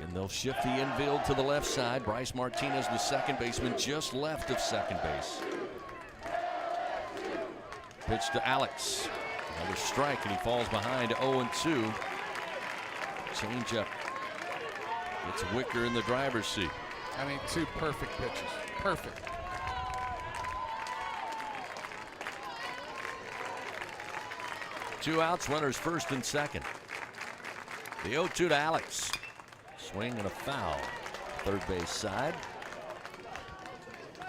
[SPEAKER 3] And they'll shift the infield to the left side. Bryce Martinez, the second baseman, just left of second base. Pitch to Alex. Another strike, and he falls behind 0-2. Change up. It's Wicker in the driver's seat.
[SPEAKER 16] I mean, 2 perfect pitches. Perfect.
[SPEAKER 3] Two outs, runners first and second. The 0-2 to Alex. Swing and a foul. Third base side.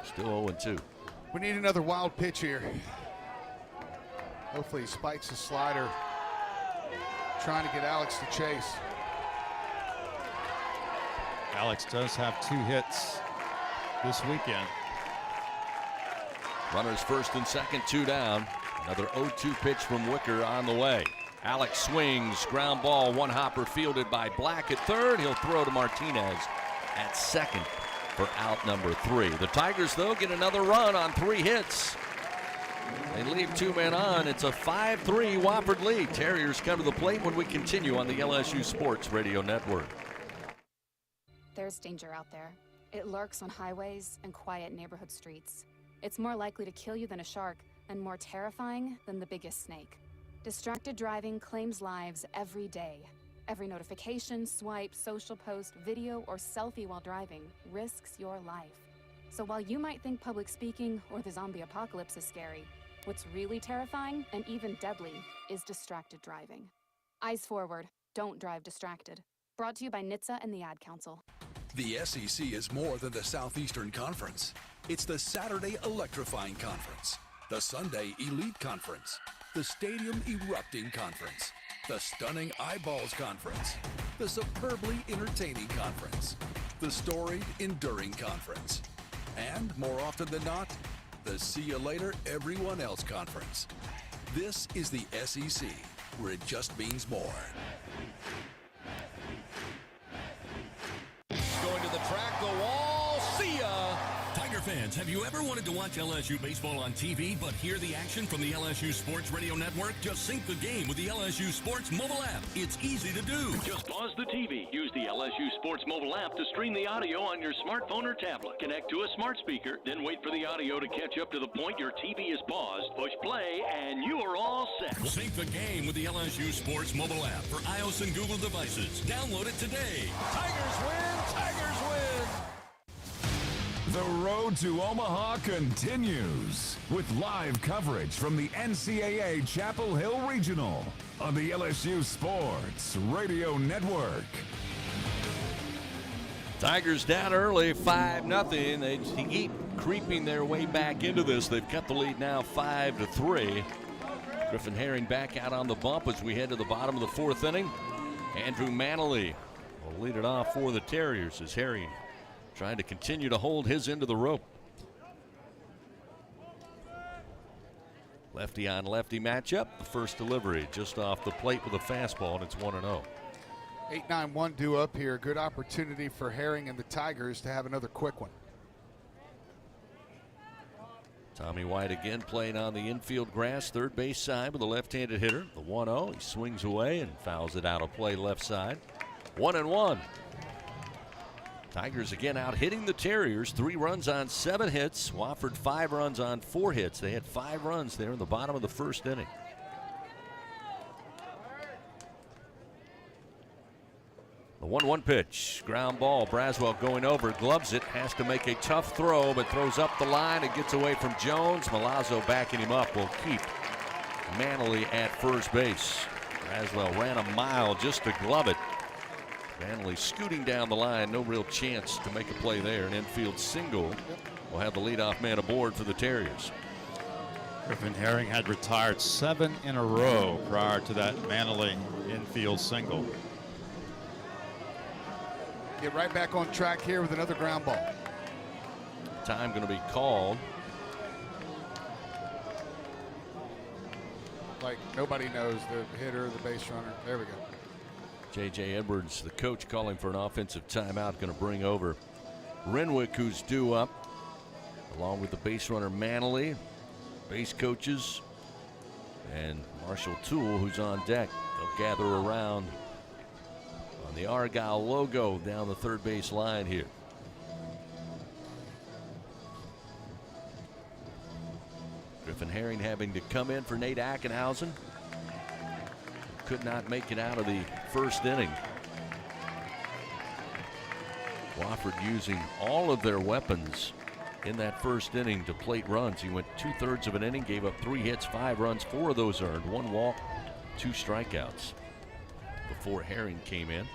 [SPEAKER 3] Still 0-2.
[SPEAKER 16] We need another wild pitch here. Hopefully he spikes the slider. Trying to get Alex to chase.
[SPEAKER 4] Alex does have 2 hits this weekend.
[SPEAKER 3] Runners first and second, 2 down. Another 0-2 pitch from Wicker on the way. Alex swings, ground ball, 1 hopper fielded by Black at third. He'll throw to Martinez at second for out number 3. The Tigers, though, get another run on 3 hits. They leave 2 men on. It's a 5-3 Wofford lead. Terriers come to the plate when we continue on the LSU Sports Radio Network.
[SPEAKER 5] There's danger out there. It lurks on highways and quiet neighborhood streets. It's more likely to kill you than a shark and more terrifying than the biggest snake. Distracted driving claims lives every day. Every notification, swipe, social post, video, or selfie while driving risks your life. So while you might think public speaking or the zombie apocalypse is scary, what's really terrifying and even deadly is distracted driving. Eyes forward, don't drive distracted. Brought to you by NHTSA and the Ad Council.
[SPEAKER 9] The SEC is more than the Southeastern Conference. It's the Saturday Electrifying Conference, the Sunday Elite Conference, the Stadium Erupting Conference, the Stunning Eyeballs Conference, the Superbly Entertaining Conference, the Storied Enduring Conference, and, more often than not, the See You Later Everyone Else Conference. This is the SEC, where it just means more.
[SPEAKER 11] Going to the track, the wall, see ya! Tiger fans, have you ever wanted to watch LSU baseball on TV but hear the action from the LSU Sports Radio Network? Just sync the game with the LSU Sports mobile app. It's easy to do.
[SPEAKER 20] Just pause the TV. Use the LSU Sports mobile app to stream the audio on your smartphone or tablet. Connect to a smart speaker, then wait for the audio to catch up to the point your TV is paused. Push play, and you are all set.
[SPEAKER 11] Sync the game with the LSU Sports mobile app for iOS and Google devices. Download it today.
[SPEAKER 6] Tigers win! Tigers win!
[SPEAKER 7] The road to Omaha continues with live coverage from the NCAA Chapel Hill Regional on the LSU Sports Radio Network.
[SPEAKER 3] Tigers down early, 5-0. They keep creeping their way back into this. They've cut the lead now 5-3. Griffin Herring back out on the bump as we head to the bottom of the fourth inning. Andrew Manley will lead it off for the Terriers as Herring trying to continue to hold his end of the rope. Lefty on lefty matchup. The first delivery just off the plate with a fastball, and it's 1-0.
[SPEAKER 16] 8-9-1 due up here. Good opportunity for Herring and the Tigers to have another quick one.
[SPEAKER 3] Tommy White again playing on the infield grass, third base side with a left-handed hitter. The 1-0. He swings away and fouls it out of play left side. 1-1. Tigers again out hitting the Terriers. 3 runs on 7 hits. Wofford 5 runs on 4 hits. They had 5 runs there in the bottom of the first inning. The 1-1 pitch. Ground ball. Braswell going over. Gloves it. Has to make a tough throw, but throws up the line. It gets away from Jones. Milazzo backing him up will keep Manley at first base. Braswell ran a mile just to glove it. Manley scooting down the line, no real chance to make a play there. An infield single will have the leadoff man aboard for the Terriers.
[SPEAKER 4] Griffin Herring had retired 7 in a row prior to that Manley infield single.
[SPEAKER 16] Get right back on track here with another ground ball.
[SPEAKER 3] Time going to be called.
[SPEAKER 16] Like nobody knows the hitter, the base runner. There we go.
[SPEAKER 3] J.J. Edwards, the coach, calling for an offensive timeout, going to bring over Renwick, who's due up, along with the base runner Manley, base coaches, and Marshall Toole, who's on deck. They'll gather around on the Argyle logo down the third base line here. Griffin Herring having to come in for Nate Ackenhausen. Could not make it out of the first inning. Wofford using all of their weapons in that first inning to plate runs. He went 2/3 of an inning, gave up 3 hits, 5 runs, 4 of those earned, 1 walk, 2 strikeouts before Herring came in.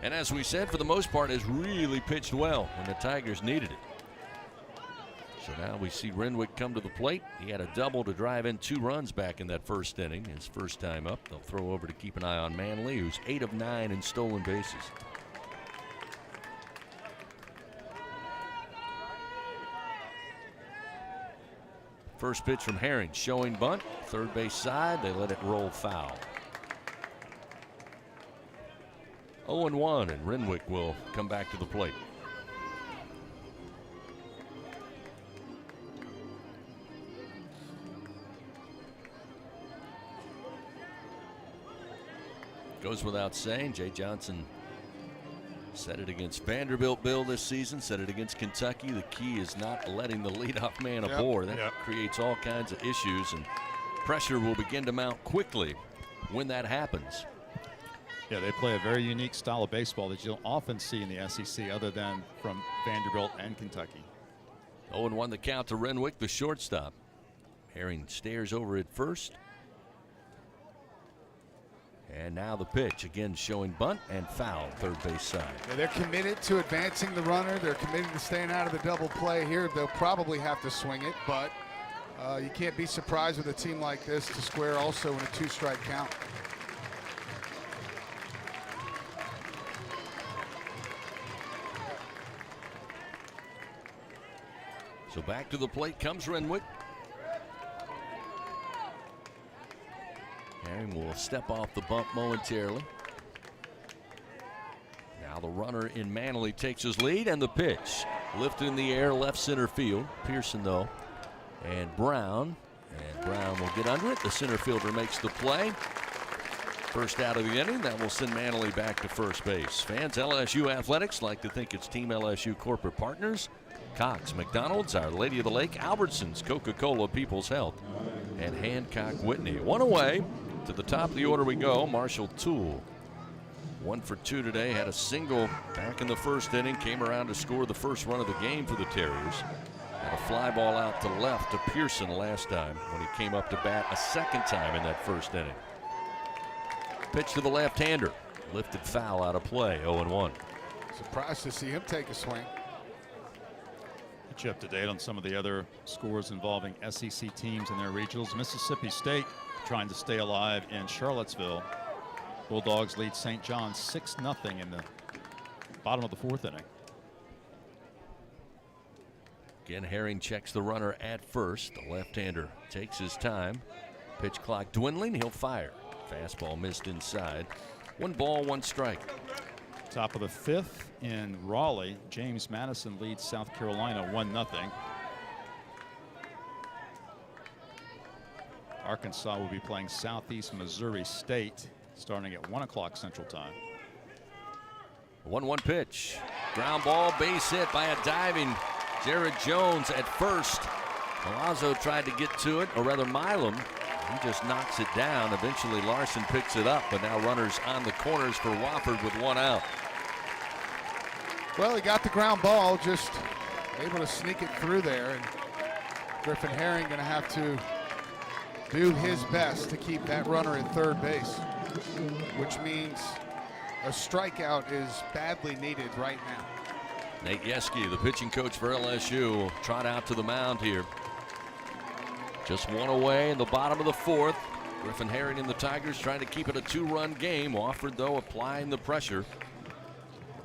[SPEAKER 3] And as we said, for the most part, has really pitched well when the Tigers needed it. So now we see Renwick come to the plate. He had a double to drive in 2 runs back in that first inning. His first time up. They'll throw over to keep an eye on Manley, who's 8 of 9 in stolen bases. First pitch from Herring, showing bunt, third base side. They let it roll foul. 0-1, and Renwick will come back to the plate. Goes without saying, Jay Johnson said it against Vanderbilt Bill this season, said it against Kentucky. The key is not letting the leadoff man aboard. That creates all kinds of issues, and pressure will begin to mount quickly when that happens.
[SPEAKER 4] Yeah, they play a very unique style of baseball that you don't often see in the SEC other than from Vanderbilt and Kentucky.
[SPEAKER 3] 0-1 the count to Renwick, the shortstop. Herring stares over at first. And now the pitch, again showing bunt and foul, third base side.
[SPEAKER 16] Yeah, they're committed to advancing the runner. They're committed to staying out of the double play here. They'll probably have to swing it, but you can't be surprised with a team like this to square also in a 2-strike count.
[SPEAKER 3] So back to the plate comes Renwick. Herring will step off the bump momentarily. Now the runner in Manley takes his lead, and the pitch. Lifted in the air, left center field. Pearson, though, and Brown. And Brown will get under it. The center fielder makes the play. First out of the inning. That will send Manley back to first base. Fans, LSU Athletics like to think it's Team LSU corporate partners. Cox, McDonald's, Our Lady of the Lake, Albertsons, Coca-Cola, People's Health, and Hancock Whitney. One away. To the top of the order we go. Marshall Toole. 1 for 2 today. Had a single back in the first inning. Came around to score the first run of the game for the Terriers. Had a fly ball out to left to Pearson last time when he came up to bat a second time in that first inning. Pitch to the left-hander. Lifted foul out of play. 0-1.
[SPEAKER 16] Surprised to see him take a swing.
[SPEAKER 4] Get you up to date on some of the other scores involving SEC teams and their regionals. Mississippi State trying to stay alive in Charlottesville. Bulldogs lead St. John's 6-0 in the bottom of the fourth inning.
[SPEAKER 3] Again, Herring checks the runner at first. The left-hander takes his time. Pitch clock dwindling. He'll fire. Fastball missed inside. 1 ball, 1 strike.
[SPEAKER 4] Top of the fifth in Raleigh. James Madison leads South Carolina 1-0. Arkansas will be playing Southeast Missouri State starting at 1 o'clock Central Time.
[SPEAKER 3] 1-1 pitch. Ground ball, base hit by a diving Jared Jones at first. Milazzo tried to get to it, or rather Milam. He just knocks it down. Eventually Larson picks it up, but now runners on the corners for Wofford with 1 out.
[SPEAKER 16] Well, he got the ground ball, just able to sneak it through there. And Griffin Herring going to have to do his best to keep that runner at third base, which means a strikeout is badly needed right now.
[SPEAKER 3] Nate Yeske, the pitching coach for LSU, will trot out to the mound here. Just 1 away in the bottom of the fourth. Griffin Herring and the Tigers trying to keep it a 2-run game. Wofford, though, applying the pressure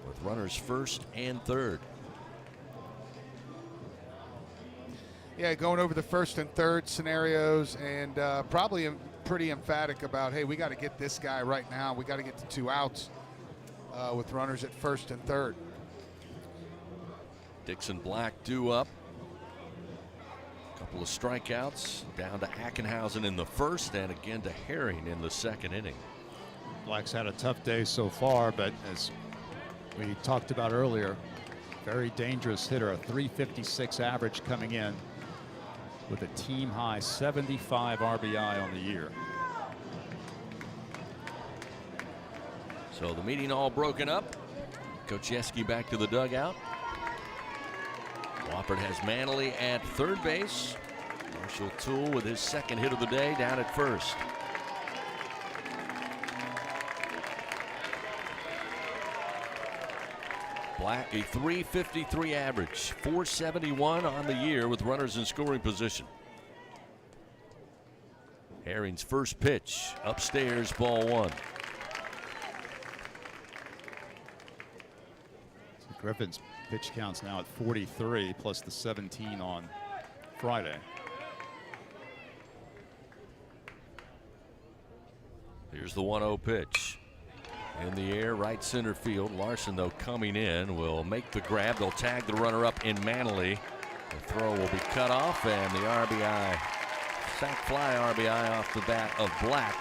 [SPEAKER 3] with runners first and third.
[SPEAKER 16] Yeah, going over the first and third scenarios, and probably pretty emphatic about, hey, we got to get this guy right now. We got to get the 2 outs with runners at first and third.
[SPEAKER 3] Dixon Black due up. Couple of strikeouts down to Ackenhausen in the first and again to Herring in the second inning.
[SPEAKER 4] Black's had a tough day so far, but as we talked about earlier, very dangerous hitter, a .356 average coming in with a team high 75 RBI on the year.
[SPEAKER 3] So the meeting all broken up. Coach Yeske back to the dugout. Wofford has Manley at third base. Marshall Toole with his second hit of the day down at first. Black, a .353 average, .471 on the year with runners in scoring position. Herring's first pitch, upstairs, ball 1.
[SPEAKER 4] Griffin's pitch count's now at 43 plus the 17 on Friday.
[SPEAKER 3] Here's the 1-0 pitch. In the air, right center field. Larson, though, coming in, will make the grab. They'll tag the runner up in Manley. The throw will be cut off, and the RBI, sac fly RBI off the bat of Black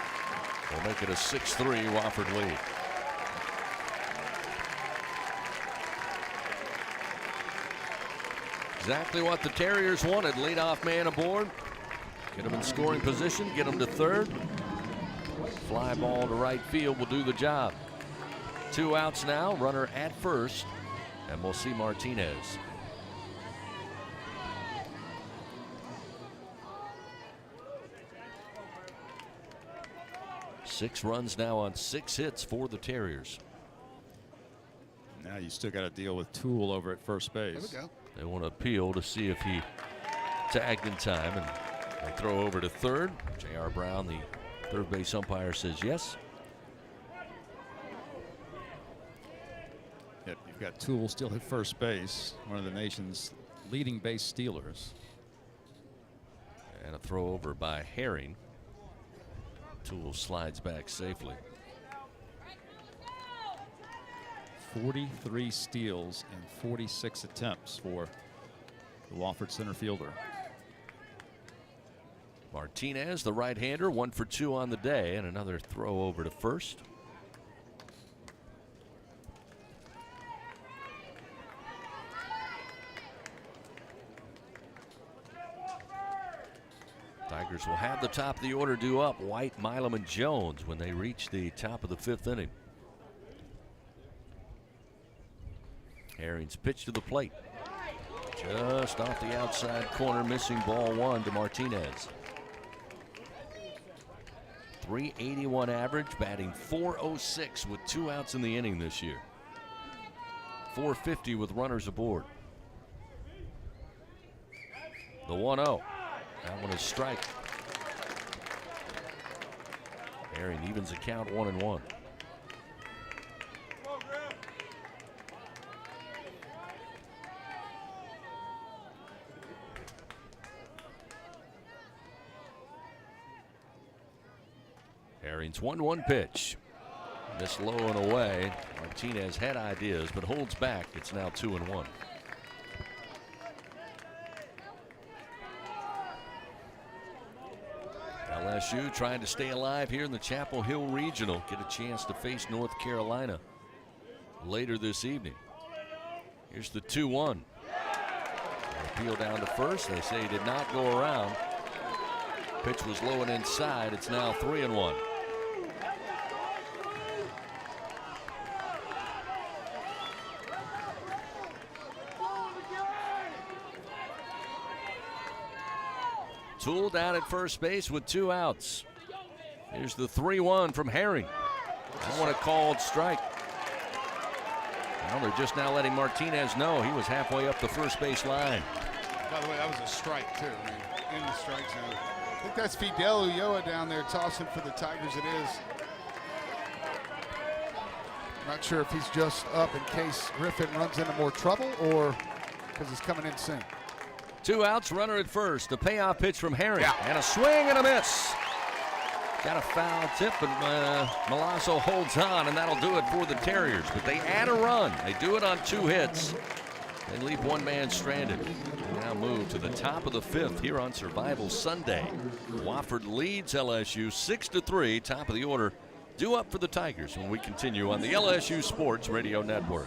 [SPEAKER 3] will make it a 6-3 Wofford lead. Exactly what the Terriers wanted. Leadoff man aboard. Get him in scoring position. Get him to third. Fly ball to right field will do the job. 2 outs now. Runner at first. And we'll see Martinez. Six runs now on 6 hits for the Terriers.
[SPEAKER 4] Now you still got to deal with Toole over at first base.
[SPEAKER 16] There we go.
[SPEAKER 3] They want to appeal to see if he tagged in time, and they throw over to third. J.R. Brown, the third base umpire, says yes.
[SPEAKER 4] Yep, you've got Toole still at first base, one of the nation's leading base stealers.
[SPEAKER 3] And a throw over by Herring. Toole slides back safely.
[SPEAKER 4] 43 steals and 46 attempts for the Wofford center fielder.
[SPEAKER 3] Martinez, the right-hander, 1 for 2 on the day, and another throw over to first. Tigers will have the top of the order due up. White, Milam, and Jones when they reach the top of the 5th inning. Herring's pitch to the plate. Just off the outside corner, missing ball 1 to Martinez. 381 average, batting .406 with 2 outs in the inning this year. .450 with runners aboard. The 1-0. That one is strike. Herring evens the count 1-1. Herring's 1-1 pitch. This low and away. Martinez had ideas but holds back. It's now 2-1. LSU trying to stay alive here in the Chapel Hill Regional. Get a chance to face North Carolina later this evening. Here's the 2-1. Appeal down to first. They say he did not go around. Pitch was low and inside. It's now 3-1. Toole down at first base with 2 outs. Here's the 3-1 from Herring. That one a called strike. Well, they're just now letting Martinez know he was halfway up the first base line.
[SPEAKER 16] By the way, that was a strike too. I mean, in the strike zone. I think that's Fidel Ulloa down there tossing for the Tigers. It is. Not sure if he's just up in case Griffin runs into more trouble or because he's coming in soon.
[SPEAKER 3] 2 outs, runner at first. A payoff pitch from Herring. And a swing and a miss. Got a foul tip, but Milazzo holds on, and that'll do it for the Terriers. But they add a run. They do it on 2 hits. They leave one man stranded. They now move to the top of the 5th here on Survival Sunday. Wofford leads LSU 6-3. Top of the order due up for the Tigers when we continue on the LSU Sports Radio Network.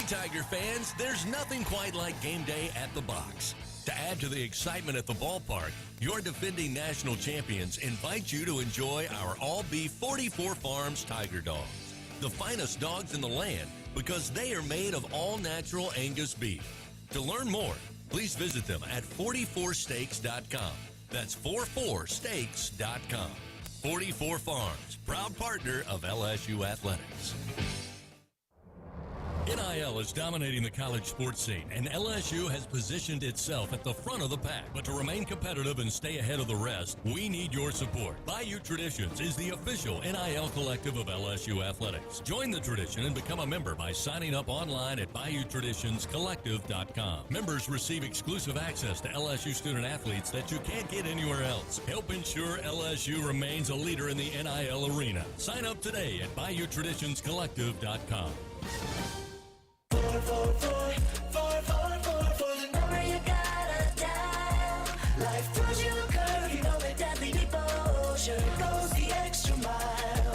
[SPEAKER 11] Tiger fans, there's nothing quite like game day at the box. To add to the excitement at the ballpark, your defending national champions invite you to enjoy our all-beef 44 Farms Tiger Dogs. The finest dogs in the land because they are made of all-natural Angus beef. To learn more, please visit them at 44steaks.com. That's 44steaks.com. 44 Farms, proud partner of LSU Athletics. NIL is dominating the college sports scene, and LSU has positioned itself at the front of the pack. But to remain competitive and stay ahead of the rest, we need your support. Bayou Traditions is the official NIL collective of LSU Athletics. Join the tradition and become a member by signing up online at BayouTraditionsCollective.com. Members receive exclusive access to LSU student athletes that you can't get anywhere else. Help ensure LSU remains a leader in the NIL arena. Sign up today at BayouTraditionsCollective.com. For the number you gotta dial. Life throws you a curve, you know that deadly devotion goes the extra mile.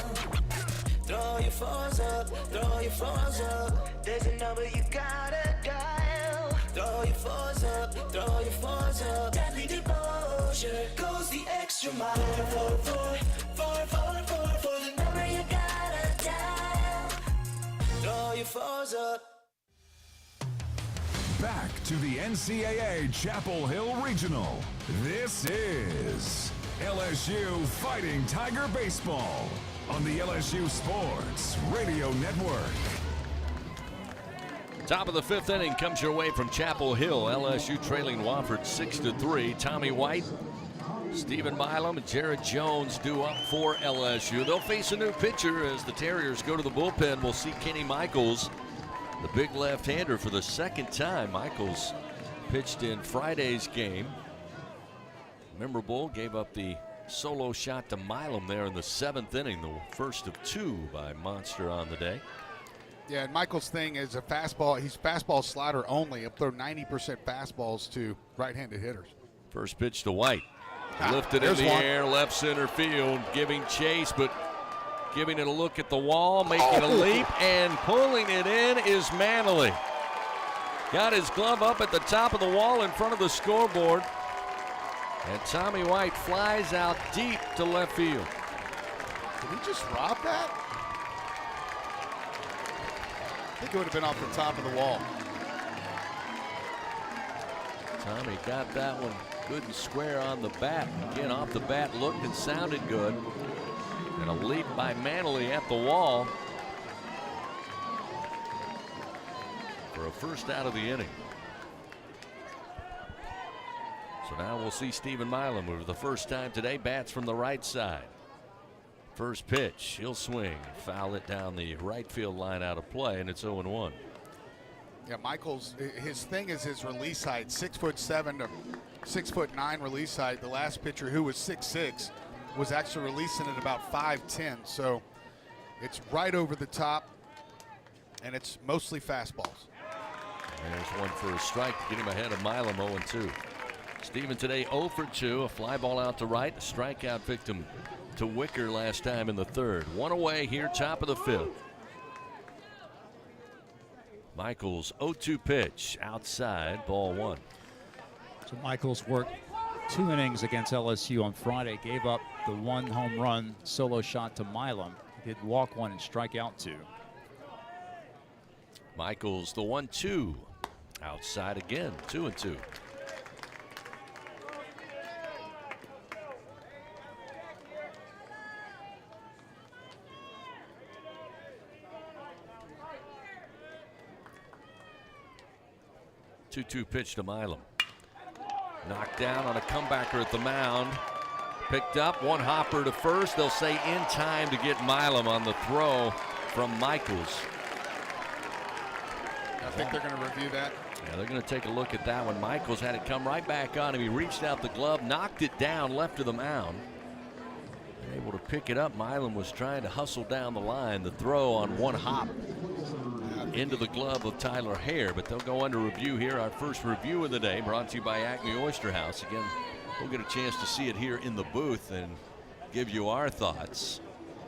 [SPEAKER 11] Throw your phones up, throw your phones up. There's a number you gotta dial. Throw your phones up, throw your phones up. Deadly devotion goes the extra mile. For the number you gotta dial. Throw your phones up.
[SPEAKER 7] Back to the NCAA Chapel Hill Regional. This is LSU Fighting Tiger Baseball on the LSU Sports Radio Network.
[SPEAKER 3] Top of the 5th inning comes your way from Chapel Hill. LSU trailing Wofford 6-3. Tommy White, Stephen Milam, and Jared Jones due up for LSU. They'll face a new pitcher as the Terriers go to the bullpen. We'll see Kenny Michaels, the big left-hander, for the 2nd time. Michaels pitched in Friday's game. Memorable, gave up the solo shot to Milam there in the 7th inning, the first of 2 by Monster on the day.
[SPEAKER 16] Yeah, and Michael's thing is a fastball. He's fastball slider only. He'll throw 90% fastballs to right-handed hitters.
[SPEAKER 3] First pitch to White. Lifted in the air, left center field, giving chase, but giving it a look at the wall, making a leap, and pulling it in is Manley. Got his glove up at the top of the wall in front of the scoreboard. And Tommy White flies out deep to left field.
[SPEAKER 16] Did he just rob that? I think it would have been off the top of the wall.
[SPEAKER 3] Tommy got that one good and square on the bat. Again, off the bat, looked and sounded good. And a leap by Manley at the wall for a first out of the inning. So now we'll see Stephen Milam, who for the first time today bats from the right side. First pitch, he'll swing, foul it down the right field line out of play, and it's 0-1.
[SPEAKER 16] Yeah, Michael's, his thing is his release height, 6'7" to 6'9" release height. The last pitcher, who was 6'6", was actually releasing at about 5'10", so it's right over the top, and it's mostly fastballs.
[SPEAKER 3] There's one for a strike to get him ahead of Milam, 0-2. Steven today 0 for 2, a fly ball out to right, a strikeout victim to Wicker last time in the 3rd. One away here, top of the 5th. Michaels 0-2 pitch outside, ball 1.
[SPEAKER 4] So Michaels worked 2 innings against LSU on Friday, gave up the 1 home run solo shot to Milam. He did walk 1 and strike out 2.
[SPEAKER 3] Michaels the 1-2 outside again, 2-2. Two pitch to Milam. Knocked down on a comebacker at the mound. Picked up, 1 hopper to first. They'll say in time to get Milam on the throw from Michaels.
[SPEAKER 16] I think they're going to review that.
[SPEAKER 3] Yeah, they're going to take a look at that one. Michaels had it come right back on him. He reached out the glove, knocked it down, left of the mound. And able to pick it up. Milam was trying to hustle down the line. The throw on 1 hop into the glove of Tyler Hare, but they'll go under review here. Our first review of the day, brought to you by Acme Oyster House. Again, we'll get a chance to see it here in the booth and give you our thoughts.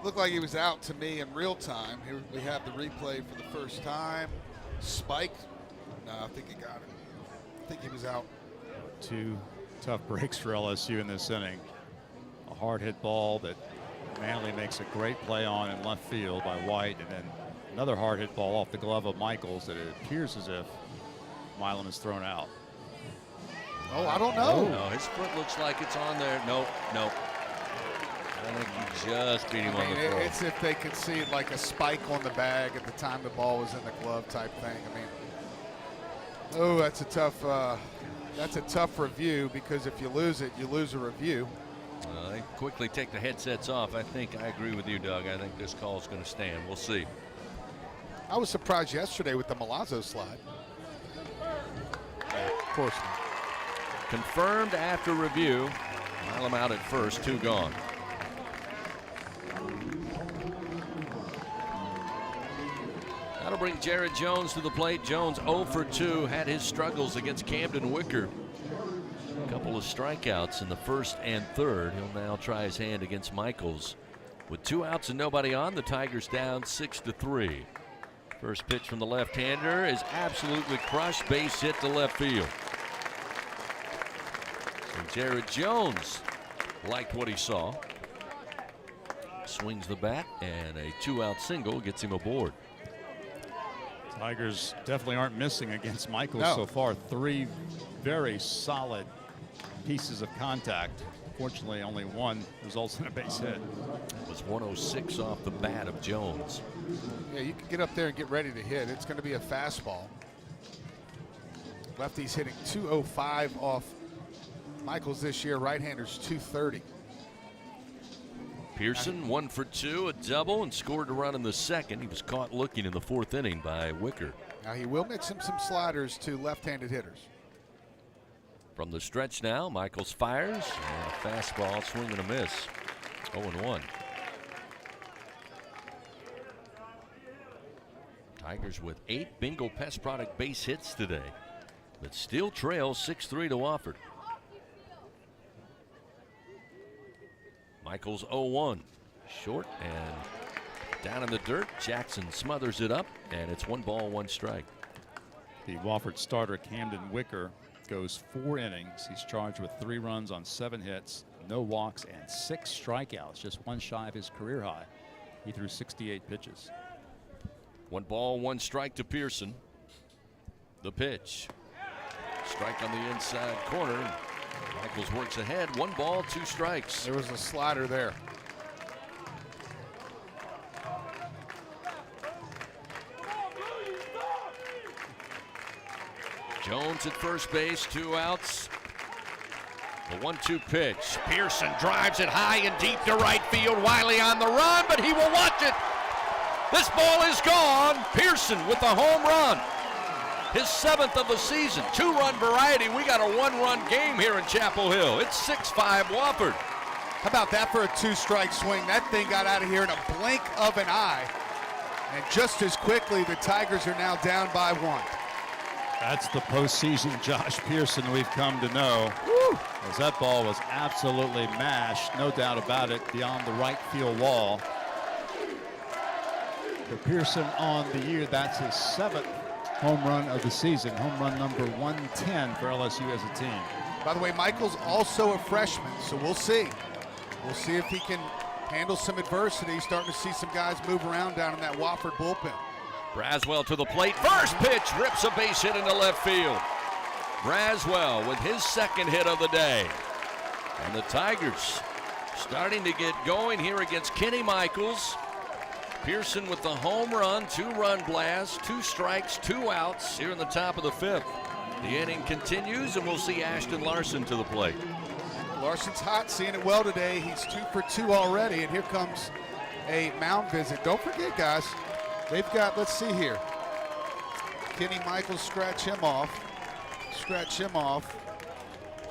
[SPEAKER 16] Looked like he was out to me in real time. Here we have the replay for the first time. Spike. No, I think he got it. I think he was out.
[SPEAKER 4] 2 tough breaks for LSU in this inning. A hard hit ball that Manley makes a great play on in left field by White, and then another hard hit ball off the glove of Michaels that it appears as if Milam is thrown out.
[SPEAKER 16] Oh, I don't know.
[SPEAKER 3] No, his foot looks like it's on there. Nope. I think he just beat him on the throw.
[SPEAKER 16] It's if they could see like a spike on the bag at the time the ball was in the glove type thing. I mean, oh, that's a tough review, because if you lose it, you lose a review.
[SPEAKER 3] They quickly take the headsets off. I think I agree with you, Doug. I think this call is going to stand. We'll see.
[SPEAKER 16] I was surprised yesterday with the Milazzo slide. Yeah, of course not.
[SPEAKER 3] Confirmed after review. Milam out at first, 2 gone. That'll bring Jared Jones to the plate. Jones 0 for 2, had his struggles against Camden Wicker. A couple of strikeouts in the 1st and 3rd. He'll now try his hand against Michaels. With 2 outs and nobody on, the Tigers down 6-3. First pitch from the left-hander is absolutely crushed. Base hit to left field. So Jared Jones liked what he saw. Swings the bat, and a 2-out single gets him aboard.
[SPEAKER 4] Tigers definitely aren't missing against Michaels
[SPEAKER 16] No.
[SPEAKER 4] so far. 3 very solid pieces of contact. Fortunately, only 1 results in a base hit.
[SPEAKER 3] It was 106 off the bat of Jones.
[SPEAKER 16] Yeah, you can get up there and get ready to hit. It's going to be a fastball. Lefty's hitting 205 off Michaels this year. Right-handers 230.
[SPEAKER 3] Pearson 1 for 2, a double, and scored a run in the 2nd. He was caught looking in the 4th inning by Wicker.
[SPEAKER 16] Now he will mix him some sliders to left-handed hitters.
[SPEAKER 3] From the stretch now, Michaels fires, and a fastball, swing and a miss. 0-1. Tigers with 8 Bingo Pest Product base hits today, but still trail 6-3 to Wofford. Michaels 0-1. Short and down in the dirt. Jackson smothers it up, and it's 1 ball, 1 strike.
[SPEAKER 4] The Wofford starter, Camden Wicker, goes 4 innings. He's charged with 3 runs on 7 hits, no walks, and 6 strikeouts, just 1 shy of his career high. He threw 68 pitches.
[SPEAKER 3] 1 ball, 1 strike to Pearson. The pitch. Strike on the inside corner. Michaels works ahead. 1 ball, 2 strikes.
[SPEAKER 16] There was a slider there.
[SPEAKER 3] Jones at first base, 2 outs. The 1-2 pitch. Pearson drives it high and deep to right field. Wiley on the run, but he will watch it. This ball is gone. Pearson with the home run. His 7th of the season. 2-run variety. We got a 1-run game here in Chapel Hill. It's 6-5 Wofford.
[SPEAKER 16] How about that for a 2-strike swing? That thing got out of here in a blink of an eye. And just as quickly, the Tigers are now down by 1.
[SPEAKER 4] That's the postseason Josh Pearson we've come to know. Woo! As that ball was absolutely mashed, no doubt about it, beyond the right field wall. For Pearson on the year, that's his 7th home run of the season. Home run number 110 for LSU as a team.
[SPEAKER 16] By the way, Michael's also a freshman, so we'll see. We'll see if he can handle some adversity. Starting to see some guys move around down in that Wofford bullpen.
[SPEAKER 3] Braswell to the plate. First pitch rips a base hit into left field. Braswell with his 2nd hit of the day. And the Tigers starting to get going here against Kenny Michaels. Pearson with the home run, 2-run blast, 2 strikes, 2 outs here in the top of the 5th. The inning continues, and we'll see Ashton Larson to the plate.
[SPEAKER 16] Larson's hot, seeing it well today. He's 2 for 2 already, and here comes a mound visit. Don't forget, guys, they've got, let's see here. Kenny Michaels, scratch him off. Scratch him off.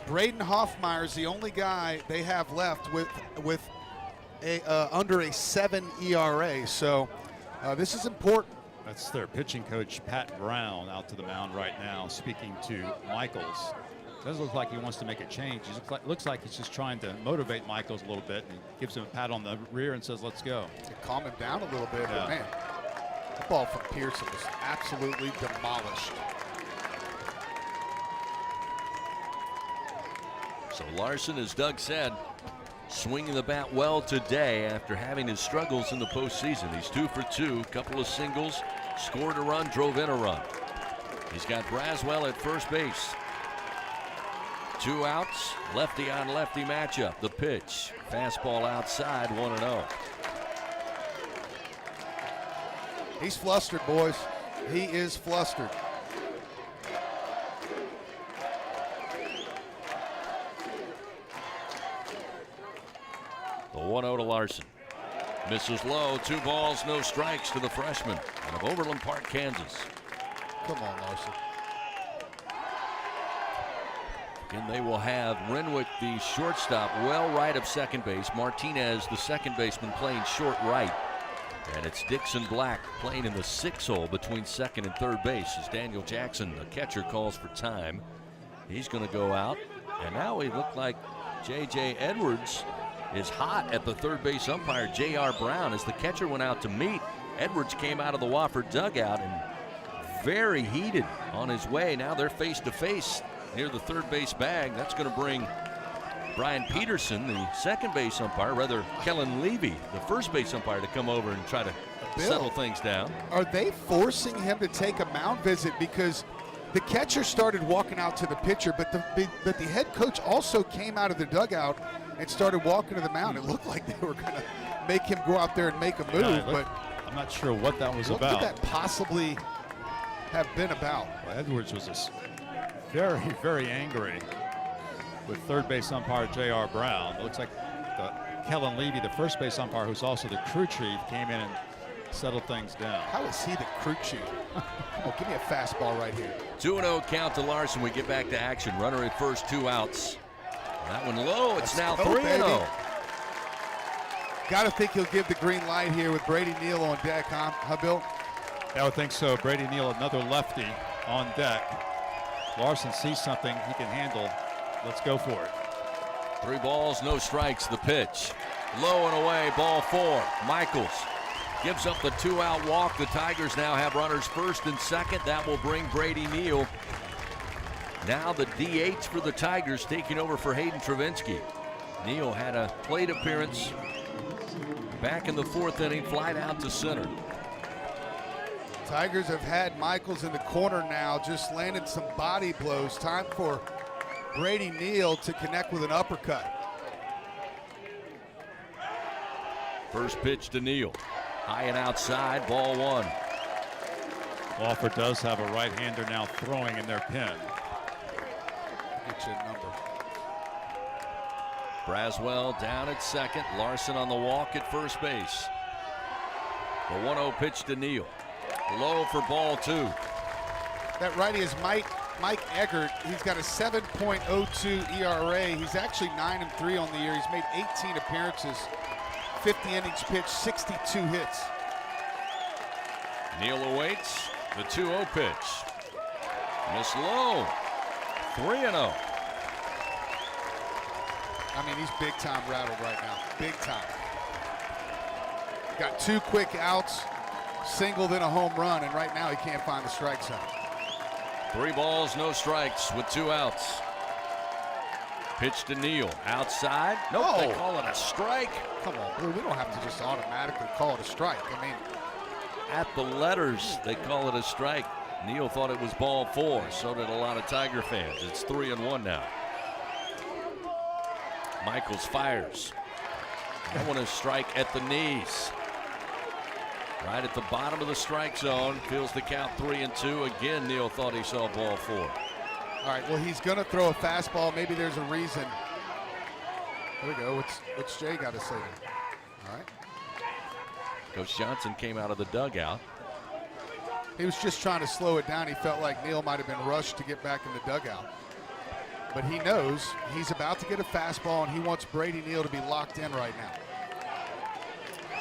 [SPEAKER 16] Braden Hoffmeyer's the only guy they have left with under a 7 ERA. So this is important.
[SPEAKER 4] That's their pitching coach, Pat Brown, out to the mound right now, speaking to Michaels. Doesn't look like he wants to make a change. He looks like he's just trying to motivate Michaels a little bit, and gives him a pat on the rear and says, let's go.
[SPEAKER 16] To calm him down a little bit, but man, the ball from Pearson was absolutely demolished.
[SPEAKER 3] So Larson, as Doug said, swinging the bat well today after having his struggles in the postseason. He's 2 for 2, couple of singles, scored a run, drove in a run. He's got Braswell at first base. 2 outs, lefty on lefty matchup. The pitch, fastball outside, 1-0.
[SPEAKER 16] He's flustered, boys. He is flustered.
[SPEAKER 3] The 1-0 to Larson. Misses low, 2 balls, no strikes to the freshman out of Overland Park, Kansas.
[SPEAKER 16] Come on, Larson.
[SPEAKER 3] And they will have Renwick, the shortstop, well right of second base. Martinez, the second baseman, playing short right. And it's Dixon Black playing in the 6 hole between second and third base as Daniel Jackson, the catcher, calls for time. He's going to go out. And now it looked like J.J. Edwards is hot at the third base umpire, J.R. Brown. As the catcher went out to meet, Edwards came out of the Wofford dugout and very heated on his way. Now they're face to face near the third base bag. That's going to bring Brian Peterson, the second base umpire, rather Kellen Levy, the first base umpire, to come over and try to settle things down.
[SPEAKER 16] Are they forcing him to take a mound visit? Because the catcher started walking out to the pitcher, but the head coach also came out of the dugout and started walking to the mound. It looked like they were going to make him go out there and make a move, but
[SPEAKER 4] I'm not sure what that was
[SPEAKER 16] what
[SPEAKER 4] about.
[SPEAKER 16] What could that possibly have been about?
[SPEAKER 4] Well, Edwards was very, very angry with third base umpire J.R. Brown. It looks like Kellen Levy, the first base umpire, who's also the crew chief, came in and settle things down.
[SPEAKER 16] How is he the crew chief? Oh, give me a fastball right here.
[SPEAKER 3] 2-0 count to Larson. We get back to action. Runner at first, 2 outs. That one low. It's now 3-0.
[SPEAKER 16] Got to think he'll give the green light here with Brady Neal on deck, huh, Bill?
[SPEAKER 4] I would think so. Brady Neal, another lefty on deck. Larson sees something he can handle. Let's go for it.
[SPEAKER 3] 3 balls, no strikes. The pitch. Low and away, ball 4. Michaels gives up the 2-out walk. The Tigers now have runners first and second. That will bring Brady Neal. Now the DH for the Tigers, taking over for Hayden Travinski. Neal had a plate appearance back in the 4th inning, flied out to center.
[SPEAKER 16] Tigers have had Michaels in the corner now, just landed some body blows. Time for Brady Neal to connect with an uppercut.
[SPEAKER 3] First pitch to Neal. High and outside, ball 1.
[SPEAKER 4] Wofford does have a right-hander now throwing in their pen.
[SPEAKER 16] Get you a number.
[SPEAKER 3] Braswell down at second. Larson on the walk at first base. The 1-0 pitch to Neal. Low for ball 2.
[SPEAKER 16] That righty is Mike Eggert. He's got a 7.02 ERA. He's actually 9-3 on the year. He's made 18 appearances, 50 innings pitched, 62 hits.
[SPEAKER 3] Neal awaits the 2-0 pitch. Miss low. 3-0.
[SPEAKER 16] I mean, he's big time rattled right now. Big time. Got 2 quick outs, single, then a home run, and right now he can't find the strike zone.
[SPEAKER 3] 3 balls, no strikes with 2 outs. Pitch to Neal. Outside. Nope,
[SPEAKER 16] Oh.
[SPEAKER 3] They call it a strike.
[SPEAKER 16] Come on, Blue. We don't have to just automatically call it a strike. I mean,
[SPEAKER 3] At the letters, they call it a strike. Neal thought it was ball 4. So did a lot of Tiger fans. It's 3-1 now. Michaels fires. That one is strike at the knees. Right at the bottom of the strike zone. Feels the count 3-2. Again, Neal thought he saw ball 4.
[SPEAKER 16] all right, well, he's going to throw a fastball. Maybe there's a reason. There we go. What's Jay got to say there? All right.
[SPEAKER 3] Coach Johnson came out of the dugout.
[SPEAKER 16] He was just trying to slow it down. He felt like Neal might have been rushed to get back in the dugout. But he knows he's about to get a fastball, and he wants Brady Neal to be locked in right now.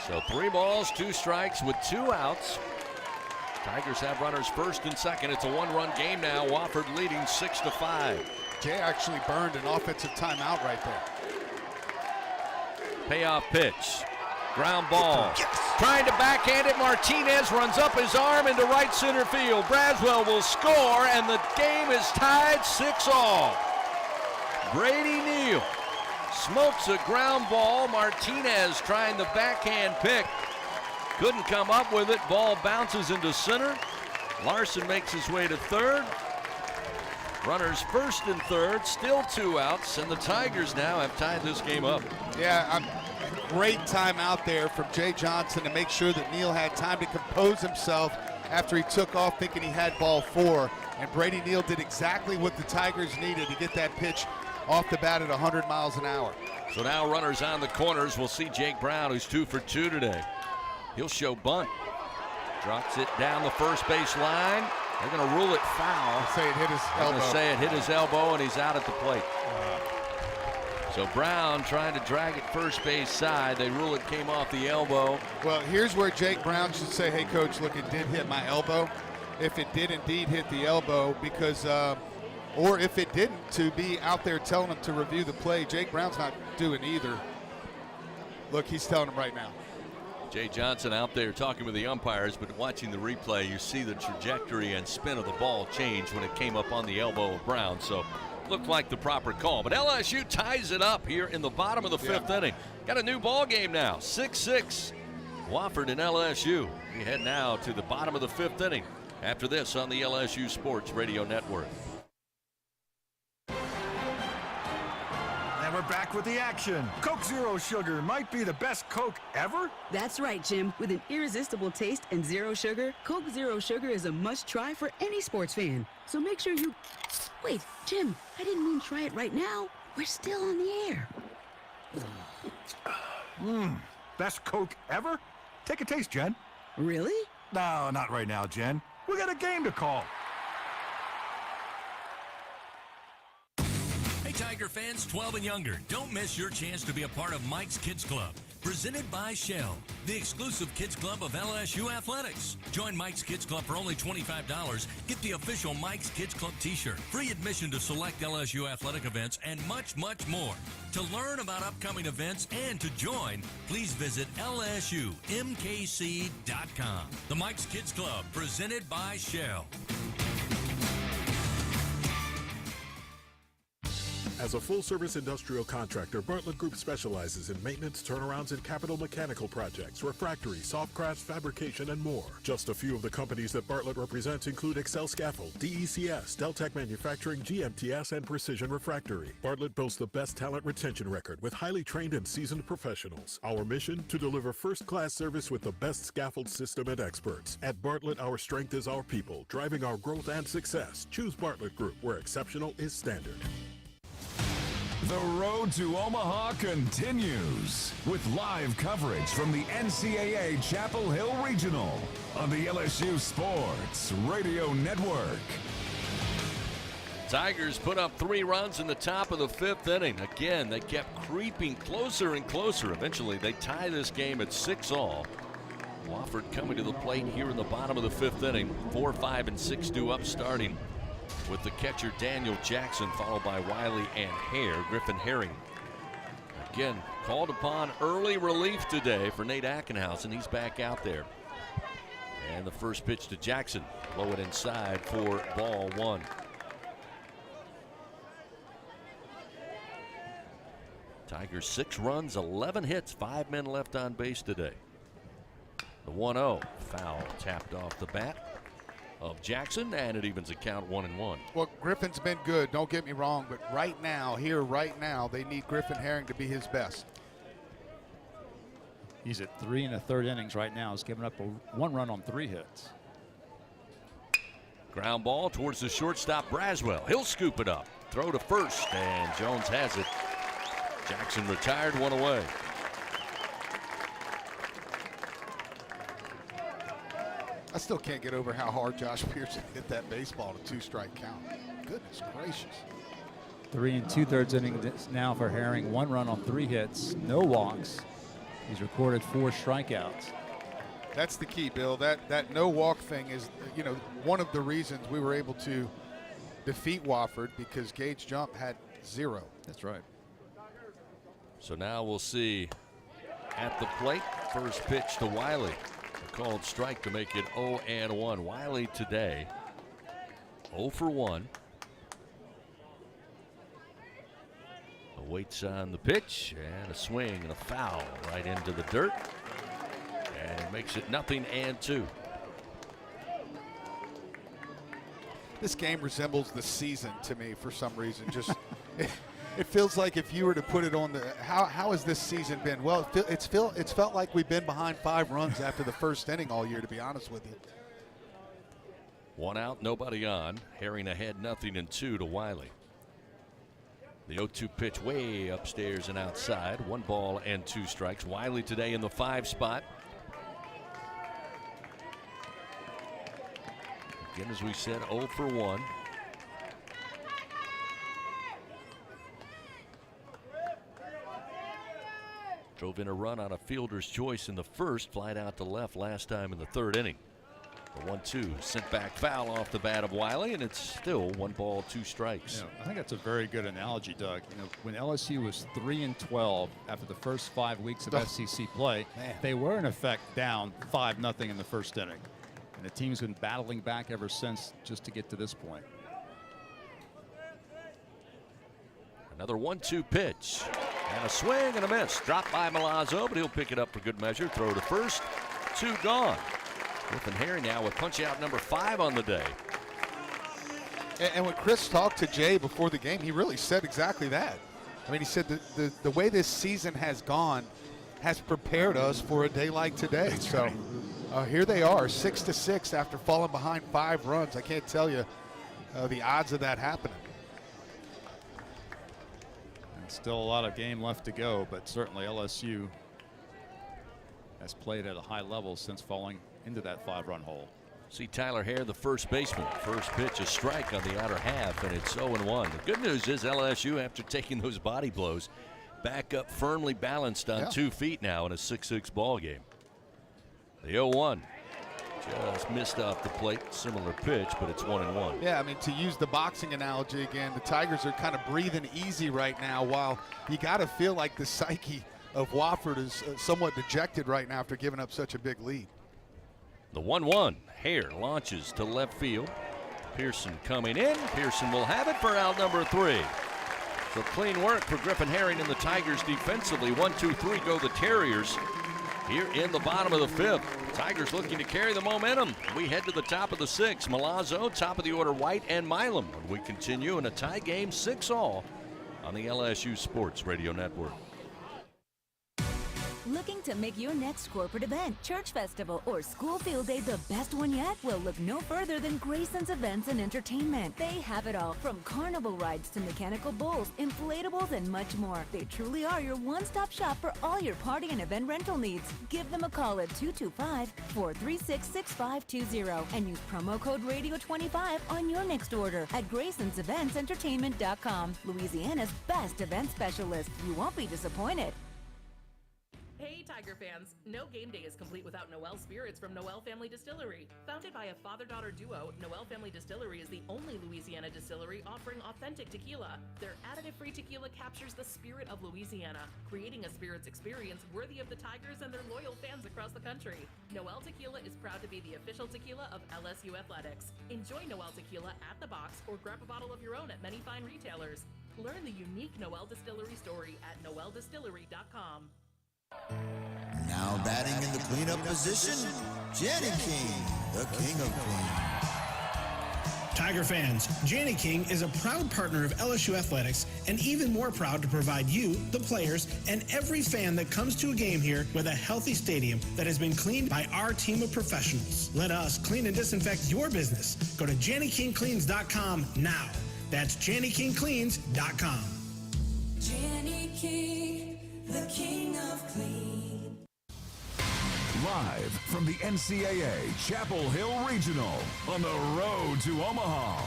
[SPEAKER 3] So 3 balls, 2 strikes with 2 outs. Tigers have runners first and second. It's a 1-run game now. Wofford leading 6-5.
[SPEAKER 16] Jay actually burned an offensive timeout right there.
[SPEAKER 3] Payoff pitch. Ground ball. Yes. Trying to backhand it. Martinez runs up his arm into right center field. Braswell will score, and the game is tied 6-all. Brady Neal smokes a ground ball. Martinez trying the backhand pick. Couldn't come up with it. Ball bounces into center. Larson makes his way to third. Runners first and third, still 2 outs, and the Tigers now have tied this game up.
[SPEAKER 16] Yeah, great time out there from Jay Johnson to make sure that Neal had time to compose himself after he took off thinking he had ball 4. And Brady Neal did exactly what the Tigers needed to get that pitch off the bat at 100 miles an hour.
[SPEAKER 3] So now runners on the corners. We'll see Jake Brown, who's 2 for 2 today. He'll show bunt. Drops it down the first base line. They're going to rule it foul.
[SPEAKER 16] Say it hit his elbow.
[SPEAKER 3] They're going to say it hit his elbow, and he's out at the plate. So Brown trying to drag it first base side. They rule it came off the elbow.
[SPEAKER 16] Well, here's where Jake Brown should say, hey, coach, look, it did hit my elbow. If it did indeed hit the elbow, because or if it didn't, to be out there telling him to review the play. Jake Brown's not doing either. Look, he's telling him right now.
[SPEAKER 3] Jay Johnson out there talking with the umpires, but watching the replay, you see the trajectory and spin of the ball change when it came up on the elbow of Brown. So looked like the proper call. But LSU ties it up here in the bottom of the 5th inning. Got a new ball game now, 6-6. Wofford and LSU. We head now to the bottom of the 5th inning after this on the LSU Sports Radio Network.
[SPEAKER 6] And we're back with the action. Coke Zero Sugar might be the best Coke ever.
[SPEAKER 8] That's right, Jim. With an irresistible taste and zero sugar, Coke Zero Sugar is a must-try for any sports fan. So make sure you... Wait, Jim, I didn't mean try it right now. We're still on the air.
[SPEAKER 6] Best Coke ever? Take a taste, Jen.
[SPEAKER 8] Really?
[SPEAKER 6] No, not right now, Jen. We got a game to call.
[SPEAKER 11] Hey, Tiger fans 12 and younger, don't miss your chance to be a part of Mike's Kids Club. Presented by Shell, the exclusive kids club of LSU Athletics. Join Mike's Kids Club for only $25. Get the official Mike's Kids Club t-shirt, free admission to select LSU athletic events, and much, much more. To learn about upcoming events and to join, please visit lsumkc.com. The Mike's Kids Club, presented by Shell.
[SPEAKER 12] As a full-service industrial contractor, Bartlett Group specializes in maintenance, turnarounds, and capital mechanical projects, refractory, soft crafts, fabrication, and more. Just a few of the companies that Bartlett represents include Excel Scaffold, DECS, Deltec Manufacturing, GMTS, and Precision Refractory. Bartlett boasts the best talent retention record with highly trained and seasoned professionals. Our mission, to deliver first-class service with the best scaffold system and experts. At Bartlett, our strength is our people, driving our growth and success. Choose Bartlett Group, where exceptional is standard.
[SPEAKER 7] The road to Omaha continues with live coverage from the NCAA Chapel Hill Regional on the LSU Sports Radio Network.
[SPEAKER 3] Tigers put up 3 runs in the top of the 5th inning. Again, they kept creeping closer and closer. Eventually, they tie this game at 6-all. Wofford coming to the plate here in the bottom of the 5th inning. 4, 5, and 6 due up starting with the catcher Daniel Jackson, followed by Wiley and Griffin Herring. Again, called upon early relief today for Nate Ackenhausen. He's back out there. And the first pitch to Jackson. Blow it inside for ball 1. Tigers 6 runs, 11 hits, 5 men left on base today. The 1-0, foul tapped off the bat of Jackson, and it evens the count 1-1.
[SPEAKER 16] Well, Griffin's been good, don't get me wrong, but right now, they need Griffin Herring to be his best.
[SPEAKER 4] He's at 3 1/3 innings right now. He's given up 1 run on 3 hits.
[SPEAKER 3] Ground ball towards the shortstop, Braswell. He'll scoop it up. Throw to first, and Jones has it. Jackson retired, 1 away.
[SPEAKER 16] I still can't get over how hard Josh Pearson hit that baseball to 2-strike count. Goodness gracious.
[SPEAKER 4] 3 2/3 innings now for Herring. 1 run on 3 hits, no walks. He's recorded 4 strikeouts.
[SPEAKER 16] That's the key, Bill. That no walk thing is, one of the reasons we were able to defeat Wofford, because Gage Jump had 0.
[SPEAKER 4] That's right.
[SPEAKER 3] So now we'll see at the plate. First pitch to Wiley. Called strike to make it 0-1. Wiley today 0 for 1. Awaits on the pitch, and a swing and a foul right into the dirt, and it makes it 0-2.
[SPEAKER 16] This game resembles the season to me for some reason. Just it feels like if you were to put it on the how has this season been? Well, it's felt like we've been behind 5 runs after the first inning all year, to be honest with you.
[SPEAKER 3] 1 out, nobody on. Herring ahead 0-2 to Wiley. The 0-2 pitch way upstairs and outside. 1 ball and 2 strikes. Wiley today in the 5 spot. Again, as we said, 0 for 1. Drove in a run on a fielder's choice in the first, flied out to left last time in the 3rd inning. The 1-2 sent back foul off the bat of Wiley, and it's still 1 ball, 2 strikes.
[SPEAKER 4] I think that's a very good analogy, Doug. When LSU was 3-12 after the first 5 weeks of SEC play, they were in effect down 5-0 in the first inning. And the team's been battling back ever since just to get to this point.
[SPEAKER 3] Another 1-2 pitch. And a swing and a miss. Dropped by Milazzo, but he'll pick it up for good measure. Throw to first. 2 gone. Griffin Herring now with punch out number 5 on the day.
[SPEAKER 16] And when Chris talked to Jay before the game, he really said exactly that. I mean, he said the way this season has gone has prepared us for a day like today.
[SPEAKER 4] That's
[SPEAKER 16] so
[SPEAKER 4] right.
[SPEAKER 16] Here they are, 6-6 after falling behind 5 runs. I can't tell you the odds of that happening.
[SPEAKER 4] Still a lot of game left to go, but certainly LSU has played at a high level since falling into that 5-run hole.
[SPEAKER 3] See Tyler Hare, the first baseman. First pitch, a strike on the outer half, and it's 0-1. The good news is LSU, after taking those body blows, back up firmly balanced on 2 feet now in a 6-6 ball game. The 0-1 just missed off the plate. Similar pitch, but it's 1-1.
[SPEAKER 16] Yeah, I mean, to use the boxing analogy again, the Tigers are kind of breathing easy right now, while you got to feel like the psyche of Wofford is somewhat dejected right now after giving up such a big lead.
[SPEAKER 3] The 1-1. Hare launches to left field. Pearson coming in. Pearson will have it for out number 3. So clean work for Griffin Herring and the Tigers defensively. 1-2-3 go the Terriers here in the bottom of the 5th. Tigers looking to carry the momentum. We head to the top of the 6th. Milazzo, top of the order, White and Milam. When we continue in a tie game, 6-all on the LSU Sports Radio Network.
[SPEAKER 10] Looking to make your next corporate event, church festival, or school field day the best one yet? Well, look no further than Grayson's Events and Entertainment. They have it all, from carnival rides to mechanical bulls, inflatables, and much more. They truly are your one-stop shop for all your party and event rental needs. Give them a call at 225-436-6520 and use promo code Radio25 on your next order at Grayson'sEventsEntertainment.com. Louisiana's best event specialist. You won't be disappointed.
[SPEAKER 14] Hey Tiger fans, no game day is complete without Noel Spirits from Noel Family Distillery. Founded by a father-daughter duo, Noel Family Distillery is the only Louisiana distillery offering authentic tequila. Their additive-free tequila captures the spirit of Louisiana, creating a spirits experience worthy of the Tigers and their loyal fans across the country. Noel Tequila is proud to be the official tequila of LSU Athletics. Enjoy Noel Tequila at the box or grab a bottle of your own at many fine retailers. Learn the unique Noel Distillery story at noeldistillery.com.
[SPEAKER 13] Now batting in the cleanup position, Jenny King, the king of clean.
[SPEAKER 23] Tiger fans, Janny King is a proud partner of LSU Athletics and even more proud to provide you, the players, and every fan that comes to a game here with a healthy stadium that has been cleaned by our team of professionals. Let us clean and disinfect your business. Go to JannyKingCleans.com now. That's JannyKingCleans.com.
[SPEAKER 24] Janny King, the king of clean.
[SPEAKER 7] Live from the NCAA Chapel Hill Regional on the road to Omaha,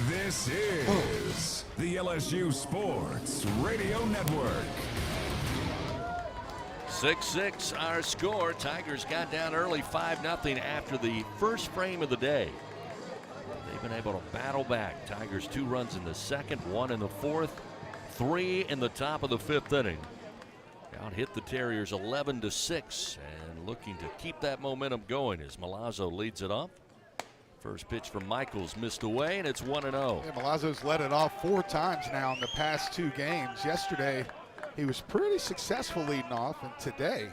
[SPEAKER 7] this is the LSU Sports Radio Network.
[SPEAKER 3] 6-6 our score. Tigers got down early 5-0 after the first frame of the day. They've been able to battle back. Tigers 2 runs in the second, 1 in the fourth, 3 in the top of the 5th inning. Out hit the Terriers 11-6 and looking to keep that momentum going as Milazzo leads it off. First pitch from Michaels missed away, and it's 1-0.
[SPEAKER 16] Yeah, Milazzo's led it off 4 times now in the past 2 games. Yesterday, he was pretty successful leading off, and today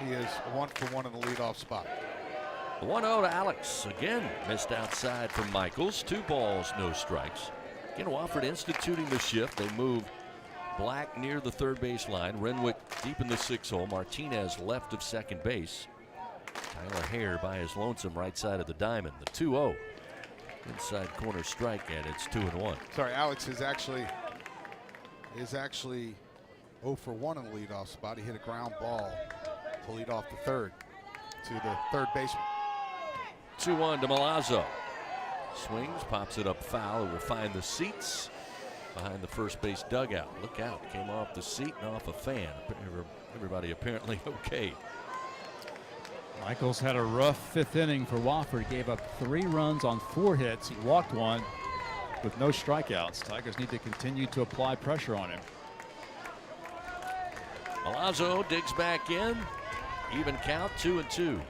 [SPEAKER 16] he is 1-for-1 in the leadoff spot.
[SPEAKER 3] The 1-0 to Alex. Again, missed outside from Michaels. 2 balls, no strikes. Again, Wofford instituting the shift. They move Black near the third base line. Renwick deep in the 6th hole. Martinez left of second base. Tyler Hare by his lonesome right side of the diamond. The 2-0. Inside corner strike, and it's 2-1.
[SPEAKER 16] Sorry, Alex is actually 0-for-1 in the leadoff spot. He hit a ground ball to lead off the third to the third baseman.
[SPEAKER 3] 2-1 to Milazzo. Swings, pops it up foul. It will find the seats behind the first base dugout. Look out, came off the seat and off a fan. Everybody apparently okay.
[SPEAKER 4] Michaels had a rough 5th inning for Wofford. Gave up 3 runs on 4 hits. He walked 1 with no strikeouts. Tigers need to continue to apply pressure on him.
[SPEAKER 3] Milazzo digs back in. Even count, 2-2.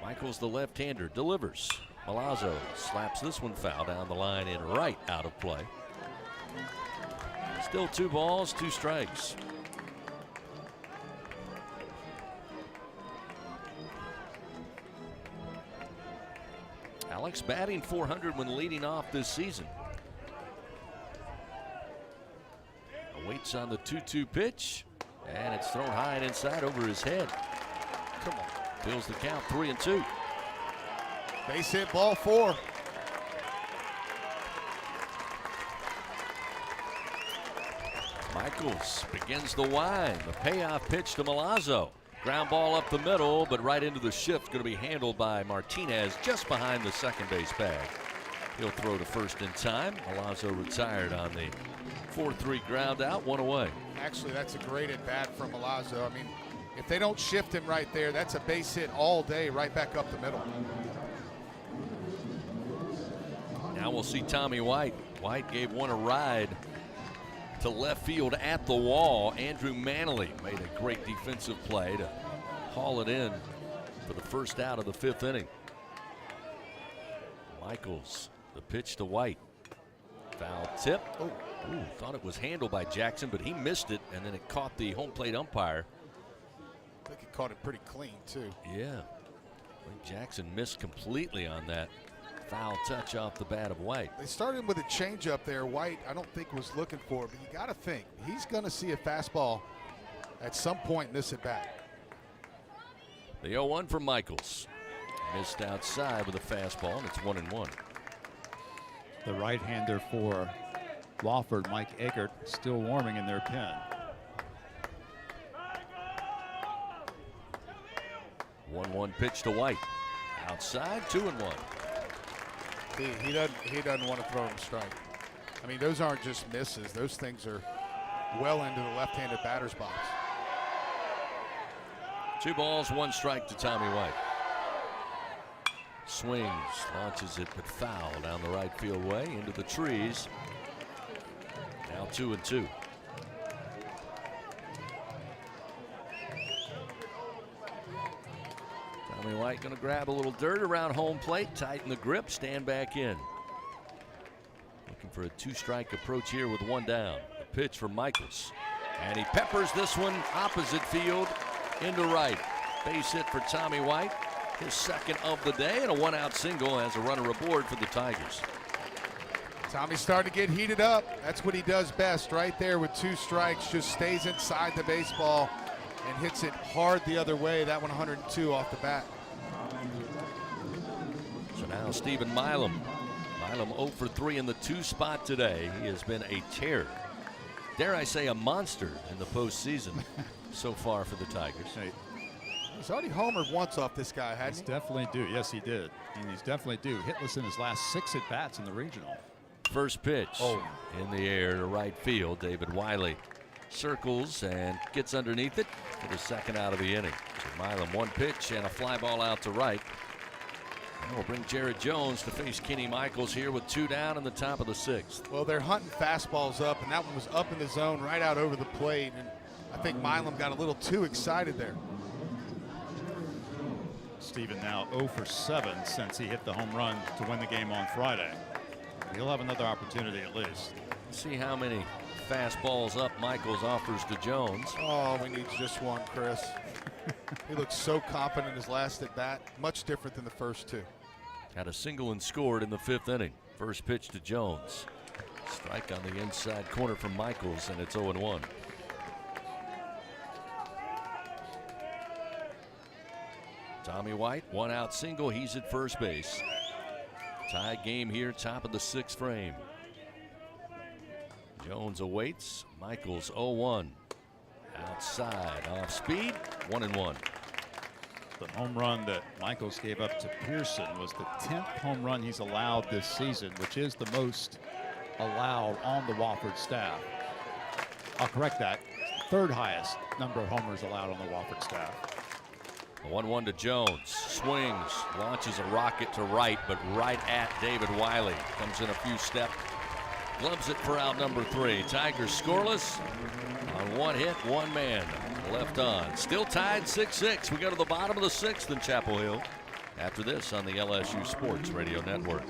[SPEAKER 3] Michaels, the left-hander, delivers. Milazzo slaps this one foul down the line and right out of play. Still 2 balls, 2 strikes. Alex batting .400 when leading off this season. Waits on the 2-2 pitch, and it's thrown high and inside over his head. Come on. Fills the count, 3-2.
[SPEAKER 16] Base hit, ball 4.
[SPEAKER 3] Michaels begins the wind. The payoff pitch to Milazzo. Ground ball up the middle, but right into the shift. Going to be handled by Martinez just behind the second base bag. He'll throw to first in time. Alonso retired on the 4-3 ground out, one away.
[SPEAKER 16] Actually, that's a great at-bat from Alonso. I mean, if they don't shift him right there, that's a base hit all day right back up the middle.
[SPEAKER 3] Now we'll see Tommy White. White gave one a ride to left field at the wall. Andrew Manley made a great defensive play to haul it in for the first out of the 5th inning. Michaels, the pitch to White. Foul tip. Ooh, thought it was handled by Jackson, but he missed it, and then it caught the home plate umpire.
[SPEAKER 16] I think he caught it pretty clean, too.
[SPEAKER 3] Yeah. I think Jackson missed completely on that foul touch off the bat of White.
[SPEAKER 16] They started with a changeup there. White, I don't think was looking for it, but you got to think he's going to see a fastball at some point in this at bat.
[SPEAKER 3] The 0-1 from Michaels. Missed outside with a fastball, and it's 1-1.
[SPEAKER 4] The right-hander for Wofford, Mike Eckert, still warming in their pen.
[SPEAKER 3] 1-1 pitch to White. Outside, 2-1.
[SPEAKER 16] He doesn't want to throw him strike. I mean, those aren't just misses. Those things are well into the left-handed batter's box.
[SPEAKER 3] 2 balls, 1 strike to Tommy White. Swings, launches it, but foul down the right field way into the trees. Now 2-2. Tommy White going to grab a little dirt around home plate, tighten the grip, stand back in. Looking for a 2-strike approach here with 1 down. The pitch from Michaels. And he peppers this one opposite field into right. Base hit for Tommy White. His second of the day, and a 1-out single as a runner aboard for the Tigers.
[SPEAKER 16] Tommy's starting to get heated up. That's what he does best right there with 2 strikes. Just stays inside the baseball and hits it hard the other way. That one 102 off the bat.
[SPEAKER 3] So now Stephen Milam. Milam 0 for 3 in the 2 spot today. He has been a terror. Dare I say a monster in the postseason so far for the Tigers.
[SPEAKER 16] He's already homered once off this guy, hasn't he?
[SPEAKER 4] He's definitely due. Yes, he did. And he's definitely due. Hitless in his last 6 at-bats in the regional.
[SPEAKER 3] First pitch in the air to right field. David Wiley circles and gets underneath it for the second out of the inning. So Milam 1 pitch and a fly ball out to right. And we'll bring Jared Jones to face Kenny Michaels here with 2 down in the top of the 6th.
[SPEAKER 16] Well, they're hunting fastballs up, and that one was up in the zone right out over the plate. And I think Milam got a little too excited there.
[SPEAKER 4] Stephen now 0 for 7 since he hit the home run to win the game on Friday. He'll have another opportunity at least.
[SPEAKER 3] See how many fastballs up Michaels offers to Jones.
[SPEAKER 16] Oh, we need just one, Chris. He looks so confident in his last at bat. Much different than the first 2.
[SPEAKER 3] Had a single and scored in the 5th inning. First pitch to Jones. Strike on the inside corner from Michaels, and it's 0-1. Tommy White, 1-out single. He's at first base. Tie game here, top of the 6th frame. Jones awaits. Michaels 0-1. Outside, off speed, 1-1.
[SPEAKER 4] The home run that Michaels gave up to Pearson was the 10th home run he's allowed this season, which is the most allowed on the Wofford staff. I'll correct that. 3rd highest number of homers allowed on the Wofford staff.
[SPEAKER 3] 1-1 to Jones. Swings, launches a rocket to right, but right at David Wiley. Comes in a few steps. Gloves it for out number 3. Tigers scoreless on 1 hit, 1 man left on. Still tied 6-6. We go to the bottom of the 6th in Chapel Hill. After this on the LSU Sports Radio Network.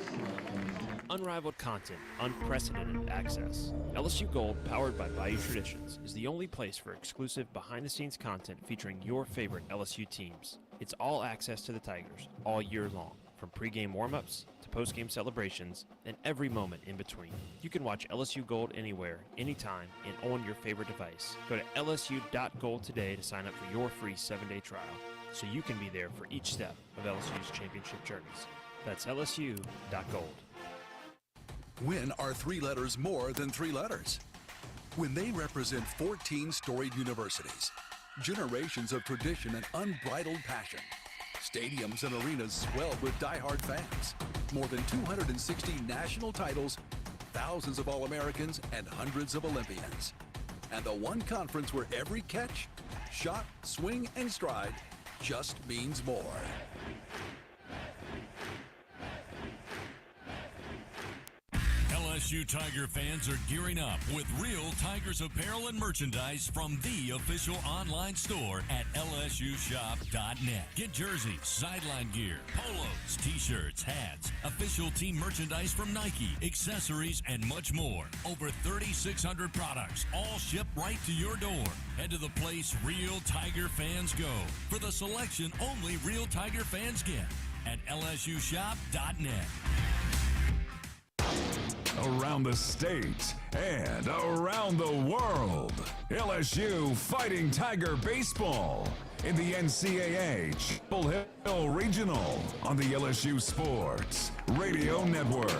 [SPEAKER 15] Unrivaled content, unprecedented access. LSU Gold, powered by Bayou Traditions, is the only place for exclusive behind-the-scenes content featuring your favorite LSU teams. It's all access to the Tigers, all year long, from pregame warm-ups to postgame celebrations and every moment in between. You can watch LSU Gold anywhere, anytime, and on your favorite device. Go to lsu.gold today to sign up for your free 7-day trial, so you can be there for each step of LSU's championship journeys. That's lsu.gold.
[SPEAKER 9] When are 3 letters more than 3 letters? When they represent 14 storied universities, Generations of tradition and unbridled passion. Stadiums and arenas swelled with diehard fans. More than 260 national titles, thousands of All-Americans, and hundreds of Olympians. And the one conference where every catch, shot, swing, and stride just means more.
[SPEAKER 11] LSU Tiger fans are gearing up with real Tigers apparel and merchandise from the official online store at lsushop.net. Get jerseys, sideline gear, polos, t-shirts, hats, official team merchandise from Nike, accessories, and much more. Over 3,600 products, all shipped right to your door. Head to the place real Tiger fans go for the selection only real Tiger fans get at lsushop.net.
[SPEAKER 7] Around the state and around the world, LSU Fighting Tiger Baseball in the NCAA Chapel Hill Regional on the LSU Sports Radio Network.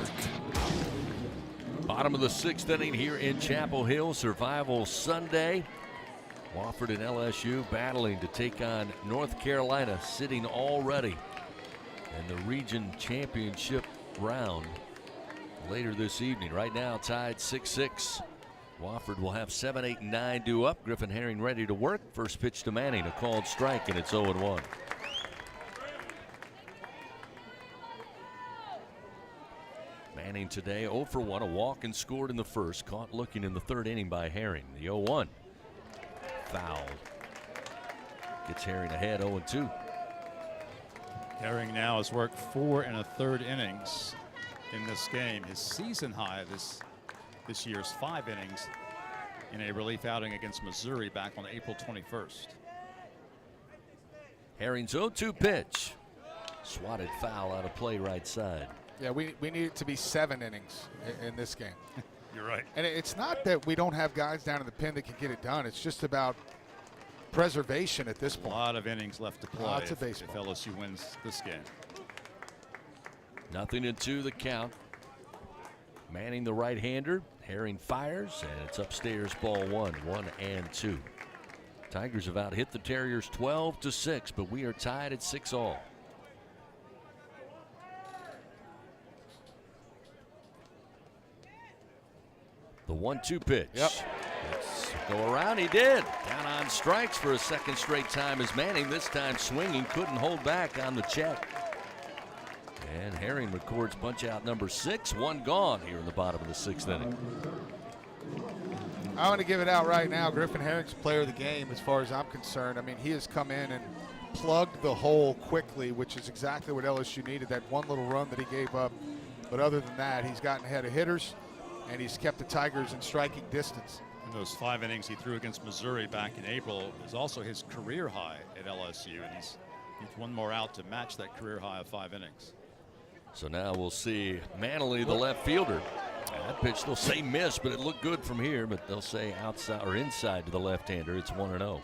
[SPEAKER 3] Bottom of the 6th inning here in Chapel Hill, Survival Sunday. Wofford and LSU battling to take on North Carolina, sitting already in the region championship round later this evening. Right now tied 6-6. Wofford will have 7, 8, and 9 due up. Griffin Herring ready to work. First pitch to Manning, a called strike, and it's 0-1. Manning today 0 for 1, a walk and scored in the first. Caught looking in the 3rd inning by Herring. The 0-1 foul gets Herring ahead 0-2.
[SPEAKER 4] Herring now has worked 4 1/3 innings in this game. His season high this year's 5 innings in a relief outing against Missouri back on April 21st.
[SPEAKER 3] Herring's 0-2 pitch. Swatted foul out of play right side.
[SPEAKER 16] Yeah, we need it to be 7 innings in this game.
[SPEAKER 4] You're right.
[SPEAKER 16] And it's not that we don't have guys down in the pen that can get it done. It's just about preservation at this point.
[SPEAKER 4] A lot of innings left to play.
[SPEAKER 16] Lots of
[SPEAKER 4] if
[SPEAKER 16] baseball.
[SPEAKER 4] LSU wins this game.
[SPEAKER 3] 0-2 the count. Manning the right-hander. Herring fires, and it's upstairs, ball 1, 1-2. Tigers have out hit the Terriers 12-6, but we are tied at 6-all. The 1-2 pitch.
[SPEAKER 16] Yep.
[SPEAKER 3] Let's go around. He did. Down on strikes for a second straight time as Manning, this time swinging, couldn't hold back on the check. And Herring records punch out number 6. 1 gone here in the bottom of the 6th inning.
[SPEAKER 16] I'm going to give it out right now. Griffin Herring's player of the game as far as I'm concerned. I mean, he has come in and plugged the hole quickly, which is exactly what LSU needed, that one little run that he gave up. But other than that, he's gotten ahead of hitters, and he's kept the Tigers in striking distance.
[SPEAKER 4] And those 5 innings he threw against Missouri back in April is also his career high at LSU, and he's one more out to match that career high of 5 innings.
[SPEAKER 3] So now we'll see Manley, the left fielder. That pitch, they'll say miss, but it looked good from here, but they'll say outside or inside to the left-hander. It's 1-0.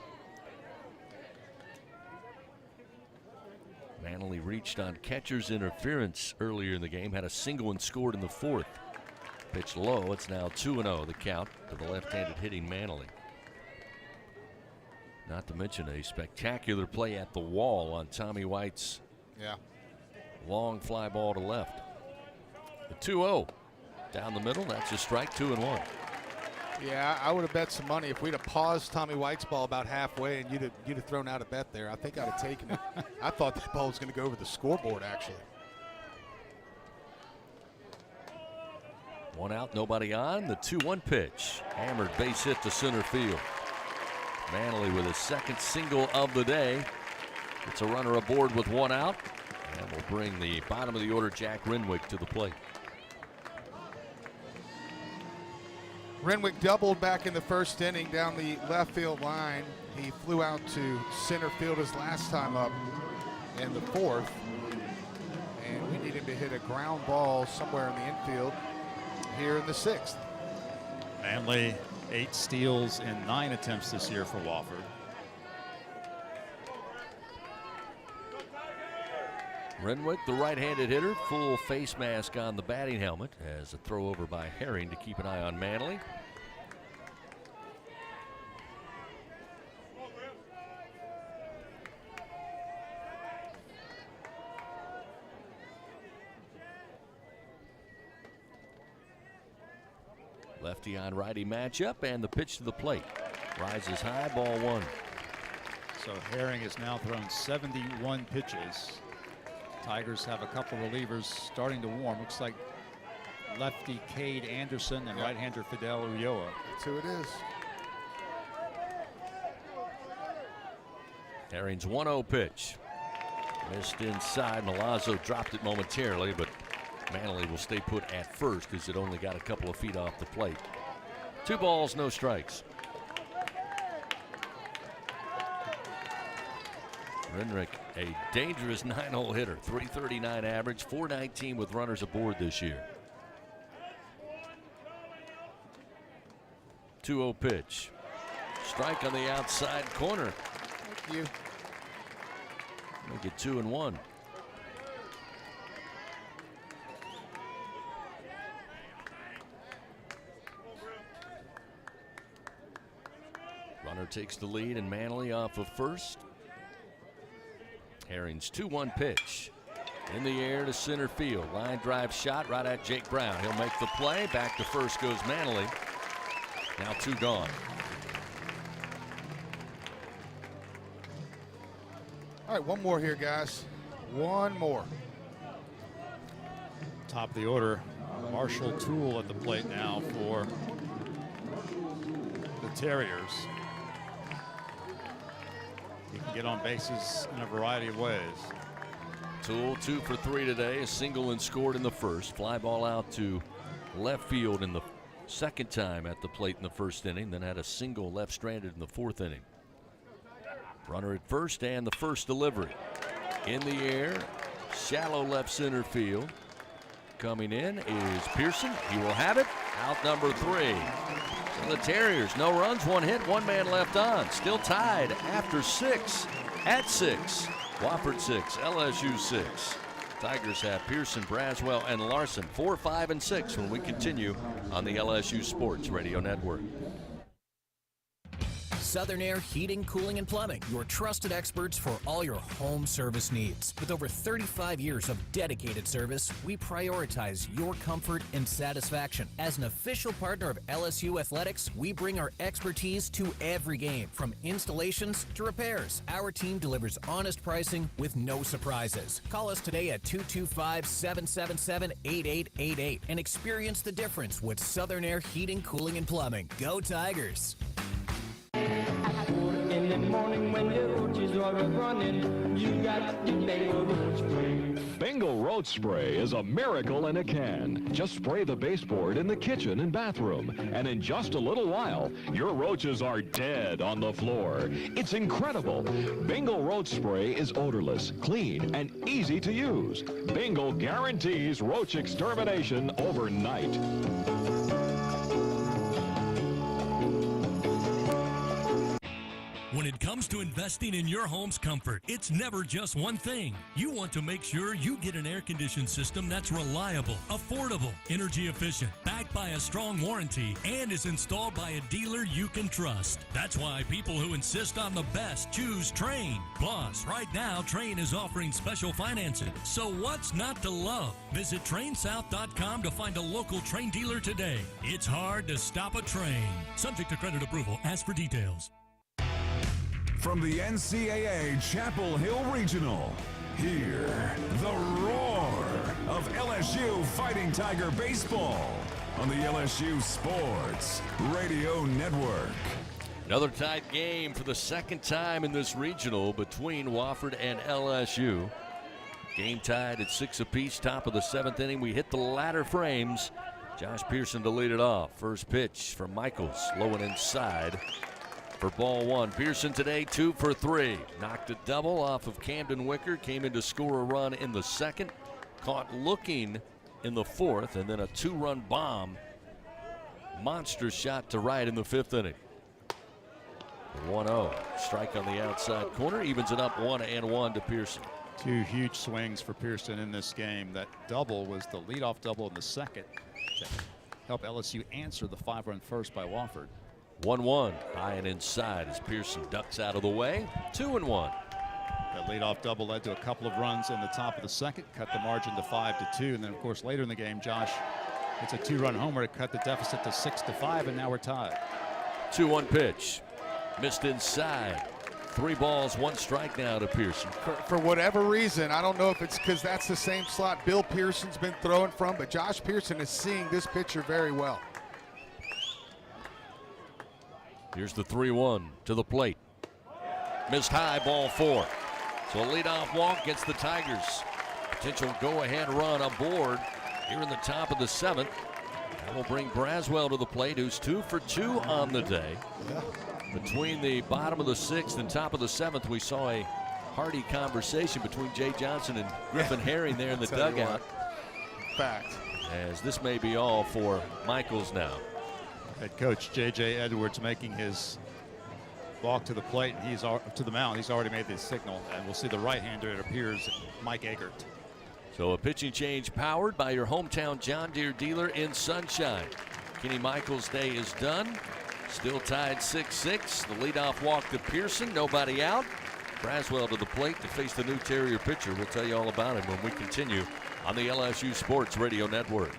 [SPEAKER 3] Manley reached on catcher's interference earlier in the game, had a single and scored in the 4th. Pitch low. It's now 2-0 the count to the left-handed hitting Manley. Not to mention a spectacular play at the wall on Tommy White's long fly ball to left. The 2-0 down the middle. That's a strike. 2-1.
[SPEAKER 16] Yeah, I would have bet some money if we'd have paused Tommy White's ball about halfway and you'd have thrown out a bet there. I think I'd have taken it. I thought that ball was going to go over the scoreboard, actually.
[SPEAKER 3] 1 out, nobody on. The 2-1 pitch. Hammered base hit to center field. Manley with his 2nd single of the day. It's a runner aboard with 1 out. And will bring the bottom of the order, Jack Renwick, to the plate.
[SPEAKER 16] Renwick doubled back in the 1st inning down the left field line. He flew out to center field his last time up in the 4th. And we need him to hit a ground ball somewhere in the infield here in the 6th.
[SPEAKER 4] Manley, 8 steals in 9 attempts this year for Wofford.
[SPEAKER 3] Renwick, the right-handed hitter, full face mask on the batting helmet, as a throw over by Herring to keep an eye on Manley. Lefty on righty matchup, and the pitch to the plate. Rises high, ball one.
[SPEAKER 4] So Herring has now thrown 71 pitches. Tigers have a couple relievers starting to warm. Looks like lefty Cade Anderson and right-hander Fidel Ulloa.
[SPEAKER 16] That's who it is.
[SPEAKER 3] Herring's 1-0 pitch. Missed inside. Milazzo dropped it momentarily, but Manley will stay put at first as it only got a couple of feet off the plate. 2 balls, no strikes. Renrick, a dangerous 9-hole hitter. 339 average, 419 with runners aboard this year. 2-0 pitch. Strike on the outside corner.
[SPEAKER 16] Thank you.
[SPEAKER 3] Make it 2-1. Runner takes the lead, and Manley off of first. Herring's 2-1 pitch. In the air to center field. Line drive shot right at Jake Brown. He'll make the play. Back to first goes Manley. Now 2 gone.
[SPEAKER 16] All right, one more here, guys. One more.
[SPEAKER 4] Top of the order, Marshall Toole at the plate now for the Terriers. He can get on bases in a variety of ways.
[SPEAKER 3] Toole 2 for 3 today. A single and scored in the first. Fly ball out to left field in the second time at the plate in the first inning. Then had a single left stranded in the 4th inning. Runner at first, and the first delivery. In the air, shallow left center field. Coming in is Pearson. He will have it. Out number 3. So the Terriers, no runs, 1 hit, 1 man left on. Still tied after 6 at 6. Wofford 6, LSU 6. Tigers have Pearson, Braswell, and Larson 4, 5, and 6 when we continue on the LSU Sports Radio Network.
[SPEAKER 18] Southern Air Heating, Cooling, and Plumbing, your trusted experts for all your home service needs. With over 35 years of dedicated service, we prioritize your comfort and satisfaction. As an official partner of LSU Athletics, we bring our expertise to every game, from installations to repairs. Our team delivers honest pricing with no surprises. Call us today at 225-777-8888 and experience the difference with Southern Air Heating, Cooling, and Plumbing. Go Tigers!
[SPEAKER 19] In the morning when the roaches are running, you got the Bengal roach spray.
[SPEAKER 21] Bengal roach spray is a miracle in a can. Just spray the baseboard in the kitchen and bathroom, and in just a little while, your roaches are dead on the floor. It's incredible. Bengal roach spray is odorless, clean, and easy to use. Bengal guarantees roach extermination overnight.
[SPEAKER 11] When it comes to investing in your home's comfort, it's never just one thing. You want to make sure you get an air-conditioned system that's reliable, affordable, energy efficient, backed by a strong warranty, and is installed by a dealer you can trust. That's why people who insist on the best choose Trane. Plus, right now, Trane is offering special financing. So what's not to love? Visit TraneSouth.com to find a local Trane dealer today. It's hard to stop a Trane. Subject to credit approval. Ask for details.
[SPEAKER 7] From the NCAA Chapel Hill Regional, hear the roar of LSU Fighting Tiger Baseball on the LSU Sports Radio Network.
[SPEAKER 3] Another tight game for the second time in this regional between Wofford and LSU. Game tied at 6 apiece, top of the 7th inning. We hit the latter frames. Josh Pearson to lead it off. First pitch from Michaels, low and inside for ball 1. Pearson today 2 for 3. Knocked a double off of Camden Wicker. Came in to score a run in the second. Caught looking in the 4th, and then a 2-run bomb. Monster shot to right in the 5th inning. 1-0. Strike on the outside corner. Evens it up 1-1 to Pearson.
[SPEAKER 4] 2 huge swings for Pearson in this game. That double was the leadoff double in the second to help LSU answer the 5-run first by Wofford.
[SPEAKER 3] 1-1, high and inside as Pearson ducks out of the way. 2-1.
[SPEAKER 4] That leadoff double led to a couple of runs in the top of the second, cut the margin to 5-2. And then, of course, later in the game, Josh It's a 2-run homer to cut the deficit to 6-5, and now we're tied.
[SPEAKER 3] 2-1 pitch. Missed inside. 3 balls, 1 strike now to Pearson.
[SPEAKER 16] For whatever reason, I don't know if it's because that's the same slot Bill Pearson's been throwing from, but Josh Pearson is seeing this pitcher very well.
[SPEAKER 3] Here's the 3-1 to the plate. Missed high, ball 4. So a leadoff walk gets the Tigers. Potential go-ahead run aboard here in the top of the 7th. That will bring Braswell to the plate, who's 2 for 2 on the day.
[SPEAKER 16] Yeah.
[SPEAKER 3] Between the bottom of the 6th and top of the 7th, we saw a hearty conversation between Jay Johnson and Griffin Herring there in the dugout.
[SPEAKER 16] Fact.
[SPEAKER 3] As this may be all for Michaels now.
[SPEAKER 4] Head coach J.J. Edwards making his walk to the plate. He's to the mound. He's already made the signal, and we'll see the right-hander. It appears Mike Eggert.
[SPEAKER 3] So a pitching change powered by your hometown John Deere dealer in Sunshine. Kenny Michaels' day is done. Still tied 6-6. The leadoff walk to Pearson. Nobody out. Braswell to the plate to face the new Terrier pitcher. We'll tell you all about him when we continue on the LSU Sports Radio Network.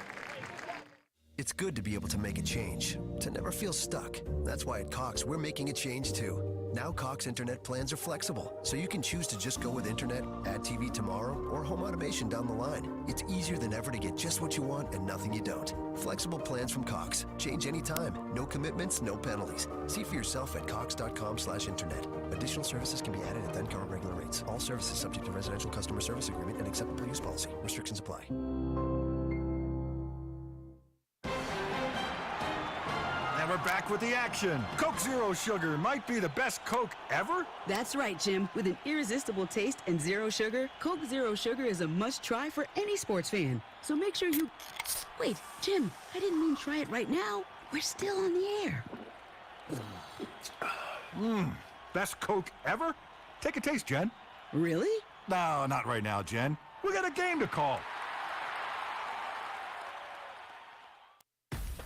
[SPEAKER 1] It's good to be able to make a change, to never feel stuck. That's why at Cox, we're making a change too. Now Cox Internet plans are flexible, so you can choose to just go with Internet, add TV tomorrow, or home automation down the line. It's easier than ever to get just what you want and nothing you don't. Flexible plans from Cox. Change anytime. No commitments, no penalties. See for yourself at cox.com/internet. Additional services can be added at then current regular rates. All services subject to residential customer service agreement and acceptable use policy. Restrictions apply.
[SPEAKER 6] And we're back with the action. Coke Zero Sugar might be the best Coke ever.
[SPEAKER 8] That's right, Jim. With an irresistible taste and zero sugar, Coke Zero Sugar is a must-try for any sports fan. So make sure you... Wait, Jim, I didn't mean try it right now. We're still on the air.
[SPEAKER 6] Best Coke ever? Take a taste, Jen.
[SPEAKER 8] Really?
[SPEAKER 6] No, not right now, Jen. We got a game to call.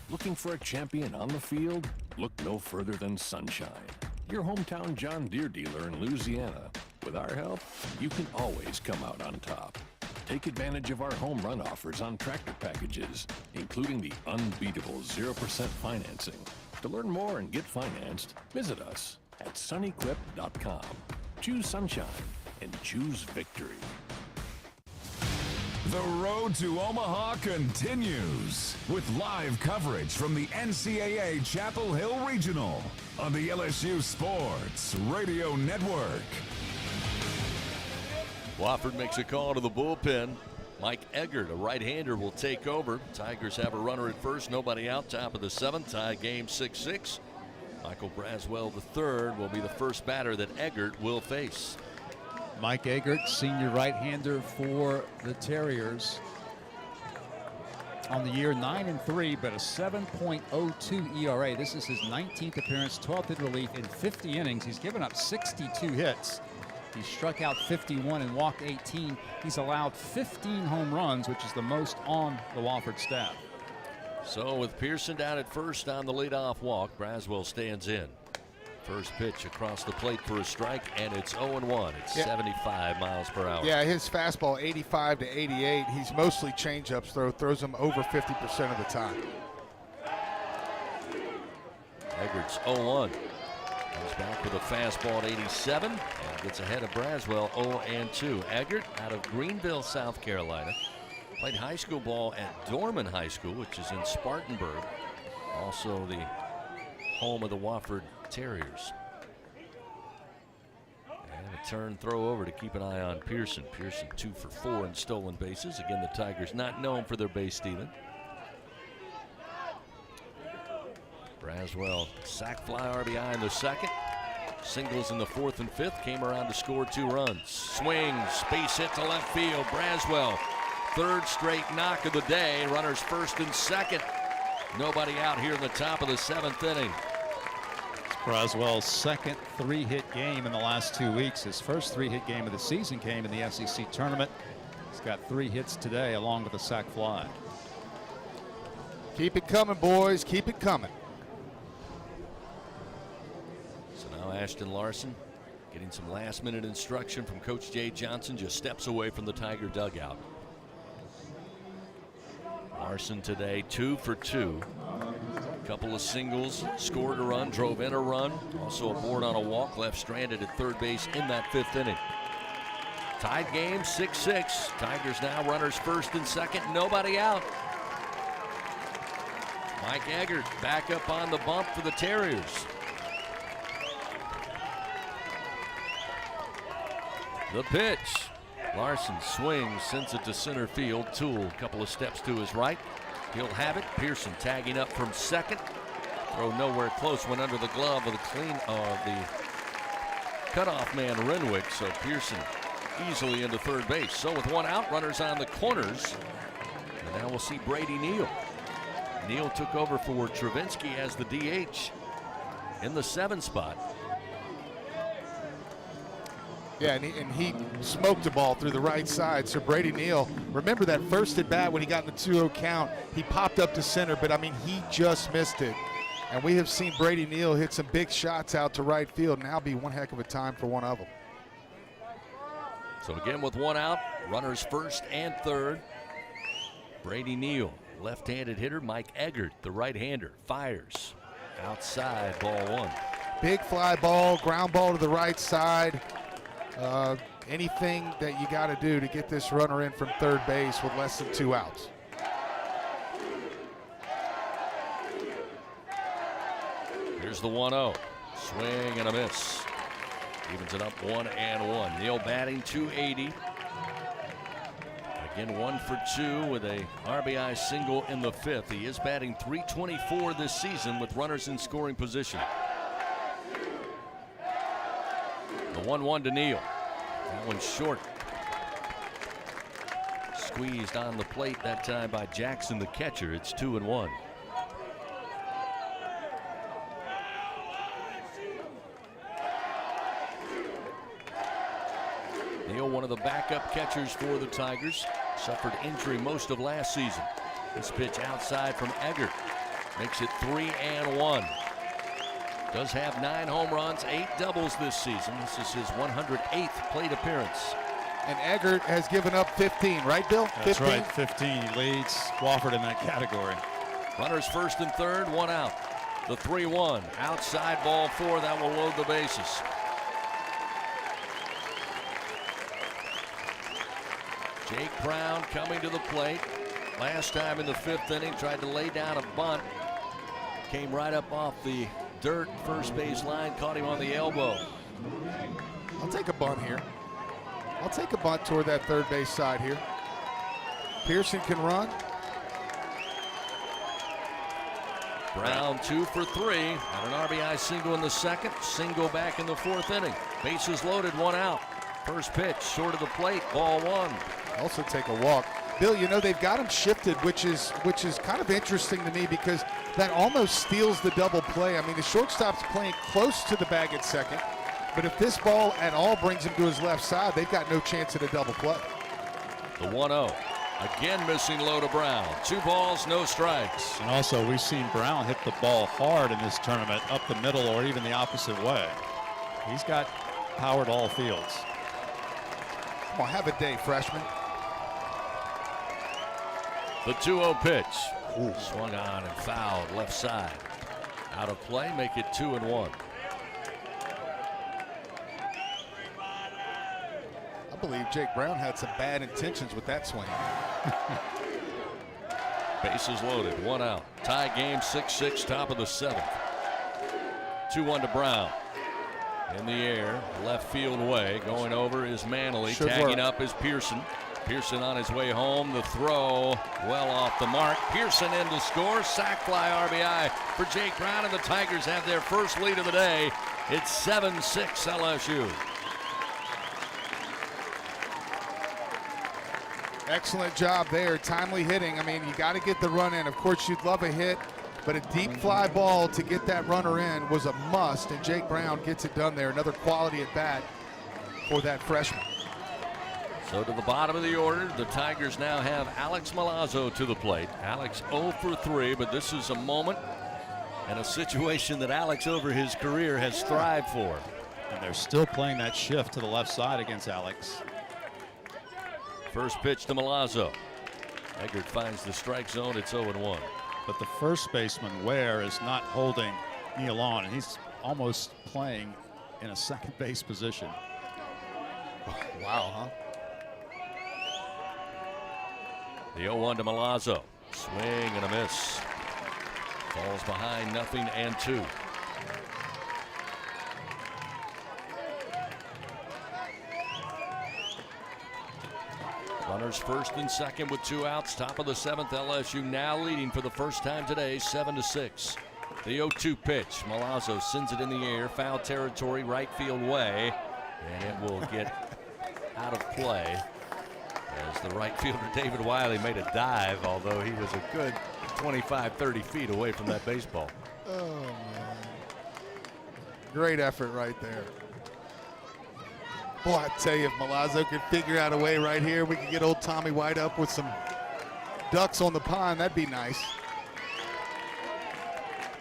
[SPEAKER 21] Looking for a champion on the field? Look no further than Sunshine, your hometown John Deere dealer in Louisiana. With our help, you can always come out on top. Take advantage of our home run offers on tractor packages, including the unbeatable 0% financing. To learn more and get financed, visit us at sunnyquip.com. Choose Sunshine and choose victory.
[SPEAKER 7] The road to Omaha continues with live coverage from the NCAA Chapel Hill Regional on the LSU Sports Radio Network.
[SPEAKER 3] Wofford makes a call to the bullpen. Mike Eggert, a right-hander, will take over. Tigers have a runner at first, nobody out, top of the 7th, tie game 6-6. Michael Braswell III will be the first batter that Eggert will face.
[SPEAKER 4] Mike Eggert, senior right-hander for the Terriers. On the year 9-3, but a 7.02 ERA. This is his 19th appearance, 12th in relief in 50 innings. He's given up 62 hits. He struck out 51 and walked 18. He's allowed 15 home runs, which is the most on the Wofford staff.
[SPEAKER 3] So with Pearson down at first on the leadoff walk, Braswell stands in. First pitch across the plate for a strike, and it's 0-1. It's 75 miles per hour.
[SPEAKER 16] Yeah, his fastball 85 to 88. He's mostly changeups, throws them over 50% of the time.
[SPEAKER 3] Eggert's 0-1. Comes back with a fastball at 87 and gets ahead of Braswell 0-2. Eggert out of Greenville, South Carolina. Played high school ball at Dorman High School, which is in Spartanburg. Also the home of the Wofford Terriers. And a turn throw over to keep an eye on Pearson. Pearson 2 for 4 in stolen bases. Again, the Tigers not known for their base stealing. Braswell sac fly RBI in the 2nd. Singles in the 4th and 5th. Came around to score 2 runs. Swings, base hit to left field. Braswell, 3rd straight knock of the day. Runners 1st and 2nd. Nobody out here in the top of the 7th inning.
[SPEAKER 4] Braswell's 2nd 3-hit game in the last 2 weeks. His first 3-hit game of the season came in the SEC tournament. He's got 3 hits today along with a sac fly.
[SPEAKER 16] Keep it coming, boys. Keep it coming.
[SPEAKER 3] So now Ashton Larson getting some last-minute instruction from Coach Jay Johnson, just steps away from the Tiger dugout. Larson today 2 for 2. A couple of singles, scored a run, drove in a run. Also a board on a walk, left stranded at third base in that 5th inning. Tied game 6-6. Tigers now runners first and second, nobody out. Mike Eggert back up on the bump for the Terriers. The pitch. Larson swings, sends it to center field. Toole, a couple of steps to his right. He'll have it. Pearson tagging up from second. Throw nowhere close, went under the glove of the cutoff man Renwick. So Pearson easily into third base. So with one out, runners on the corners. And now we'll see Brady Neal. Neal took over for Travinsky as the DH in the 7 spot.
[SPEAKER 16] Yeah, and he smoked the ball through the right side. So Brady Neal, remember that first at bat when he got in the 2-0 count, he popped up to center, but I mean, he just missed it. And we have seen Brady Neal hit some big shots out to right field. Now be one heck of a time for one of them.
[SPEAKER 3] So again with one out, runners first and third. Brady Neal, left-handed hitter. Mike Eggert, the right-hander, fires outside, ball 1.
[SPEAKER 16] Big fly ball, ground ball to the right side. Anything that you got to do to get this runner in from third base with less than 2 outs.
[SPEAKER 3] Here's the 1-0. Swing and a miss. Evens it up 1-1. Neal batting .280. Again 1 for 2 with a RBI single in the 5th. He is batting .324 this season with runners in scoring position. The 1-1 to Neal. That one's short. Squeezed on the plate that time by Jackson, the catcher. It's 2-1. Neal, one of the backup catchers for the Tigers, suffered injury most of last season. This pitch outside from Eggert makes it 3-1. Does have 9 home runs, 8 doubles this season. This is his 108th plate appearance.
[SPEAKER 16] And Eggert has given up 15, right, Bill?
[SPEAKER 4] That's 15? Right, 15. He leads Wofford in that category.
[SPEAKER 3] Runners first and third, 1 out. The 3-1, outside ball 4, that will load the bases. Jake Brown coming to the plate. Last time in the 5th inning, tried to lay down a bunt. Came right up off the dirt first base line, caught him on the elbow.
[SPEAKER 16] I'll take a bunt here. I'll take a bunt toward that third base side here. Pearson can run.
[SPEAKER 3] Brown 2 for 3. Got an RBI single in the 2nd, single back in the 4th inning. Bases loaded, 1 out. First pitch, short of the plate, ball 1.
[SPEAKER 16] Also take a walk. Bill, you know, they've got him shifted, which is kind of interesting to me because that almost steals the double play. I mean, the shortstop's playing close to the bag at second, but if this ball at all brings him to his left side, they've got no chance at a double play.
[SPEAKER 3] The 1-0. Again missing low to Brown. 2 balls, no strikes.
[SPEAKER 4] And also, we've seen Brown hit the ball hard in this tournament, up the middle or even the opposite way. He's got power to all fields.
[SPEAKER 16] Come on, have a day, freshman.
[SPEAKER 3] The 2-0 pitch. Ooh. Swung on and fouled left side. Out of play, make it 2-1.
[SPEAKER 16] I believe Jake Brown had some bad intentions with that swing.
[SPEAKER 3] Bases loaded, 1 out. Tie game 6-6, top of the 7th. 2-1 to Brown. In the air, left field way. Going over is Manley. Tagging up is Pearson. Pearson on his way home. The throw well off the mark. Pearson in to score. Sac fly RBI for Jake Brown, and the Tigers have their first lead of the day. It's 7-6 LSU.
[SPEAKER 16] Excellent job there. Timely hitting. I mean, you got to get the run in. Of course, you'd love a hit, but a deep fly ball to get that runner in was a must, and Jake Brown gets it done there. Another quality at bat for that freshman.
[SPEAKER 3] So to the bottom of the order, the Tigers now have Alex Milazzo to the plate. Alex 0 for 3, but this is a moment and a situation that Alex over his career has thrived for.
[SPEAKER 4] And they're still playing that shift to the left side against Alex.
[SPEAKER 3] First pitch to Milazzo. Eggert finds the strike zone. It's 0-1.
[SPEAKER 4] But the first baseman, Ware, is not holding Neal on, and he's almost playing in a second base position.
[SPEAKER 16] Wow, huh?
[SPEAKER 3] The 0-1 to Milazzo. Swing and a miss. Falls behind 0-2. Runners first and second with 2 outs. Top of the 7th. LSU now leading for the first time today, 7-6. The 0-2 pitch. Milazzo sends it in the air. Foul territory, right field way. And it will get out of play as the right fielder David Wiley made a dive, although he was a good 25-30 feet away from that baseball.
[SPEAKER 16] Oh, man. Great effort right there. Boy, I tell you, if Milazzo could figure out a way right here, we could get old Tommy White up with some ducks on the pond. That'd be nice.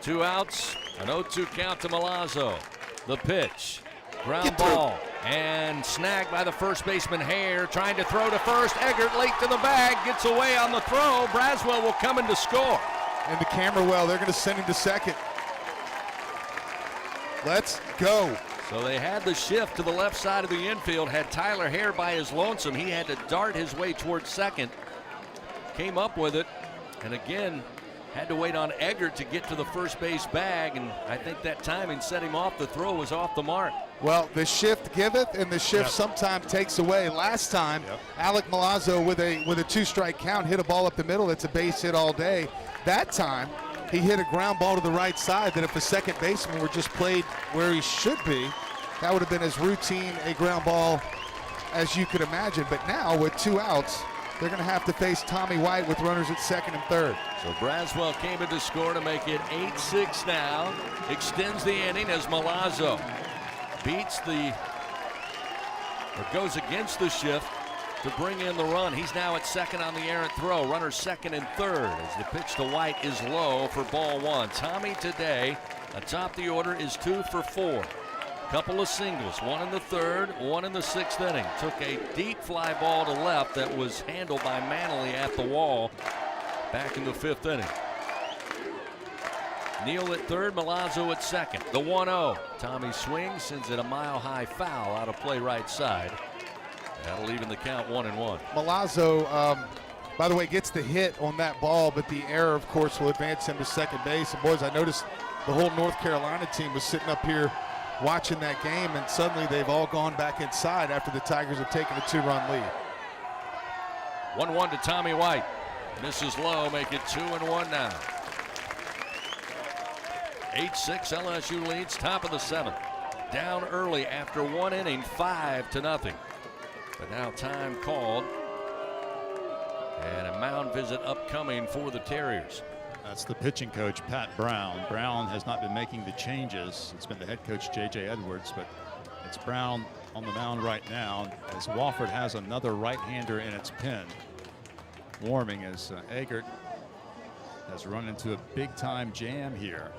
[SPEAKER 3] 2 outs, an 0-2 count to Milazzo. The pitch, ground ball, and snagged by the first baseman Hare, trying to throw to first. Eggert late to the bag, gets away on the throw. Braswell will come in to score.
[SPEAKER 16] And the camera well, they're going to send him to second. Let's go.
[SPEAKER 3] So they had the shift to the left side of the infield, had Tyler Hare by his lonesome. He had to dart his way towards second. Came up with it, and again, had to wait on Eggert to get to the first base bag, and I think that timing set him off. The throw was off the mark.
[SPEAKER 16] Well, the shift giveth, and the shift sometimes takes away. Last time, Alec Milazzo with a 2-strike count hit a ball up the middle. That's a base hit all day. That time, he hit a ground ball to the right side that if the second baseman were just played where he should be, that would have been as routine a ground ball as you could imagine. But now, with 2 outs, they're going to have to face Tommy White with runners at second and third.
[SPEAKER 3] So Braswell came in to score to make it 8-6 now. Extends the inning as Milazzo goes against the shift to bring in the run. He's now at second on the errant throw. Runners second and third as the pitch to White is low for ball 1. Tommy today atop the order is 2 for 4. Couple of singles, 1 in the 3rd, 1 in the 6th inning. Took a deep fly ball to left that was handled by Manley at the wall back in the 5th inning. Neal at 3rd, Milazzo at 2nd. The 1-0. Tommy swings, sends it a mile-high foul out of play right side. That'll even the count 1-1.
[SPEAKER 16] Milazzo, by the way, gets the hit on that ball, but the error, of course, will advance him to second base. And boys, I noticed the whole North Carolina team was sitting up here watching that game, and suddenly they've all gone back inside after the Tigers have taken a 2-run lead.
[SPEAKER 3] 1-1 to Tommy White. Misses low, make it 2-1 now. 8-6, LSU leads, top of the 7th. Down early after 1 inning, 5-0. But now time called, and a mound visit upcoming for the Terriers.
[SPEAKER 4] That's the pitching coach, Pat Brown. Brown has not been making the changes. It's been the head coach, J.J. Edwards, but it's Brown on the mound right now as Wofford has another right-hander in its pen. Warming as Eggert has run into a big-time jam here.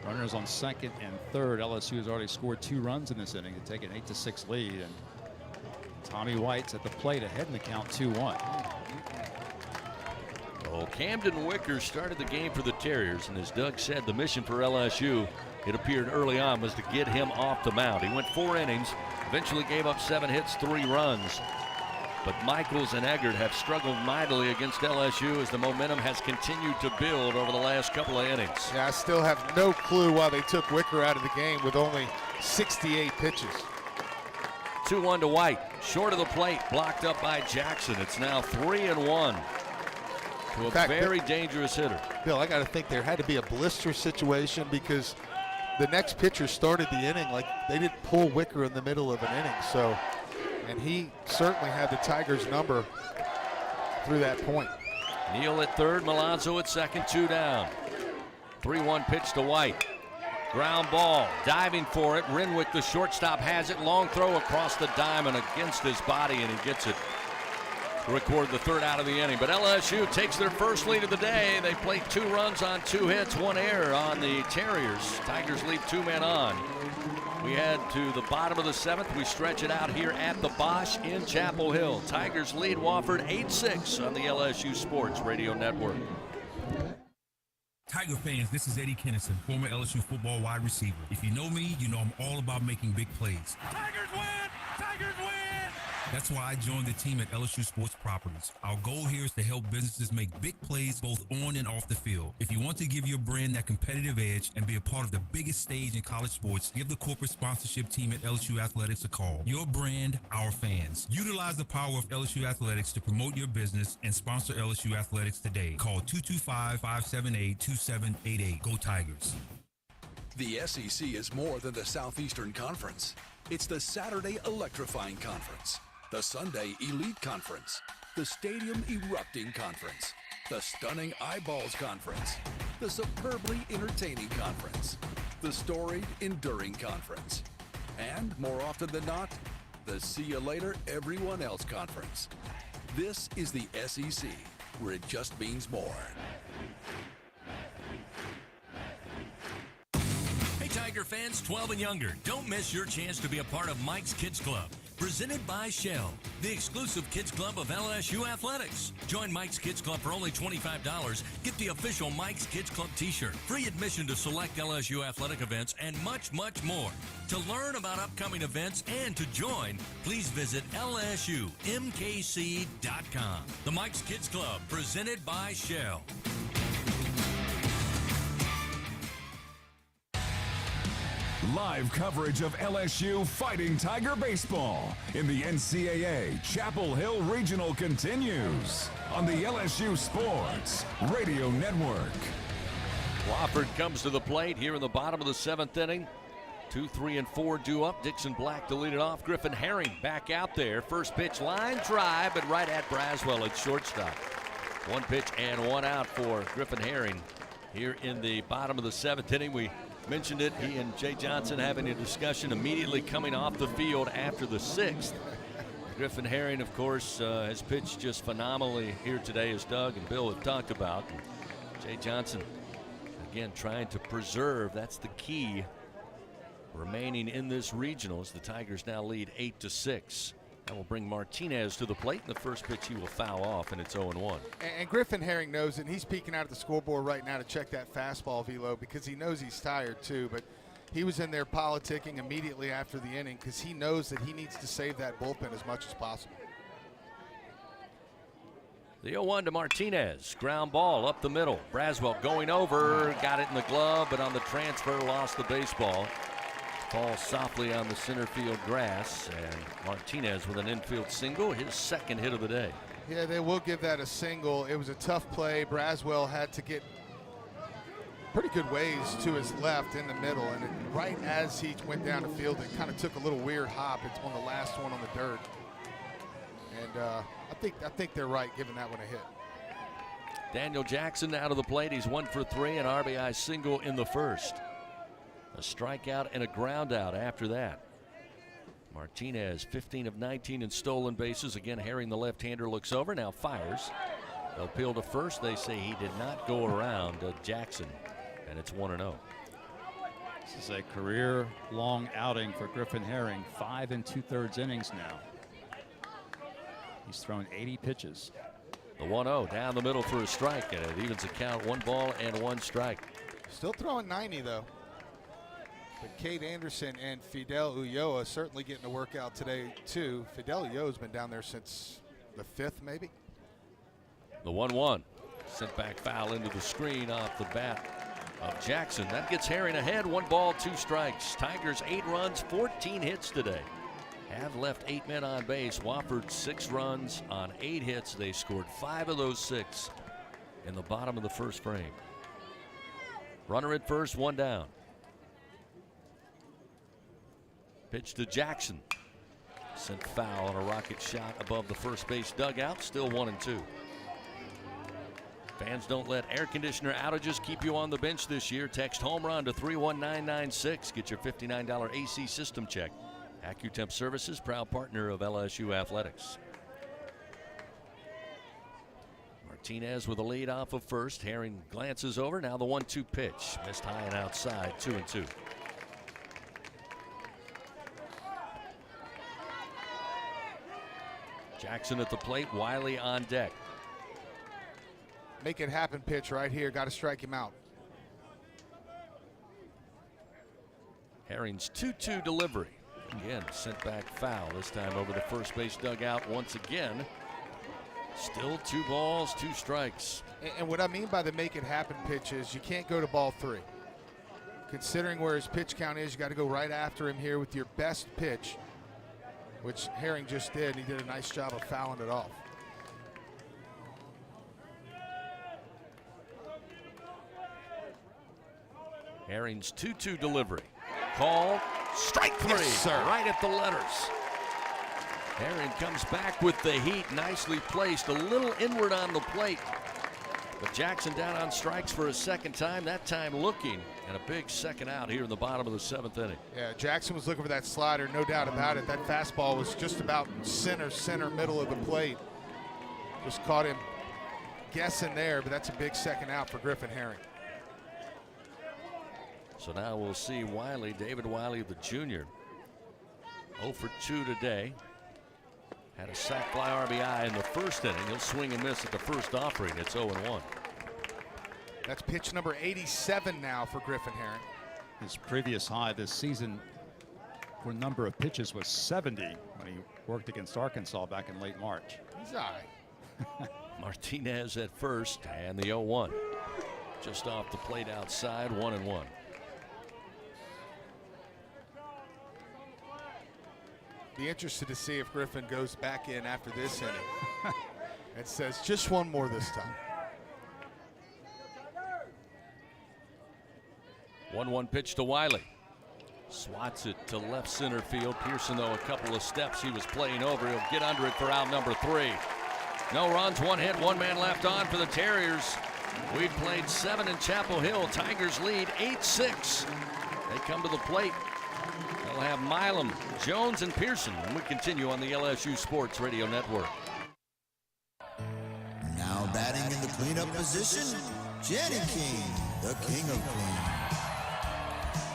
[SPEAKER 4] Runners on second and third. LSU has already scored 2 runs in this inning to take an 8-6 lead. And Tommy White's at the plate ahead in the count 2-1.
[SPEAKER 3] Well, Camden Wicker started the game for the Terriers, and as Doug said, the mission for LSU, it appeared early on, was to get him off the mound. He went 4 innings, eventually gave up 7 hits, 3 runs. But Michaels and Eggert have struggled mightily against LSU as the momentum has continued to build over the last couple of innings.
[SPEAKER 16] Yeah, I still have no clue why they took Wicker out of the game with only 68 pitches.
[SPEAKER 3] 2-1 to White, short of the plate, blocked up by Jackson. It's now 3-1 to a very dangerous hitter.
[SPEAKER 16] Bill, I got to think there had to be a blister situation because the next pitcher started the inning like they didn't pull Wicker in the middle of an inning. So, and he certainly had the Tigers' number through that point.
[SPEAKER 3] Neal at 3rd, Milazzo at 2nd, 2 down. 3-1 pitch to White. Ground ball, diving for it. Renwick, the shortstop, has it. Long throw across the diamond against his body, and he gets it to record the 3rd out of the inning. But LSU takes their first lead of the day. They played 2 runs on 2 hits, 1 error on the Terriers. Tigers lead 2 men on. We head to the bottom of the 7th. We stretch it out here at the Bosch in Chapel Hill. Tigers lead Wofford 8-6 on the LSU Sports Radio Network.
[SPEAKER 2] Tiger fans, this is Eddie Kennison, former LSU football wide receiver. If you know me, you know I'm all about making big plays.
[SPEAKER 5] Tigers win! Tigers win!
[SPEAKER 2] That's why I joined the team at LSU Sports Properties. Our goal here is to help businesses make big plays both on and off the field. If you want to give your brand that competitive edge and be a part of the biggest stage in college sports, give the corporate sponsorship team at LSU Athletics a call. Your brand, our fans. Utilize the power of LSU Athletics to promote your business and sponsor LSU Athletics today. Call 225-578-2788. Go Tigers.
[SPEAKER 9] The SEC is more than the Southeastern Conference. It's the Saturday Electrifying Conference, the Sunday Elite Conference, the Stadium Erupting Conference, the Stunning Eyeballs Conference, the Superbly Entertaining Conference, the Storied Enduring Conference, and, more often than not, the See You Later Everyone Else Conference. This is the SEC, where it just means more.
[SPEAKER 11] Hey Tiger fans 12 and younger, don't miss your chance to be a part of Mike's Kids Club. Presented by Shell, the exclusive kids club of LSU Athletics. Join Mike's Kids Club for only $25. Get the official Mike's Kids Club t-shirt, free admission to select LSU athletic events, and much, much more. To learn about upcoming events and to join, please visit LSUMKC.com. The Mike's Kids Club, presented by Shell.
[SPEAKER 7] Live coverage of LSU Fighting Tiger baseball in the NCAA Chapel Hill Regional continues on the LSU Sports Radio Network.
[SPEAKER 3] Wofford comes to the plate here in the bottom of the 7th inning. 2, 3, and 4 due up. Dixon Black to lead it off. Griffin Herring back out there. First pitch line drive, but right at Braswell at shortstop. 1 pitch and 1 out for Griffin Herring here in the bottom of the 7th inning. We mentioned it, he and Jay Johnson having a discussion immediately coming off the field after the 6th. Griffin Herring, of course, has pitched just phenomenally here today, as Doug and Bill have talked about. And Jay Johnson, again, trying to preserve, that's the key remaining in this regional, as the Tigers now lead 8-6. That will bring Martinez to the plate, and the first pitch he will foul off, and it's 0-1.
[SPEAKER 16] And Griffin Herring knows it, and he's peeking out at the scoreboard right now to check that fastball velo because he knows he's tired too. But he was in there politicking immediately after the inning because he knows that he needs to save that bullpen as much as possible.
[SPEAKER 3] The 0-1 to Martinez. Ground ball up the middle. Braswell going over, got it in the glove, but on the transfer lost the baseball. Falls softly on the center field grass, and Martinez with an infield single, his second hit of the day.
[SPEAKER 16] Yeah, they will give that a single. It was a tough play. Braswell had to get pretty good ways to his left in the middle, and right as he went down the field, it kind of took a little weird hop. It's on the last one on the dirt, and I think they're right giving that one a hit.
[SPEAKER 3] Daniel Jackson out of the plate. He's 1 for 3, an RBI single in the first. A strikeout and a ground out after that. Martinez 15 of 19 in stolen bases. Again, Herring, the left-hander, looks over, now fires. They'll appeal to first. They say he did not go around Jackson, and it's 1-0.
[SPEAKER 4] This is a career-long outing for Griffin Herring. 5 2/3 innings now. He's thrown 80 pitches.
[SPEAKER 3] The 1-0 down the middle for a strike, and it evens the count. 1 ball and 1 strike.
[SPEAKER 16] Still throwing 90 though. But Cade Anderson and Fidel Ulloa certainly getting a workout today too. Fidel Ulloa's been down there since the 5th maybe.
[SPEAKER 3] The 1-1 sent back foul into the screen off the bat of Jackson. That gets Herring ahead. 1 ball, 2 strikes. Tigers 8 runs, 14 hits today. Have left 8 men on base. Wofford 6 runs on 8 hits. They scored 5 of those 6 in the bottom of the first frame. Runner at first, 1 down. Pitch to Jackson. Sent foul on a rocket shot above the first base dugout. Still 1-2. Fans, don't let air conditioner outages keep you on the bench this year. Text home run to 31996. Get your $59 AC system check. AccuTemp Services, proud partner of LSU Athletics. Martinez with a lead off of first. Herring glances over. Now the 1-2 pitch. Missed high and outside. 2-2. Jackson at the plate, Wiley on deck.
[SPEAKER 16] Make it happen pitch right here. Got to strike him out.
[SPEAKER 3] Herring's 2-2 delivery. Again, sent back foul, this time over the first base dugout once again. Still 2 balls, 2 strikes.
[SPEAKER 16] And what I mean by the make it happen pitch is you can't go to ball 3. Considering where his pitch count is, you got to go right after him here with your best pitch, which Herring just did. He did a nice job of fouling it off.
[SPEAKER 3] Herring's 2-2 delivery. Call, strike 3,
[SPEAKER 16] yes, sir.
[SPEAKER 3] Right at the letters. Herring comes back with the heat, nicely placed, a little inward on the plate. But Jackson down on strikes for a second time, that time looking, and a big second out here in the bottom of the 7th inning.
[SPEAKER 16] Yeah, Jackson was looking for that slider, no doubt about it. That fastball was just about center middle of the plate. Just caught him guessing there, but that's a big second out for Griffin Herring.
[SPEAKER 3] So now we'll see Wiley, David Wiley, the junior. 0 for 2 today. Had a sac fly RBI in the first inning. He'll swing and miss at the first offering. It's 0-1.
[SPEAKER 16] That's pitch number 87 now for Griffin Herring.
[SPEAKER 4] His previous high this season for number of pitches was 70 when he worked against Arkansas back in late March.
[SPEAKER 16] He's all right.
[SPEAKER 3] Martinez at first, and the 0-1. Just off the plate outside, 1-1.
[SPEAKER 16] Be interested to see if Griffin goes back in after this inning and says just one more this time.
[SPEAKER 3] 1-1 pitch to Wiley. Swats it to left center field. Pearson, though, a couple of steps he was playing over. He'll get under it for out number 3. No runs, 1 hit, 1 man left on for the Terriers. We've played 7 in Chapel Hill. Tigers lead 8-6. They come to the plate. They'll have Milam, Jones, and Pearson when we continue on the LSU Sports Radio Network.
[SPEAKER 13] Now batting in the cleanup position, Jenny King, the king of clean.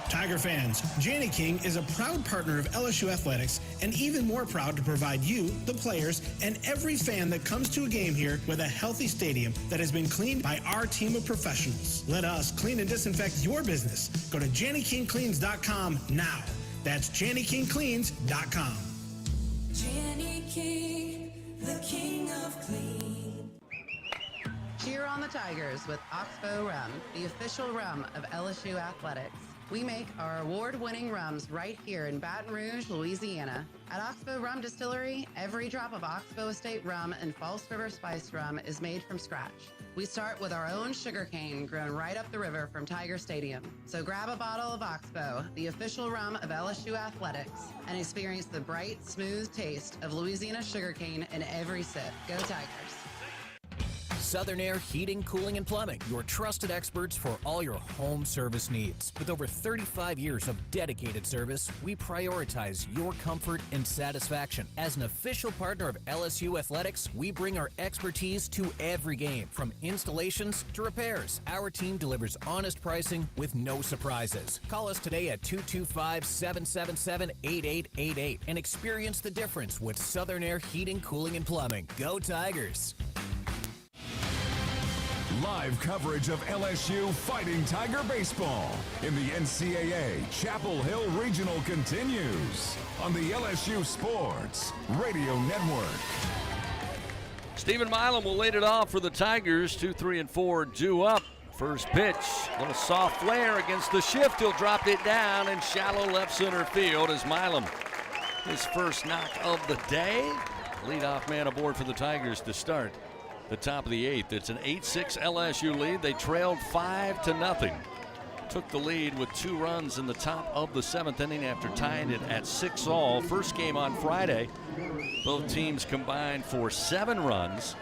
[SPEAKER 23] Tiger fans, Janney King is a proud partner of LSU Athletics and even more proud to provide you, the players, and every fan that comes to a game here with a healthy stadium that has been cleaned by our team of professionals. Let us clean and disinfect your business. Go to JannyKingCleans.com now. That's JannyKingCleans.com.
[SPEAKER 24] Janney King, the king of clean.
[SPEAKER 12] Cheer on the Tigers with Oxbow Rum, the official rum of LSU Athletics. We make our award-winning rums right here in Baton Rouge, Louisiana. At Oxbow Rum Distillery, every drop of Oxbow Estate rum and False River Spiced rum is made from scratch. We start with our own sugarcane grown right up the river from Tiger Stadium. So grab a bottle of Oxbow, the official rum of LSU Athletics, and experience the bright, smooth taste of Louisiana sugarcane in every sip. Go Tigers.
[SPEAKER 18] Southern Air Heating, Cooling, and Plumbing, your trusted experts for all your home service needs. With over 35 years of dedicated service, we prioritize your comfort and satisfaction. As an official partner of LSU Athletics, we bring our expertise to every game, from installations to repairs. Our team delivers honest pricing with no surprises. Call us today at 225-777-8888 and experience the difference with Southern Air Heating, Cooling, and Plumbing. Go Tigers!
[SPEAKER 7] Live coverage of LSU Fighting Tiger baseball in the NCAA Chapel Hill Regional continues on the LSU Sports Radio Network.
[SPEAKER 3] Stephen Milam will lead it off for the Tigers. 2, 3, and 4 due up. First pitch, little soft flare against the shift. He'll drop it down in shallow left center field as Milam, his first knock of the day. Leadoff man aboard for the Tigers to start the top of the 8th. It's an 8-6 LSU lead. They trailed 5-0. Took the lead with 2 runs in the top of the 7th inning after tying it at 6-all. First game on Friday, both teams combined for 7 runs.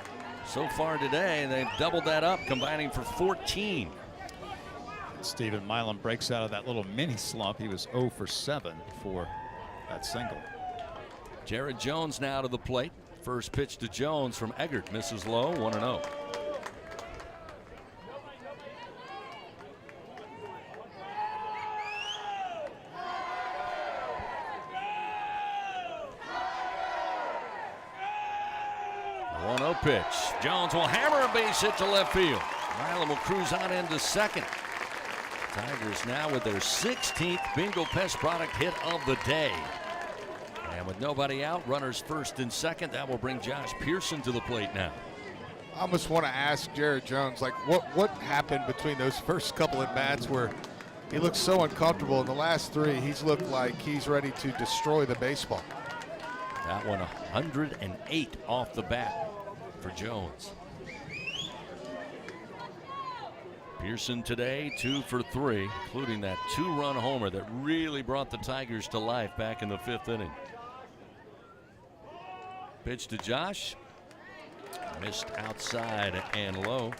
[SPEAKER 3] So far today, they've doubled that up, combining for 14.
[SPEAKER 4] Stephen Milam breaks out of that little mini slump. He was 0 for 7 for that single.
[SPEAKER 3] Jared Jones now to the plate. First pitch to Jones from Eggert, misses low, 1-0. pitch. Jones will hammer a base hit to left field. Milam will cruise on into second. Tigers now with their 16th Bingo Pest Product hit of the day. And with nobody out, runners first and second. That will bring Josh Pearson to the plate now.
[SPEAKER 16] I almost want to ask Jared Jones, like, what happened between those first couple at bats where he looked so uncomfortable. In the last three, he's looked like he's ready to destroy the baseball.
[SPEAKER 3] That one 108 off the bat for Jones. Pearson today 2 for 3, including that 2-run homer that really brought the Tigers to life back in the 5th inning. Pitch to Josh. Missed outside and low.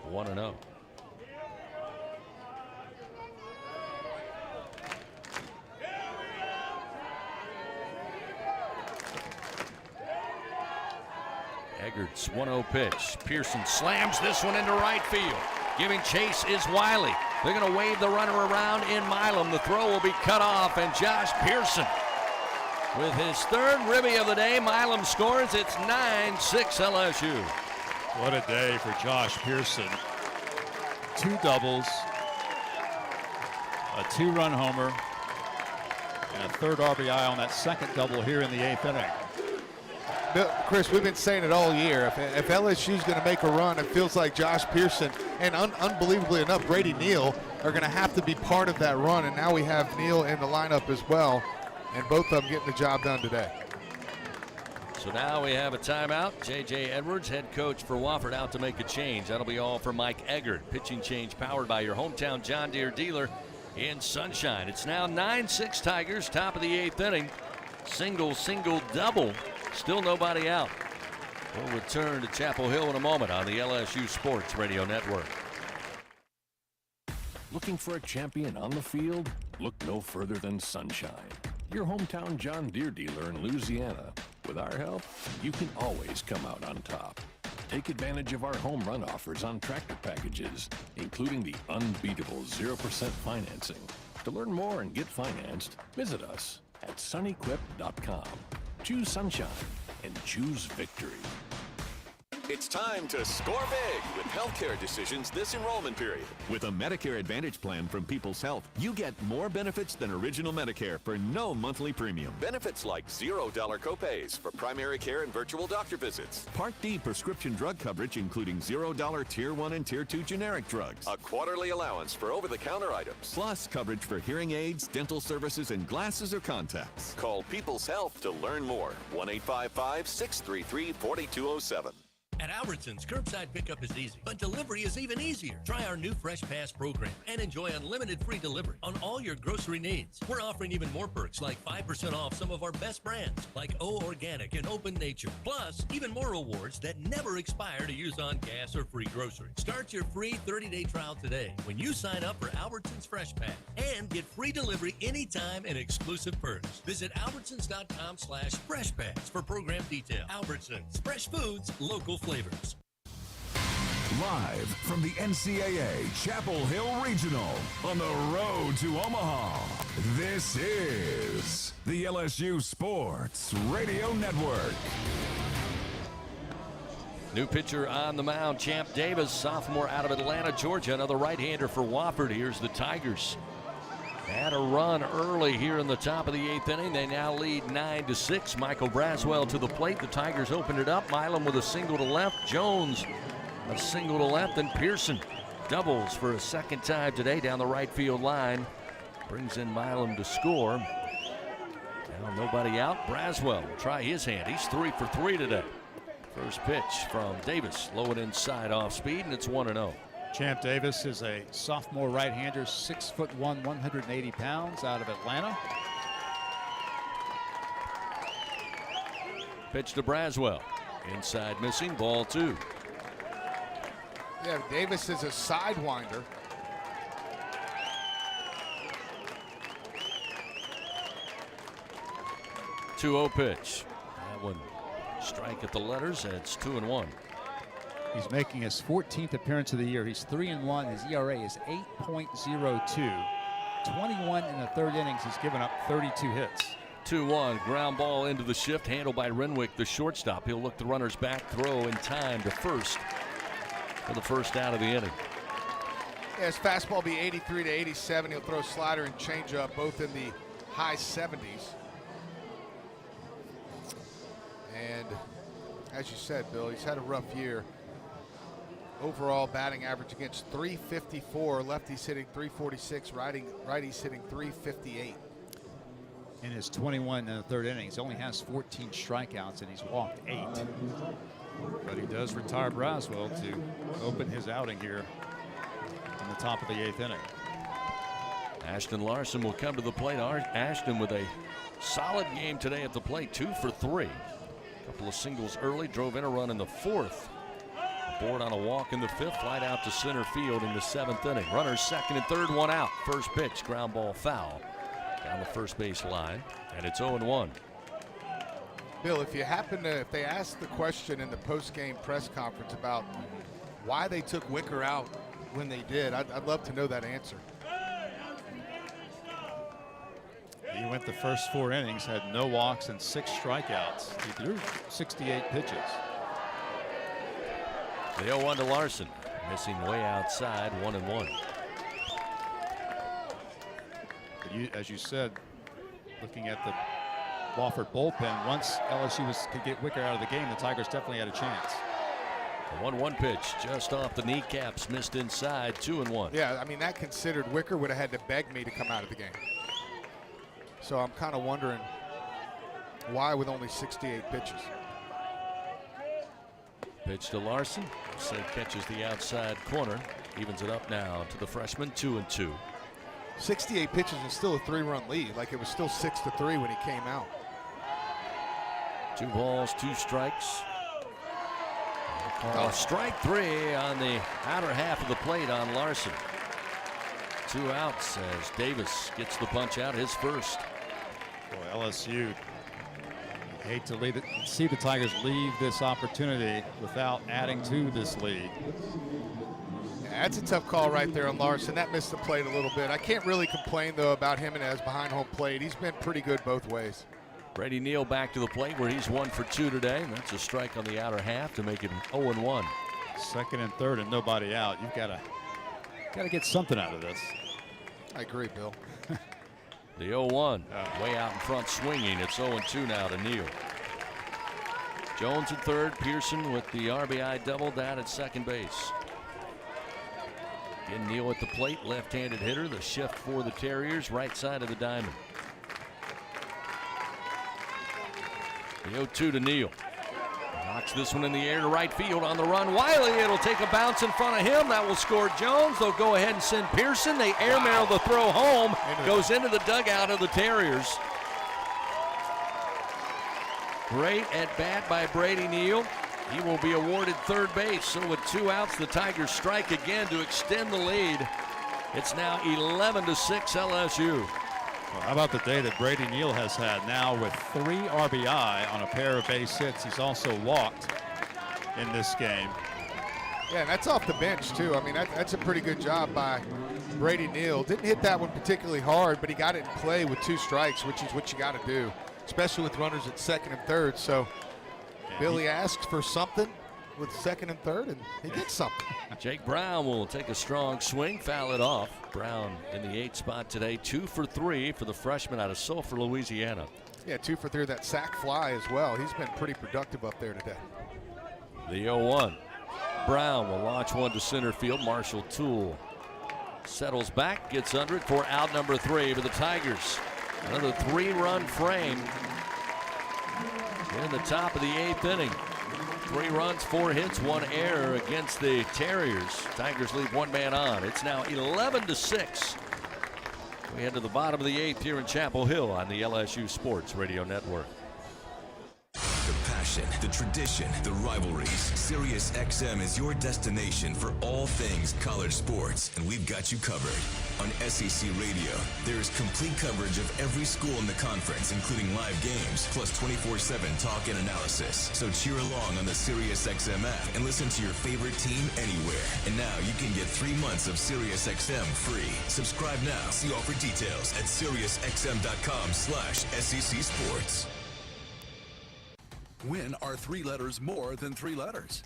[SPEAKER 3] 1-0. Eggert's 1-0 pitch. Pearson slams this one into right field. Giving chase is Wiley. They're going to wave the runner around in Milam. The throw will be cut off, and Josh Pearson with his 3rd ribby of the day. Milam scores. It's 9-6 LSU.
[SPEAKER 4] What a day for Josh Pearson. 2 doubles, a 2-run homer, and a 3rd RBI on that 2nd double here in the 8th inning.
[SPEAKER 16] Chris, we've been saying it all year. If LSU's going to make a run, it feels like Josh Pearson and unbelievably enough, Brady Neal are going to have to be part of that run. And now we have Neal in the lineup as well, and both of them getting the job done today.
[SPEAKER 3] So now we have a timeout. J.J. Edwards, head coach for Wofford, out to make a change. That'll be all for Mike Eggert. Pitching change powered by your hometown John Deere dealer in Sunshine. It's now 9-6 Tigers, top of the 8th inning. Single, double. Still nobody out. We'll return to Chapel Hill in a moment on the LSU Sports Radio Network.
[SPEAKER 21] Looking for a champion on the field? Look no further than Sunshine, your hometown John Deere dealer in Louisiana. With our help, you can always come out on top. Take advantage of our home run offers on tractor packages, including the unbeatable 0% financing. To learn more and get financed, visit us at sunequip.com. Choose Sunshine and choose victory.
[SPEAKER 10] It's time to score big with healthcare decisions this enrollment period.
[SPEAKER 17] With a Medicare Advantage plan from People's Health, you get more benefits than original Medicare for no monthly premium.
[SPEAKER 10] Benefits like $0 copays for primary care and virtual doctor visits.
[SPEAKER 17] Part D prescription drug coverage, including $0 Tier 1 and Tier 2 generic drugs.
[SPEAKER 10] A quarterly allowance for over-the-counter items.
[SPEAKER 17] Plus coverage for hearing aids, dental services, and glasses or contacts.
[SPEAKER 10] Call People's Health to learn more. 1-855-633-4207.
[SPEAKER 11] At Albertsons, curbside pickup is easy, but delivery is even easier. Try our new Fresh Pass program and enjoy unlimited free delivery on all your grocery needs. We're offering even more perks like 5% off some of our best brands like O Organic and Open Nature. Plus, even more rewards that never expire to use on gas or free groceries. Start your free 30-day trial today when you sign up for Albertsons Fresh Pass and get free delivery anytime and exclusive perks. Visit albertsons.com/freshpass for program detail. Albertsons, fresh foods, local flavors.
[SPEAKER 7] Live from the NCAA Chapel Hill Regional on the road to Omaha, this is the LSU Sports Radio Network.
[SPEAKER 3] New pitcher on the mound, Champ Davis, sophomore out of Atlanta, Georgia. Another right-hander for Wofford. Here's the Tigers. Had a run early here in the top of the 8th inning. They now lead 9-6. Michael Braswell to the plate. The Tigers opened it up. Milam with a single to left. Jones a single to left. And Pearson doubles for a 2nd time today down the right field line. Brings in Milam to score. Now nobody out. Braswell will try his hand. He's 3 for 3 today. First pitch from Davis. Low and inside off speed, and it's 1-0.
[SPEAKER 4] Champ Davis is a sophomore right-hander, 6'1", 180 pounds, out of Atlanta.
[SPEAKER 3] Pitch to Braswell. Inside missing, ball 2.
[SPEAKER 16] Yeah, Davis is a sidewinder.
[SPEAKER 3] Two-0 pitch. That one strike at the letters, and it's 2-1.
[SPEAKER 4] He's making his 14th appearance of the year. He's 3-1. His ERA is 8.02. 21 in the 3rd innings. He's given up 32 hits.
[SPEAKER 3] 2-1, ground ball into the shift, handled by Renwick, the shortstop. He'll look the runners back, throw in time to first for the first out of the inning.
[SPEAKER 16] Yeah, his fastball be 83 to 87. He'll throw slider and changeup both in the high 70s. And as you said, Bill, he's had a rough year. Overall batting average against 354, lefties hitting 346, righties hitting 358.
[SPEAKER 4] In his 21 and the third innings, he only has 14 strikeouts and he's walked 8. But he does retire Braswell to open his outing here in the top of the 8th inning.
[SPEAKER 3] Ashton Larson will come to the plate. Ashton with a solid game today at the plate, 2 for 3. A couple of singles early, drove in a run in the 4th. Board on a walk in the 5th, flight out to center field in the 7th inning. Runners second and third, 1 out. First pitch, ground ball foul down the first base line, and it's 0-1.
[SPEAKER 16] Bill, if they asked the question in the post-game press conference about why they took Wicker out when they did, I'd love to know that answer.
[SPEAKER 4] He went the first 4 innings, had no walks and 6 strikeouts. He threw 68 pitches.
[SPEAKER 3] The 0-1 to Larson, missing way outside, 1-1.
[SPEAKER 4] As you said, looking at the Wofford bullpen, once LSU could get Wicker out of the game, the Tigers definitely had a chance.
[SPEAKER 3] The 1-1 pitch just off the kneecaps, missed inside, 2-1.
[SPEAKER 16] Yeah, I mean, that considered Wicker would have had to beg me to come out of the game. So I'm kind of wondering why with only 68 pitches.
[SPEAKER 3] Pitch to Larson. Say catches the outside corner. Evens it up now to the freshman, 2-2.
[SPEAKER 16] 68 pitches and still a 3-run lead. Like it was still 6-3 when he came out.
[SPEAKER 3] 2 balls, 2 strikes. Strike 3 on the outer half of the plate on Larson. 2 outs as Davis gets the punch out, his first.
[SPEAKER 4] Boy, LSU, hate to see the Tigers leave this opportunity without adding to this lead.
[SPEAKER 16] Yeah, that's a tough call right there on Larson. That missed the plate a little bit. I can't really complain, though, about him and as behind home plate. He's been pretty good both ways.
[SPEAKER 3] Brady Neal back to the plate where he's 1 for 2 today. And that's a strike on the outer half to make it 0-1.
[SPEAKER 4] Second and third and nobody out. You've got to get something out of this.
[SPEAKER 16] I agree, Bill.
[SPEAKER 3] The 0-1, way out in front swinging. It's 0-2 now to Neal. Jones at third, Pearson with the RBI double down at second base. Again, Neal at the plate, left-handed hitter. The shift for the Terriers, right side of the diamond. The 0-2 to Neal. Knocks this one in the air to right field on the run. Wiley, it'll take a bounce in front of him. That will score Jones. They'll go ahead and send Pearson. They airmail the throw home. Goes into the dugout of the Terriers. Great at bat by Brady Neal. He will be awarded third base. So with 2 outs, the Tigers strike again to extend the lead. It's now 11-6 LSU.
[SPEAKER 4] Well, how about the day that Brady Neal has had now with 3 RBI on a pair of base hits? He's also walked in this game.
[SPEAKER 16] Yeah, and that's off the bench, too. I mean, that's a pretty good job by Brady Neal. Didn't hit that one particularly hard, but he got it in play with 2 strikes, which is what you got to do, especially with runners at second and third. So Billy asks for something with second and third, and he gets something.
[SPEAKER 3] Jake Brown will take a strong swing, foul it off. Brown in the 8th spot today, 2 for 3 for the freshman out of Sulphur, Louisiana.
[SPEAKER 16] Yeah, 2 for 3, that sac fly as well. He's been pretty productive up there today.
[SPEAKER 3] The 0-1. Brown will launch one to center field. Marshall Toole settles back, gets under it for out number 3 for the Tigers. Another 3-run frame in the top of the 8th inning. 3 runs, 4 hits, 1 error against the Terriers. Tigers leave 1 man on. It's now 11-6. We head to the bottom of the 8th here in Chapel Hill on the LSU Sports Radio Network.
[SPEAKER 14] The passion passion, the tradition, the rivalries. Sirius XM is your destination for all things college sports, and we've got you covered. On SEC Radio, there is complete coverage of every school in the conference, including live games, plus 24/7 talk and analysis. So cheer along on the Sirius XM app and listen to your favorite team anywhere. And now you can get 3 months of Sirius XM free. Subscribe now. See offer details at SiriusXM.com/SEC Sports.
[SPEAKER 9] When are 3 letters more than 3 letters?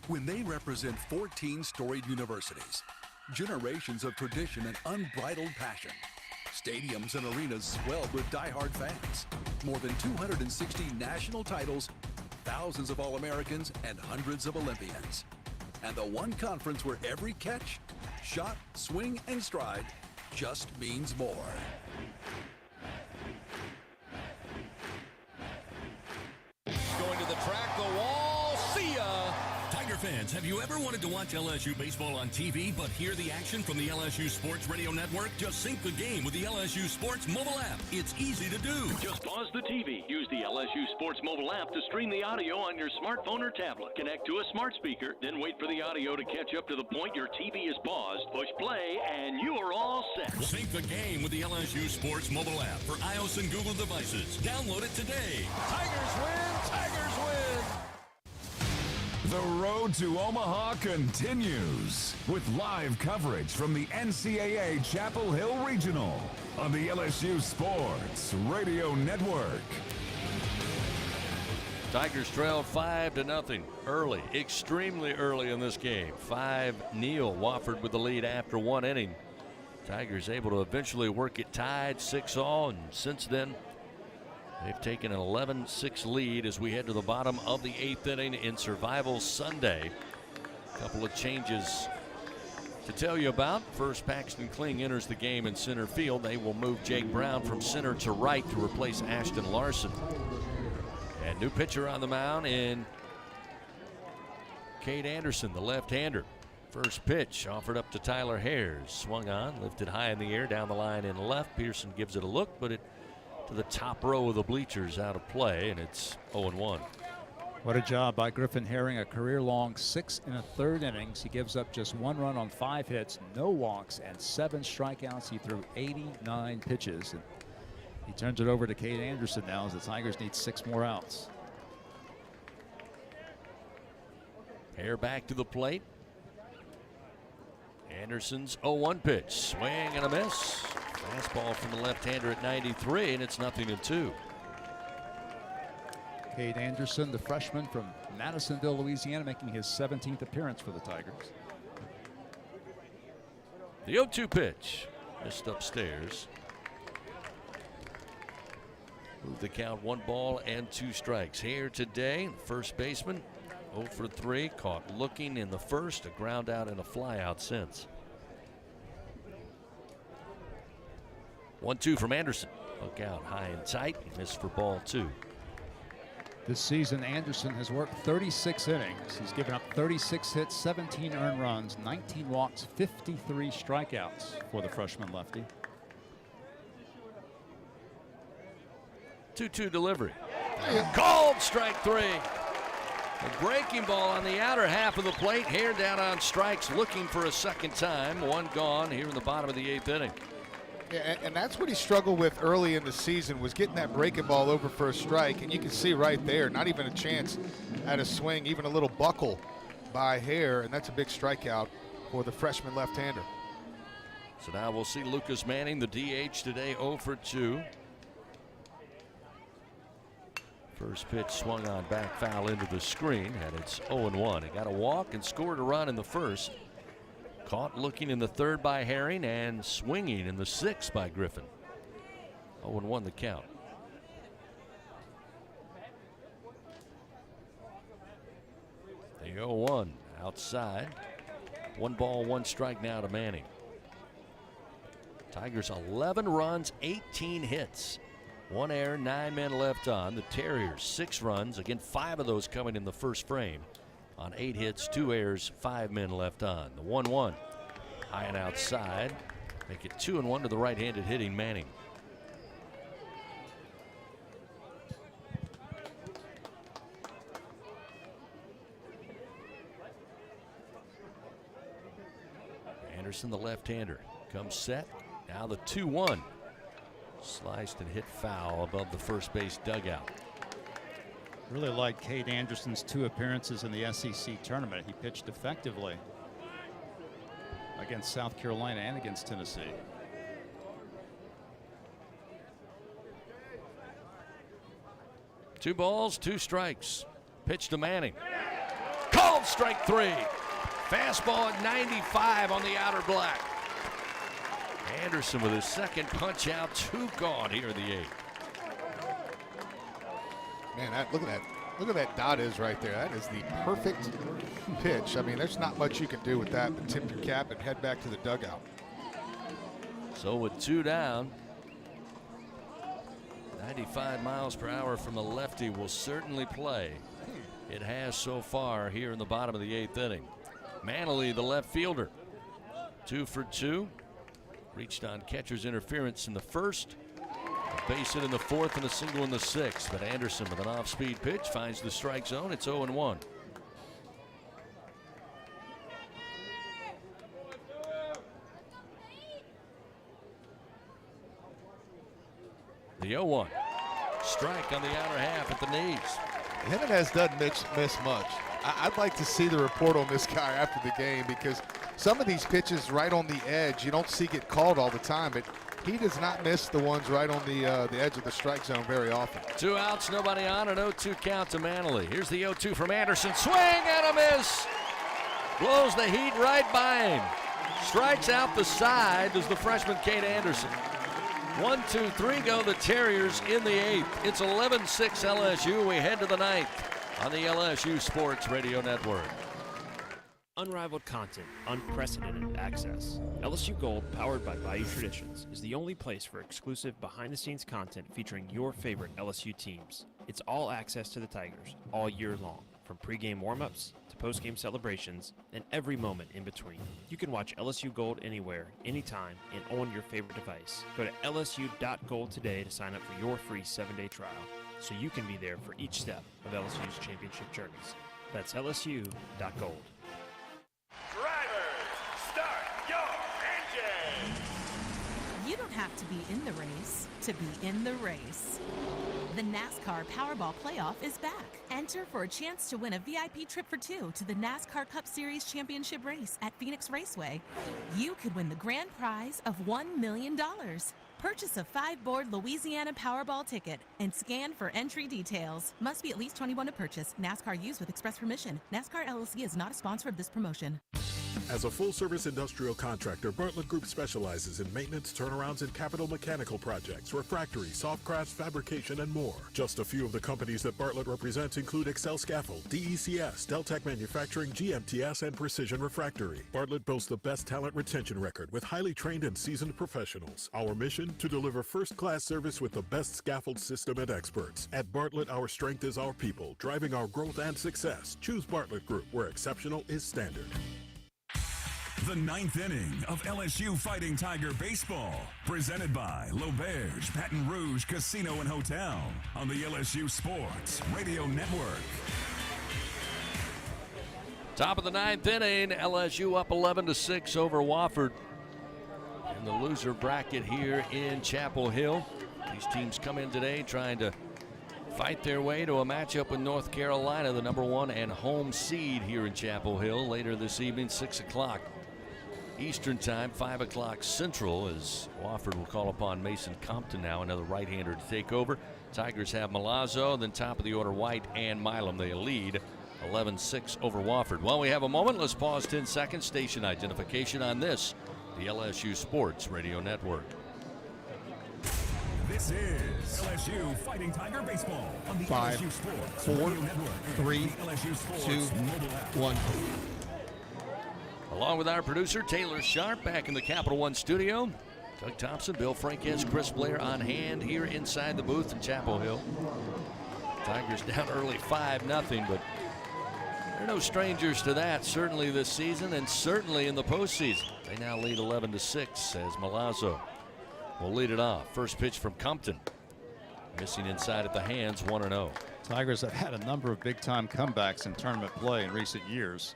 [SPEAKER 9] When they represent 14 storied universities, generations of tradition and unbridled passion, stadiums and arenas swelled with diehard fans, more than 260 national titles, thousands of All-Americans, and hundreds of Olympians. And the one conference where every catch, shot, swing, and stride just means more.
[SPEAKER 11] Going to the track, the wall, see ya! Tiger fans, have you ever wanted to watch LSU baseball on TV but hear the action from the LSU Sports Radio Network? Just sync the game with the LSU Sports mobile app. It's easy to do.
[SPEAKER 21] Just pause the TV. Use the LSU Sports mobile app to stream the audio on your smartphone or tablet. Connect to a smart speaker, then wait for the audio to catch up to the point your TV is paused. Push play, and you are all set.
[SPEAKER 11] Sync the game with the LSU Sports mobile app for iOS and Google devices. Download it today.
[SPEAKER 5] Tigers win! Tigers win!
[SPEAKER 7] The road to Omaha continues with live coverage from the NCAA Chapel Hill Regional on the LSU Sports Radio Network.
[SPEAKER 3] Tigers trailed 5-0 early, extremely early in this game. 5-0 Wofford with the lead after 1 inning. Tigers able to eventually work it tied 6-all, and since then they've taken an 11-6 lead as we head to the bottom of the 8th inning in Survival Sunday. A couple of changes to tell you about. First, Paxton Kling enters the game in center field. They will move Jake Brown from center to right to replace Ashton Larson. And new pitcher on the mound in Cade Anderson, the left-hander. First pitch offered up to Tyler Hares. Swung on, lifted high in the air, down the line in left. Pearson gives it a look, but it to the top row of the bleachers, out of play, and it's 0-1.
[SPEAKER 4] What a job by Griffin Herring, a career-long 6 1/3 innings. He gives up just 1 run on 5 hits, no walks, and 7 strikeouts. He threw 89 pitches. And he turns it over to Cade Anderson now as the Tigers need 6 more outs.
[SPEAKER 3] Hare back to the plate. Anderson's 0-1 pitch. Swing and a miss. Fastball from the left-hander at 93, and it's 0-2.
[SPEAKER 4] Cade Anderson, the freshman from Madisonville, Louisiana, making his 17th appearance for the Tigers.
[SPEAKER 3] The 0-2 pitch. Missed upstairs. Move the count 1 ball and 2 strikes. Here today, first baseman, 0 for 3. Caught looking in the first, a ground out and a fly out since. 1-2 from Anderson. Look out high and tight. Missed for ball 2.
[SPEAKER 4] This season, Anderson has worked 36 innings. He's given up 36 hits, 17 earned runs, 19 walks, 53 strikeouts for the freshman lefty.
[SPEAKER 3] 2-2 delivery. Called strike 3. A breaking ball on the outer half of the plate. Hare down on strikes, looking for a second time. 1 gone here in the bottom of the 8th inning.
[SPEAKER 16] Yeah, and that's what he struggled with early in the season, was getting that breaking ball over for a strike. And you can see right there, not even a chance at a swing, even a little buckle by Hare, and that's a big strikeout for the freshman left-hander.
[SPEAKER 3] So now we'll see Lucas Manning, the DH today, 0 for 2. First pitch swung on, back foul into the screen, and it's 0-1. He got a walk and scored a run in the first. Caught looking in the third by Herring and swinging in the 6th by Griffin. 0-1 the count. The 0-1 outside. 1 ball, 1 strike now to Manning. Tigers 11 runs, 18 hits. 1 error, 9 men left on. The Terriers 6 runs, again 5 of those coming in the first frame. On 8 hits, 2 errors, 5 men left on. The 1-1 high and outside. Make it 2-1 to the right-handed hitting Manning. Anderson, the left-hander, comes set. Now the 2-1. Sliced and hit foul above the first base dugout.
[SPEAKER 4] Really like Cade Anderson's 2 appearances in the SEC tournament. He pitched effectively against South Carolina and against Tennessee.
[SPEAKER 3] Two balls, 2 strikes. Pitch to Manning. Called strike 3. Fastball at 95 on the outer black. Anderson with his second punch out, 2 gone here in the 8th.
[SPEAKER 16] Man, look at that dot is right there. That is the perfect pitch. I mean, there's not much you can do with that but tip your cap and head back to the dugout.
[SPEAKER 3] So with 2 down, 95 miles per hour from a lefty will certainly play. It has so far here in the bottom of the 8th inning. Manley, the left fielder, 2 for 2. Reached on catcher's interference in the first. A base hit in the 4th and a single in the 6th. But Anderson with an off-speed pitch finds the strike zone. It's 0-1. The 0-1. Strike on the outer half at the knees.
[SPEAKER 16] Jimenez doesn't miss much. I'd like to see the report on this guy after the game, because some of these pitches right on the edge you don't see get called all the time, but he does not miss the ones right on the edge of the strike zone very often.
[SPEAKER 3] 2 outs, nobody on, an 0-2 count to Manley. Here's the 0-2 from Anderson. Swing and a miss. Blows the heat right by him. Strikes out the side does the freshman Cade Anderson. 1, 2, 3 go the Terriers in the 8th. It's 11-6 LSU. We head to the 9th on the LSU Sports Radio Network.
[SPEAKER 15] Unrivaled content, unprecedented access. LSU Gold, powered by Bayou Traditions, is the only place for exclusive behind-the-scenes content featuring your favorite LSU teams. It's all access to the Tigers all year long, from pregame warm-ups to postgame celebrations and every moment in between. You can watch LSU Gold anywhere, anytime, and on your favorite device. Go to lsu.gold today to sign up for your free 7-day trial, so you can be there for each step of LSU's championship journeys. That's lsu.gold.
[SPEAKER 19] Drivers, start your engine!
[SPEAKER 20] You don't have to be in the race to be in the race. The NASCAR Powerball Playoff is back. Enter for a chance to win a VIP trip for 2 to the NASCAR Cup Series Championship race at Phoenix Raceway. You could win the grand prize of $1 million. Purchase a 5-board Louisiana Powerball ticket and scan for entry details. Must be at least 21 to purchase. NASCAR used with express permission. NASCAR LLC is not a sponsor of this promotion.
[SPEAKER 22] As a full-service industrial contractor, Bartlett Group specializes in maintenance, turnarounds, and capital mechanical projects, refractory, soft crafts, fabrication, and more. Just a few of the companies that Bartlett represents include Excel Scaffold, DECS, Deltec Manufacturing, GMTS, and Precision Refractory. Bartlett boasts the best talent retention record with highly trained and seasoned professionals. Our mission? To deliver first-class service with the best scaffold system and experts. At Bartlett, our strength is our people, driving our growth and success. Choose Bartlett Group, where exceptional is standard.
[SPEAKER 7] The 9th inning of LSU Fighting Tiger Baseball, presented by L'Auberge Baton Rouge Casino and Hotel on the LSU Sports Radio Network.
[SPEAKER 3] Top of the 9th inning, LSU up 11-6 over Wofford in the loser bracket here in Chapel Hill. These teams come in today trying to fight their way to a matchup with North Carolina, the #1 and home seed here in Chapel Hill later this evening, 6 o'clock Eastern time, 5 o'clock Central, as Wofford will call upon Mason Compton now, another right-hander to take over. Tigers have Milazzo, then top of the order White and Milam. They lead 11-6 over Wofford. While we have a moment, let's pause 10 seconds. Station identification on this, the LSU Sports Radio Network.
[SPEAKER 7] This is LSU Fighting Tiger Baseball on the
[SPEAKER 25] 5,
[SPEAKER 7] LSU Sports
[SPEAKER 25] 4,
[SPEAKER 7] Radio Network.
[SPEAKER 25] 3,
[SPEAKER 7] LSU Sports
[SPEAKER 25] 2,
[SPEAKER 7] mobile app.
[SPEAKER 25] 1.
[SPEAKER 3] Along with our producer, Taylor Sharp, back in the Capital One studio. Doug Thompson, Bill Franquez, Chris Blair on hand here inside the booth in Chapel Hill. Tigers down early 5-0, but they're no strangers to that, certainly this season and certainly in the postseason. They now lead 11-6 as Milazzo will lead it off. First pitch from Compton. Missing inside at the hands, 1-0.
[SPEAKER 4] Tigers have had a number of big-time comebacks in tournament play in recent years.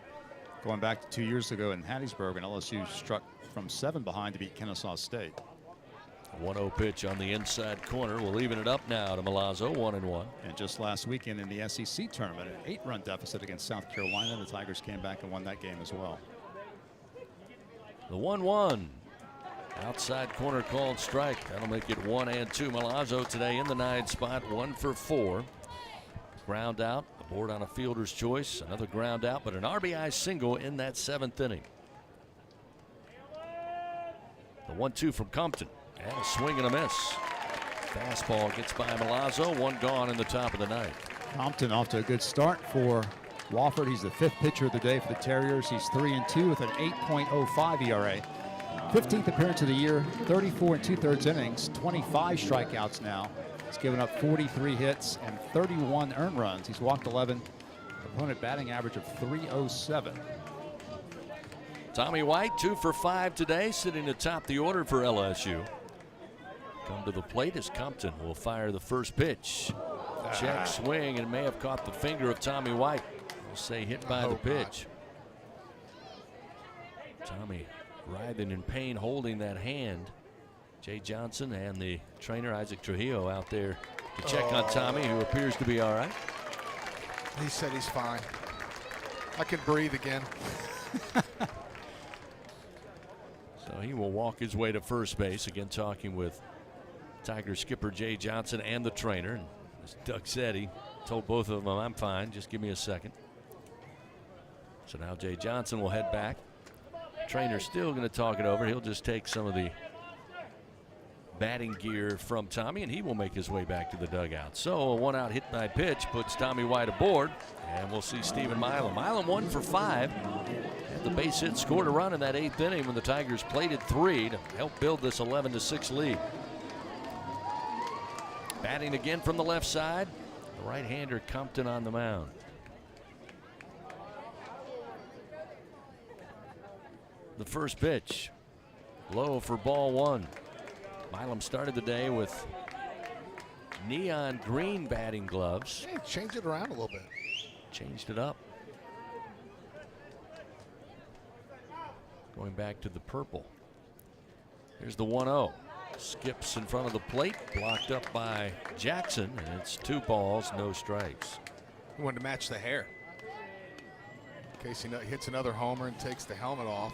[SPEAKER 4] Going back to 2 years ago in Hattiesburg, and LSU struck from 7 behind to beat Kennesaw State.
[SPEAKER 3] 1-0 pitch on the inside corner. We're leaving it up now to Milazzo, 1-1.
[SPEAKER 4] And just last weekend in the SEC tournament, an 8-run deficit against South Carolina. The Tigers came back and won that game as well.
[SPEAKER 3] The 1-1. Outside corner called strike. That'll make it 1-2. Milazzo today in the 9 spot, 1 for 4. Ground out, aboard on a fielder's choice. Another ground out, but an RBI single in that 7th inning. The 1-2 from Compton. And a swing and a miss. Fastball gets by Milazzo. 1 gone in the top of the 9th.
[SPEAKER 4] Compton off to a good start for Wofford. He's the 5th pitcher of the day for the Terriers. He's 3-2 with an 8.05 ERA. 15th appearance of the year, 34 2/3 innings, 25 strikeouts now. He's given up 43 hits and 31 earned runs. He's walked 11. Opponent batting average of .307.
[SPEAKER 3] Tommy White, 2 for 5 today, sitting atop the order for LSU. Come to the plate as Compton will fire the first pitch. Check swing and may have caught the finger of Tommy White. We'll say hit by the pitch. Tommy writhing in pain, holding that hand. Jay Johnson and the trainer Isaac Trujillo out there to check on Tommy, who appears to be all right.
[SPEAKER 16] He said he's fine. I can breathe again.
[SPEAKER 3] So he will walk his way to first base. Again, talking with Tiger skipper Jay Johnson and the trainer. And as Doug said, he told both of them, I'm fine, just give me a second. So now Jay Johnson will head back. Trainer's still going to talk it over. He'll just take some of the batting gear from Tommy, and he will make his way back to the dugout. So a 1-out hit by pitch puts Tommy White aboard, and we'll see Stephen Milam. Milam 1 for 5. Had the base hit, scored a run in that 8th inning when the Tigers plated 3 to help build this 11-6 lead. Batting again from the left side, the right-hander Compton on the mound. The first pitch, low for ball 1. Milam started the day with neon green batting gloves.
[SPEAKER 16] Hey, change it around a little bit.
[SPEAKER 3] Changed it up. Going back to the purple. Here's the 1-0. Skips in front of the plate, blocked up by Jackson, and it's 2 balls, no strikes.
[SPEAKER 16] He wanted to match the hair in case he hits another homer and takes the helmet off.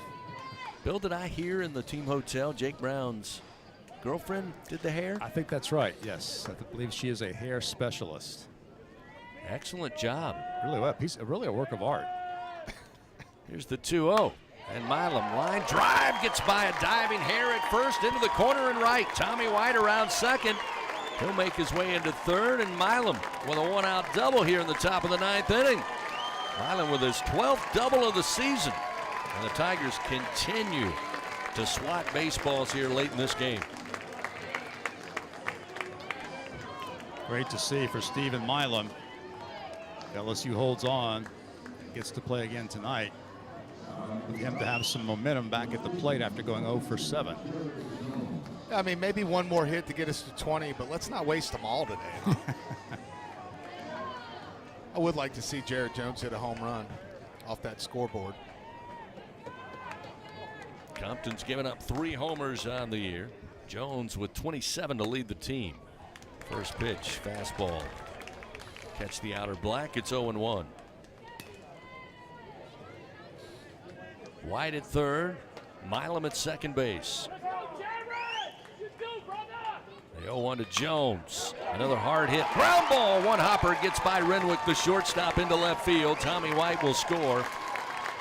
[SPEAKER 3] Bill, did I hear in the team hotel Jake Brown's girlfriend did the hair?
[SPEAKER 4] I think that's right, yes. I believe she is a hair specialist.
[SPEAKER 3] Excellent job.
[SPEAKER 4] Really well. He's really a work of art.
[SPEAKER 3] Here's the 2-0. And Milam, line drive, gets by a diving hair at first, into the corner and right. Tommy White around second. He'll make his way into third, and Milam with a 1-out double here in the top of the 9th inning. Milam with his 12th double of the season. And the Tigers continue to swat baseballs here late in this game.
[SPEAKER 4] Great to see for Stephen Milam. LSU holds on, gets to play again tonight. For him to have some momentum back at the plate after going 0 for 7.
[SPEAKER 16] I mean, maybe one more hit to get us to 20, but let's not waste them all today. Huh? I would like to see Jared Jones hit a home run off that scoreboard.
[SPEAKER 3] Compton's given up 3 homers on the year. Jones with 27 to lead the team. First pitch, fastball. Catch the outer black, it's 0-1. White at third, Milam at second base. The 0-1 to Jones. Another hard hit. Ground ball. One hopper gets by Renwick, the shortstop, into left field. Tommy White will score.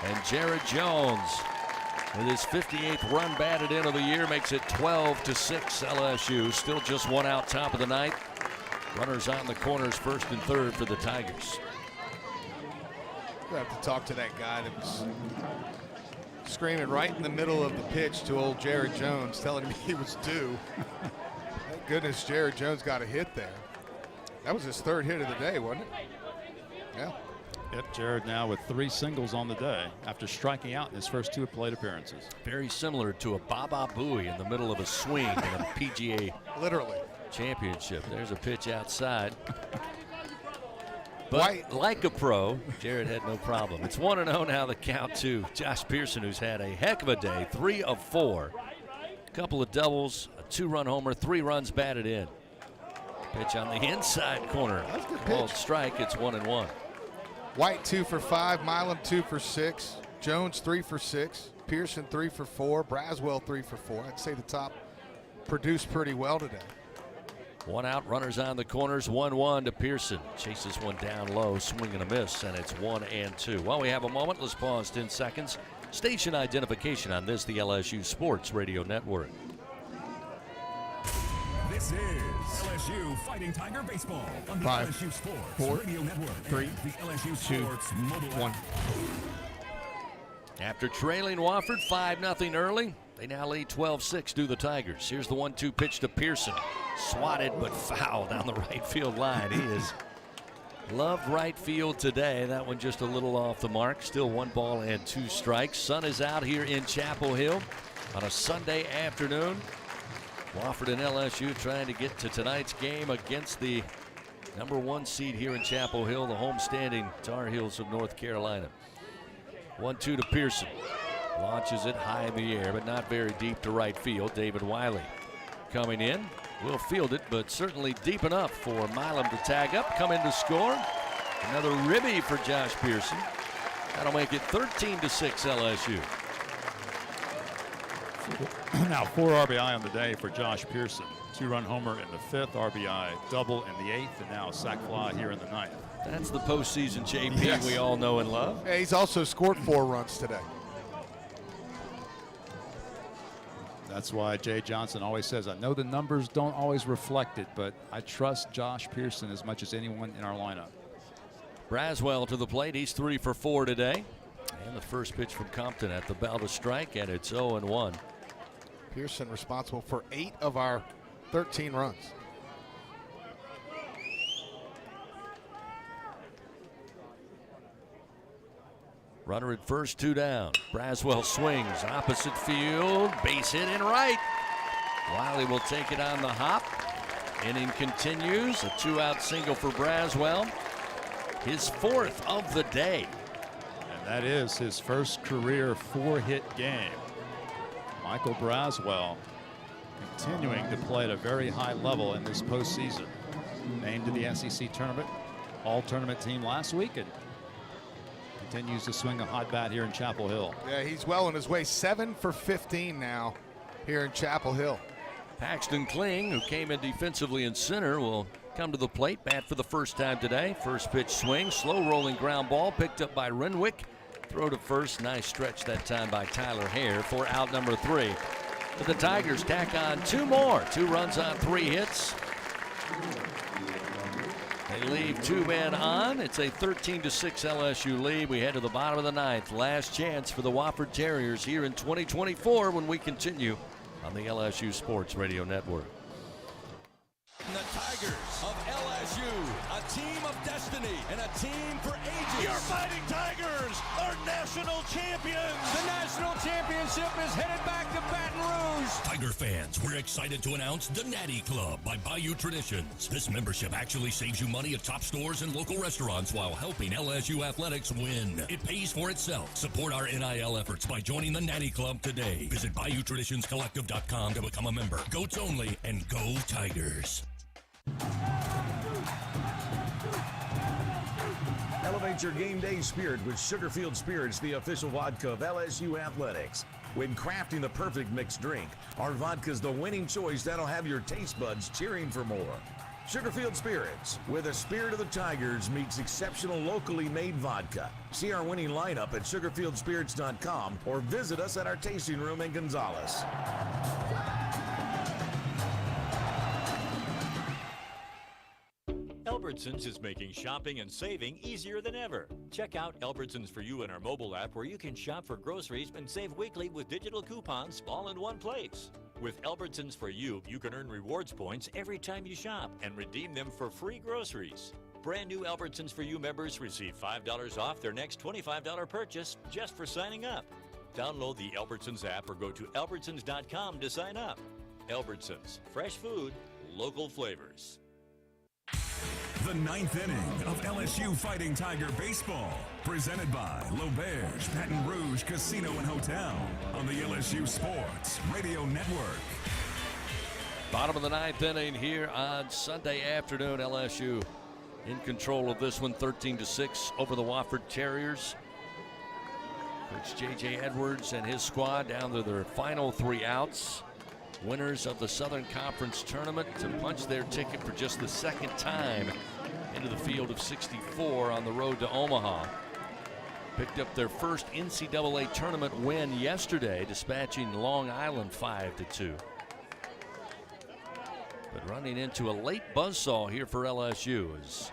[SPEAKER 3] And Jared Jones, with his 58th run batted in of the year, makes it 12-6 LSU. Still just 1 out, top of the 9th. Runners on the corners, first and third for the Tigers.
[SPEAKER 16] We'll have to talk to that guy that was screaming right in the middle of the pitch to old Jared Jones, telling me he was due. Thank goodness Jared Jones got a hit there. That was his 3rd hit of the day, wasn't it? Yeah.
[SPEAKER 4] Yep, Jared now with 3 singles on the day after striking out in his first 2 plate appearances.
[SPEAKER 3] Very similar to a Baba Booey in the middle of a swing in a PGA
[SPEAKER 16] literally
[SPEAKER 3] championship. There's a pitch outside. But like a pro, Jared had no problem. It's 1-0 now, the count to Josh Pearson, who's had a heck of a day, 3 of 4. A couple of doubles, a 2-run homer, 3 runs batted in. Pitch on the inside corner.
[SPEAKER 16] That's a good
[SPEAKER 3] Called
[SPEAKER 16] pitch.
[SPEAKER 3] strike. It's 1-1.
[SPEAKER 16] White 2 for 5, Milam 2 for 6, Jones 3 for 6, Pearson 3 for 4, Braswell 3 for 4. I'd say the top produced pretty well today.
[SPEAKER 3] 1 out, runners on the corners, 1-1 to Pearson. Chases one down low, swing and a miss, and it's 1-2. While we have a moment, let's pause 10 seconds. Station identification on this, the LSU Sports Radio Network.
[SPEAKER 7] This is LSU Fighting Tiger Baseball on the
[SPEAKER 16] 5,
[SPEAKER 7] LSU Sports
[SPEAKER 16] 4,
[SPEAKER 7] Radio Network
[SPEAKER 16] 3,
[SPEAKER 7] and the LSU
[SPEAKER 16] 2,
[SPEAKER 7] Sports mobile
[SPEAKER 16] 1.
[SPEAKER 7] app.
[SPEAKER 3] After trailing Wofford 5-0 early, they now lead 12-6 to the Tigers. Here's the 1-2 pitch to Pearson. Swatted but foul down the right field line. He is loved right field today. That one just a little off the mark. Still 1 ball and 2 strikes. Sun is out here in Chapel Hill on a Sunday afternoon. Wofford and LSU trying to get to tonight's game against the number 1 seed here in Chapel Hill, the homestanding Tar Heels of North Carolina. 1-2 to Pearson. Launches it high in the air, but not very deep to right field. David Wiley coming in. Will field it, but certainly deep enough for Milam to tag up, come in to score. Another ribby for Josh Pearson. That'll make it 13-6 LSU.
[SPEAKER 4] Now 4 RBI on the day for Josh Pearson. 2-run homer in the 5th, RBI double in the 8th, and now a sac fly here in the 9th.
[SPEAKER 3] That's the postseason JP
[SPEAKER 16] Yes.
[SPEAKER 3] we all know and love.
[SPEAKER 16] Yeah, he's also scored 4 runs today.
[SPEAKER 4] That's why Jay Johnson always says, I know the numbers don't always reflect it, but I trust Josh Pearson as much as anyone in our lineup.
[SPEAKER 3] Braswell to the plate. He's 3 for 4 today. And the first pitch from Compton at the bell to strike, and it's 0-1.
[SPEAKER 16] Pearson responsible for 8 of our 13 runs.
[SPEAKER 3] Runner at first, 2 down. Braswell swings, opposite field, base hit in right. Wiley will take it on the hop. Inning continues, a 2-out single for Braswell. His 4th of the day.
[SPEAKER 4] And that is his first career 4-hit game. Michael Braswell continuing to play at a very high level in this postseason. Named to the SEC tournament, all-tournament team last week, and continues to swing a hot bat here in Chapel Hill.
[SPEAKER 16] Yeah, he's well on his way. 7 for 15 now here in Chapel Hill.
[SPEAKER 3] Paxton Kling, who came in defensively in center, will come to the plate. Bat for the first time today. First pitch swing, slow rolling ground ball picked up by Renwick. Throw to first, nice stretch that time by Tyler Hare for out number 3. But the Tigers tack on 2 more. 2 runs on 3 hits. They leave 2 men on. It's a 13-6 LSU lead. We head to the bottom of the 9th. Last chance for the Wofford Terriers here in 2024 when we continue on the LSU Sports Radio Network.
[SPEAKER 5] The Tigers of LSU, a team of destiny and a team for ages. Your Fighting Tigers are national champions. The national championship is headed back to Baton Rouge.
[SPEAKER 11] Tiger fans, we're excited to announce the Natty Club by Bayou Traditions. This membership actually saves you money at top stores and local restaurants while helping LSU athletics win. It pays for itself. Support our NIL efforts by joining the Natty Club today. Visit BayouTraditionsCollective.com to become a member. Goats only, and go Tigers.
[SPEAKER 21] Elevate your game day spirit with Sugarfield Spirits, the official vodka of LSU Athletics. When crafting the perfect mixed drink, our vodka's the winning choice that'll have your taste buds cheering for more. Sugarfield Spirits, where the spirit of the Tigers meets exceptional locally made vodka. See our winning lineup at sugarfieldspirits.com or visit us at our tasting room in Gonzales.
[SPEAKER 1] Albertsons is making shopping and saving easier than ever. Check out Albertsons For You in our mobile app, where you can shop for groceries and save weekly with digital coupons all in one place. With Albertsons For You, you can earn rewards points every time you shop and redeem them for free groceries. Brand new Albertsons For You members receive $5 off their next $25 purchase just for signing up. Download the Albertsons app or go to albertsons.com to sign up. Albertsons, fresh food, local flavors.
[SPEAKER 7] The the 9th inning of LSU Fighting Tiger Baseball. Presented by L'Auberge Baton Rouge Casino and Hotel on the LSU Sports Radio Network.
[SPEAKER 3] Bottom of the 9th inning here on Sunday afternoon. LSU in control of this one, 13-6 over the Wofford Terriers. Coach J.J. Edwards and his squad down to their final 3 outs. Winners of the Southern Conference Tournament to punch their ticket for just the second time into the field of 64 on the road to Omaha. Picked up their first NCAA tournament win yesterday, dispatching Long Island 5-2. But running into a late buzzsaw here for LSU is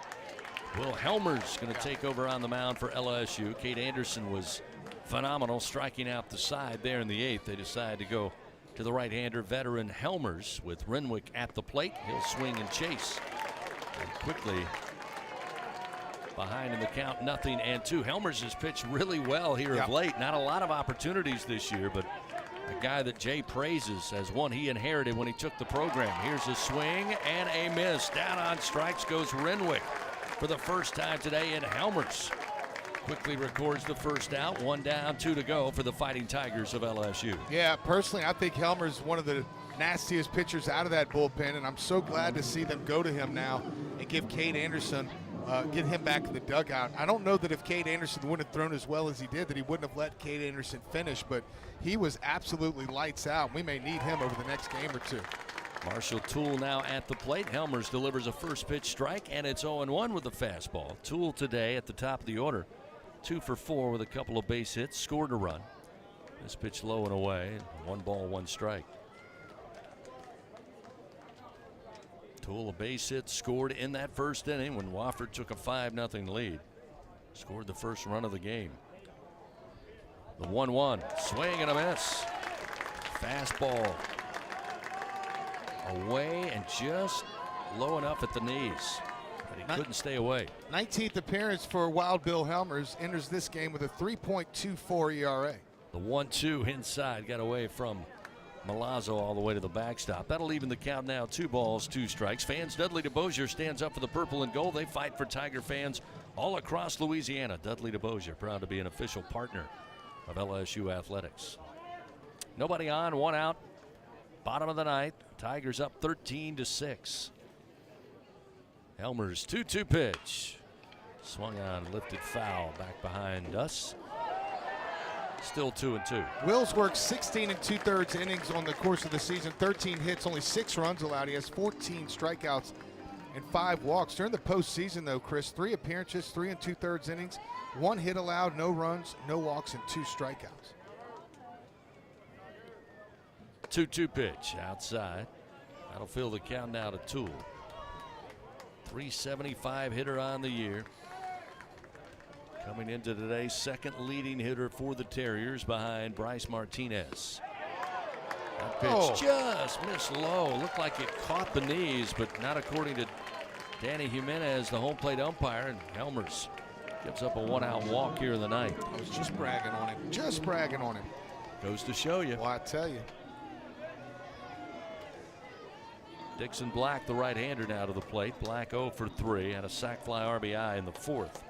[SPEAKER 3] Will Helmer's going to take over on the mound for LSU. Kate Anderson was phenomenal, striking out the side there in the 8th. They decide to go to the right-hander veteran Helmers with Renwick at the plate. He'll swing and chase. And quickly behind in the count, 0-2. Helmers has pitched really well here of late. Not a lot of opportunities this year, but a guy that Jay praises as one he inherited when he took the program. Here's a swing and a miss. Down on strikes goes Renwick for the first time today, and Helmers quickly records the first out. 1 down, 2 to go for the Fighting Tigers of LSU.
[SPEAKER 16] Yeah, personally, I think Helmer's one of the nastiest pitchers out of that bullpen, and I'm so glad to see them go to him now and give Kate Anderson, get him back in the dugout. I don't know that if Kate Anderson wouldn't have thrown as well as he did, that he wouldn't have let Kate Anderson finish, but he was absolutely lights out. We may need him over the next game or 2.
[SPEAKER 3] Marshall Toole now at the plate. Helmers delivers a first pitch strike, and it's 0-1 with the fastball. Toole today at the top of the order, 2 for 4 with a couple of base hits, scored a run. This pitch low and away, 1 ball, 1 strike. Toole a base hit, scored in that first inning when Wofford took a 5-0 lead. Scored the first run of the game. The 1-1, swing and a miss. Fastball away and just low enough at the knees, but he couldn't stay away.
[SPEAKER 16] 19th appearance for Wild Bill Helmers, enters this game with a 3.24 ERA.
[SPEAKER 3] The 1-2 inside got away from Milazzo all the way to the backstop. That'll even the count now, 2 balls, 2 strikes. Fans, Dudley DeBosier stands up for the purple and gold. They fight for Tiger fans all across Louisiana. Dudley DeBosier proud to be an official partner of LSU athletics. Nobody on, 1 out. Bottom of the 9th. Tigers up 13-6. Helmers 2-2 pitch. Swung on, lifted foul back behind us. Still 2-2.
[SPEAKER 16] Will's worked 16 2/3 innings on the course of the season. 13 hits, only 6 runs allowed. He has 14 strikeouts and 5 walks. During the postseason, though, Chris, 3 appearances, 3 2/3 innings, 1 hit allowed, no runs, no walks, and 2 strikeouts.
[SPEAKER 3] 2-2 pitch outside. That'll fill the count now to Toole. 375 hitter on the year. Coming into today's second leading hitter for the Terriers behind Bryce Martinez. That pitch just missed low. Looked like it caught the knees, but not according to Danny Jimenez, the home plate umpire. And Helmers gives up a 1-out walk here in the 9th.
[SPEAKER 16] I was just bragging on him. Just bragging on him.
[SPEAKER 3] Goes to show you.
[SPEAKER 16] Well, I tell you.
[SPEAKER 3] Dixon Black, the right-hander, now to the plate. Black 0 for 3 and a sac fly RBI in the 4th.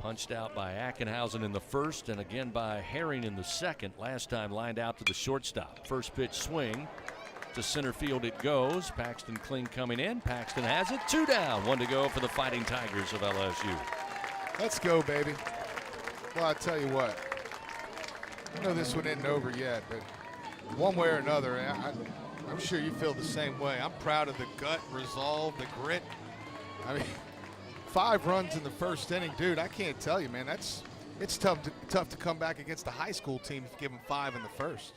[SPEAKER 3] Punched out by Ackenhausen in the 1st and again by Herring in the 2nd. Last time lined out to the shortstop. First pitch swing to center field it goes. Paxton Kling coming in. Paxton has it. 2 down. 1 to go for the Fighting Tigers of LSU.
[SPEAKER 16] Let's go, baby. Well, I tell you what. I know this one isn't over yet, but one way or another, I'm sure you feel the same way. I'm proud of the gut, resolve, the grit. I mean, 5 runs in the first inning, dude. I can't tell you, man. It's tough to come back against a high school team if you give them 5 in the first.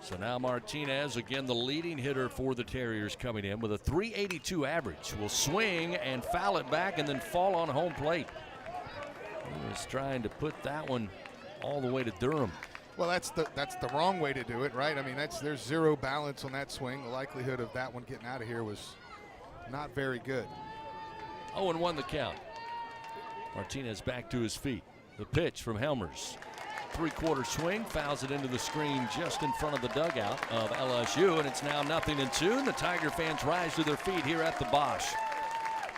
[SPEAKER 3] So now Martinez, again the leading hitter for the Terriers, coming in with a 382 average. Will swing and foul it back and then fall on home plate. He was trying to put that one all the way to Durham.
[SPEAKER 16] Well, that's the wrong way to do it, right? I mean, there's 0 balance on that swing. The likelihood of that one getting out of here was not very good.
[SPEAKER 3] 0-1 the count. Martinez back to his feet. The pitch from Helmers. three-quarter swing, fouls it into the screen just in front of the dugout of LSU, and it's now 0-2. The Tiger fans rise to their feet here at the Bosch.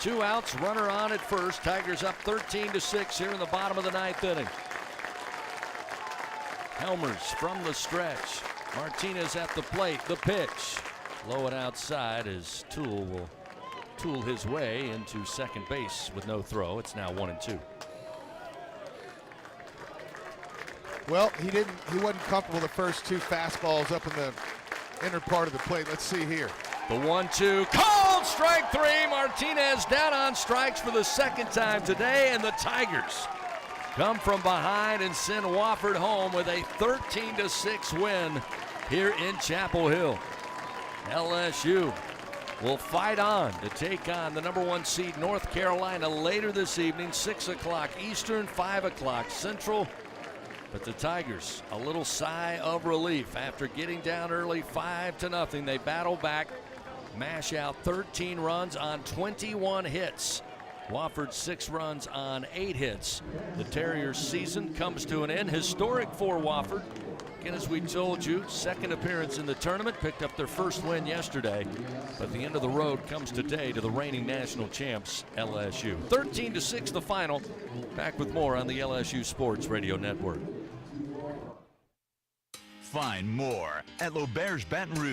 [SPEAKER 3] 2 outs, runner on at first. Tigers up 13-6 here in the bottom of the 9th inning. Helmers from the stretch. Martinez at the plate. The pitch. Low and outside as Toole will tool his way into second base with no throw. It's now 1-2.
[SPEAKER 16] Well, he wasn't comfortable the first 2 fastballs up in the inner part of the plate. Let's see here.
[SPEAKER 3] The 1-2, called strike 3. Martinez down on strikes for the second time today, and the Tigers come from behind and send Wofford home with a 13-6 win here in Chapel Hill. LSU will fight on to take on the number 1 seed North Carolina later this evening, 6 o'clock Eastern, 5 o'clock Central. But the Tigers, a little sigh of relief after getting down early 5-0. They battle back, mash out 13 runs on 21 hits. Wofford 6 runs on 8 hits. The Terriers' season comes to an end. Historic for Wofford. Again, as we told you, second appearance in the tournament, picked up their first win yesterday. But the end of the road comes today to the reigning national champs, LSU. 13-6 the final. Back with more on the LSU Sports Radio Network.
[SPEAKER 2] Find more at L'Auberge Baton Rouge.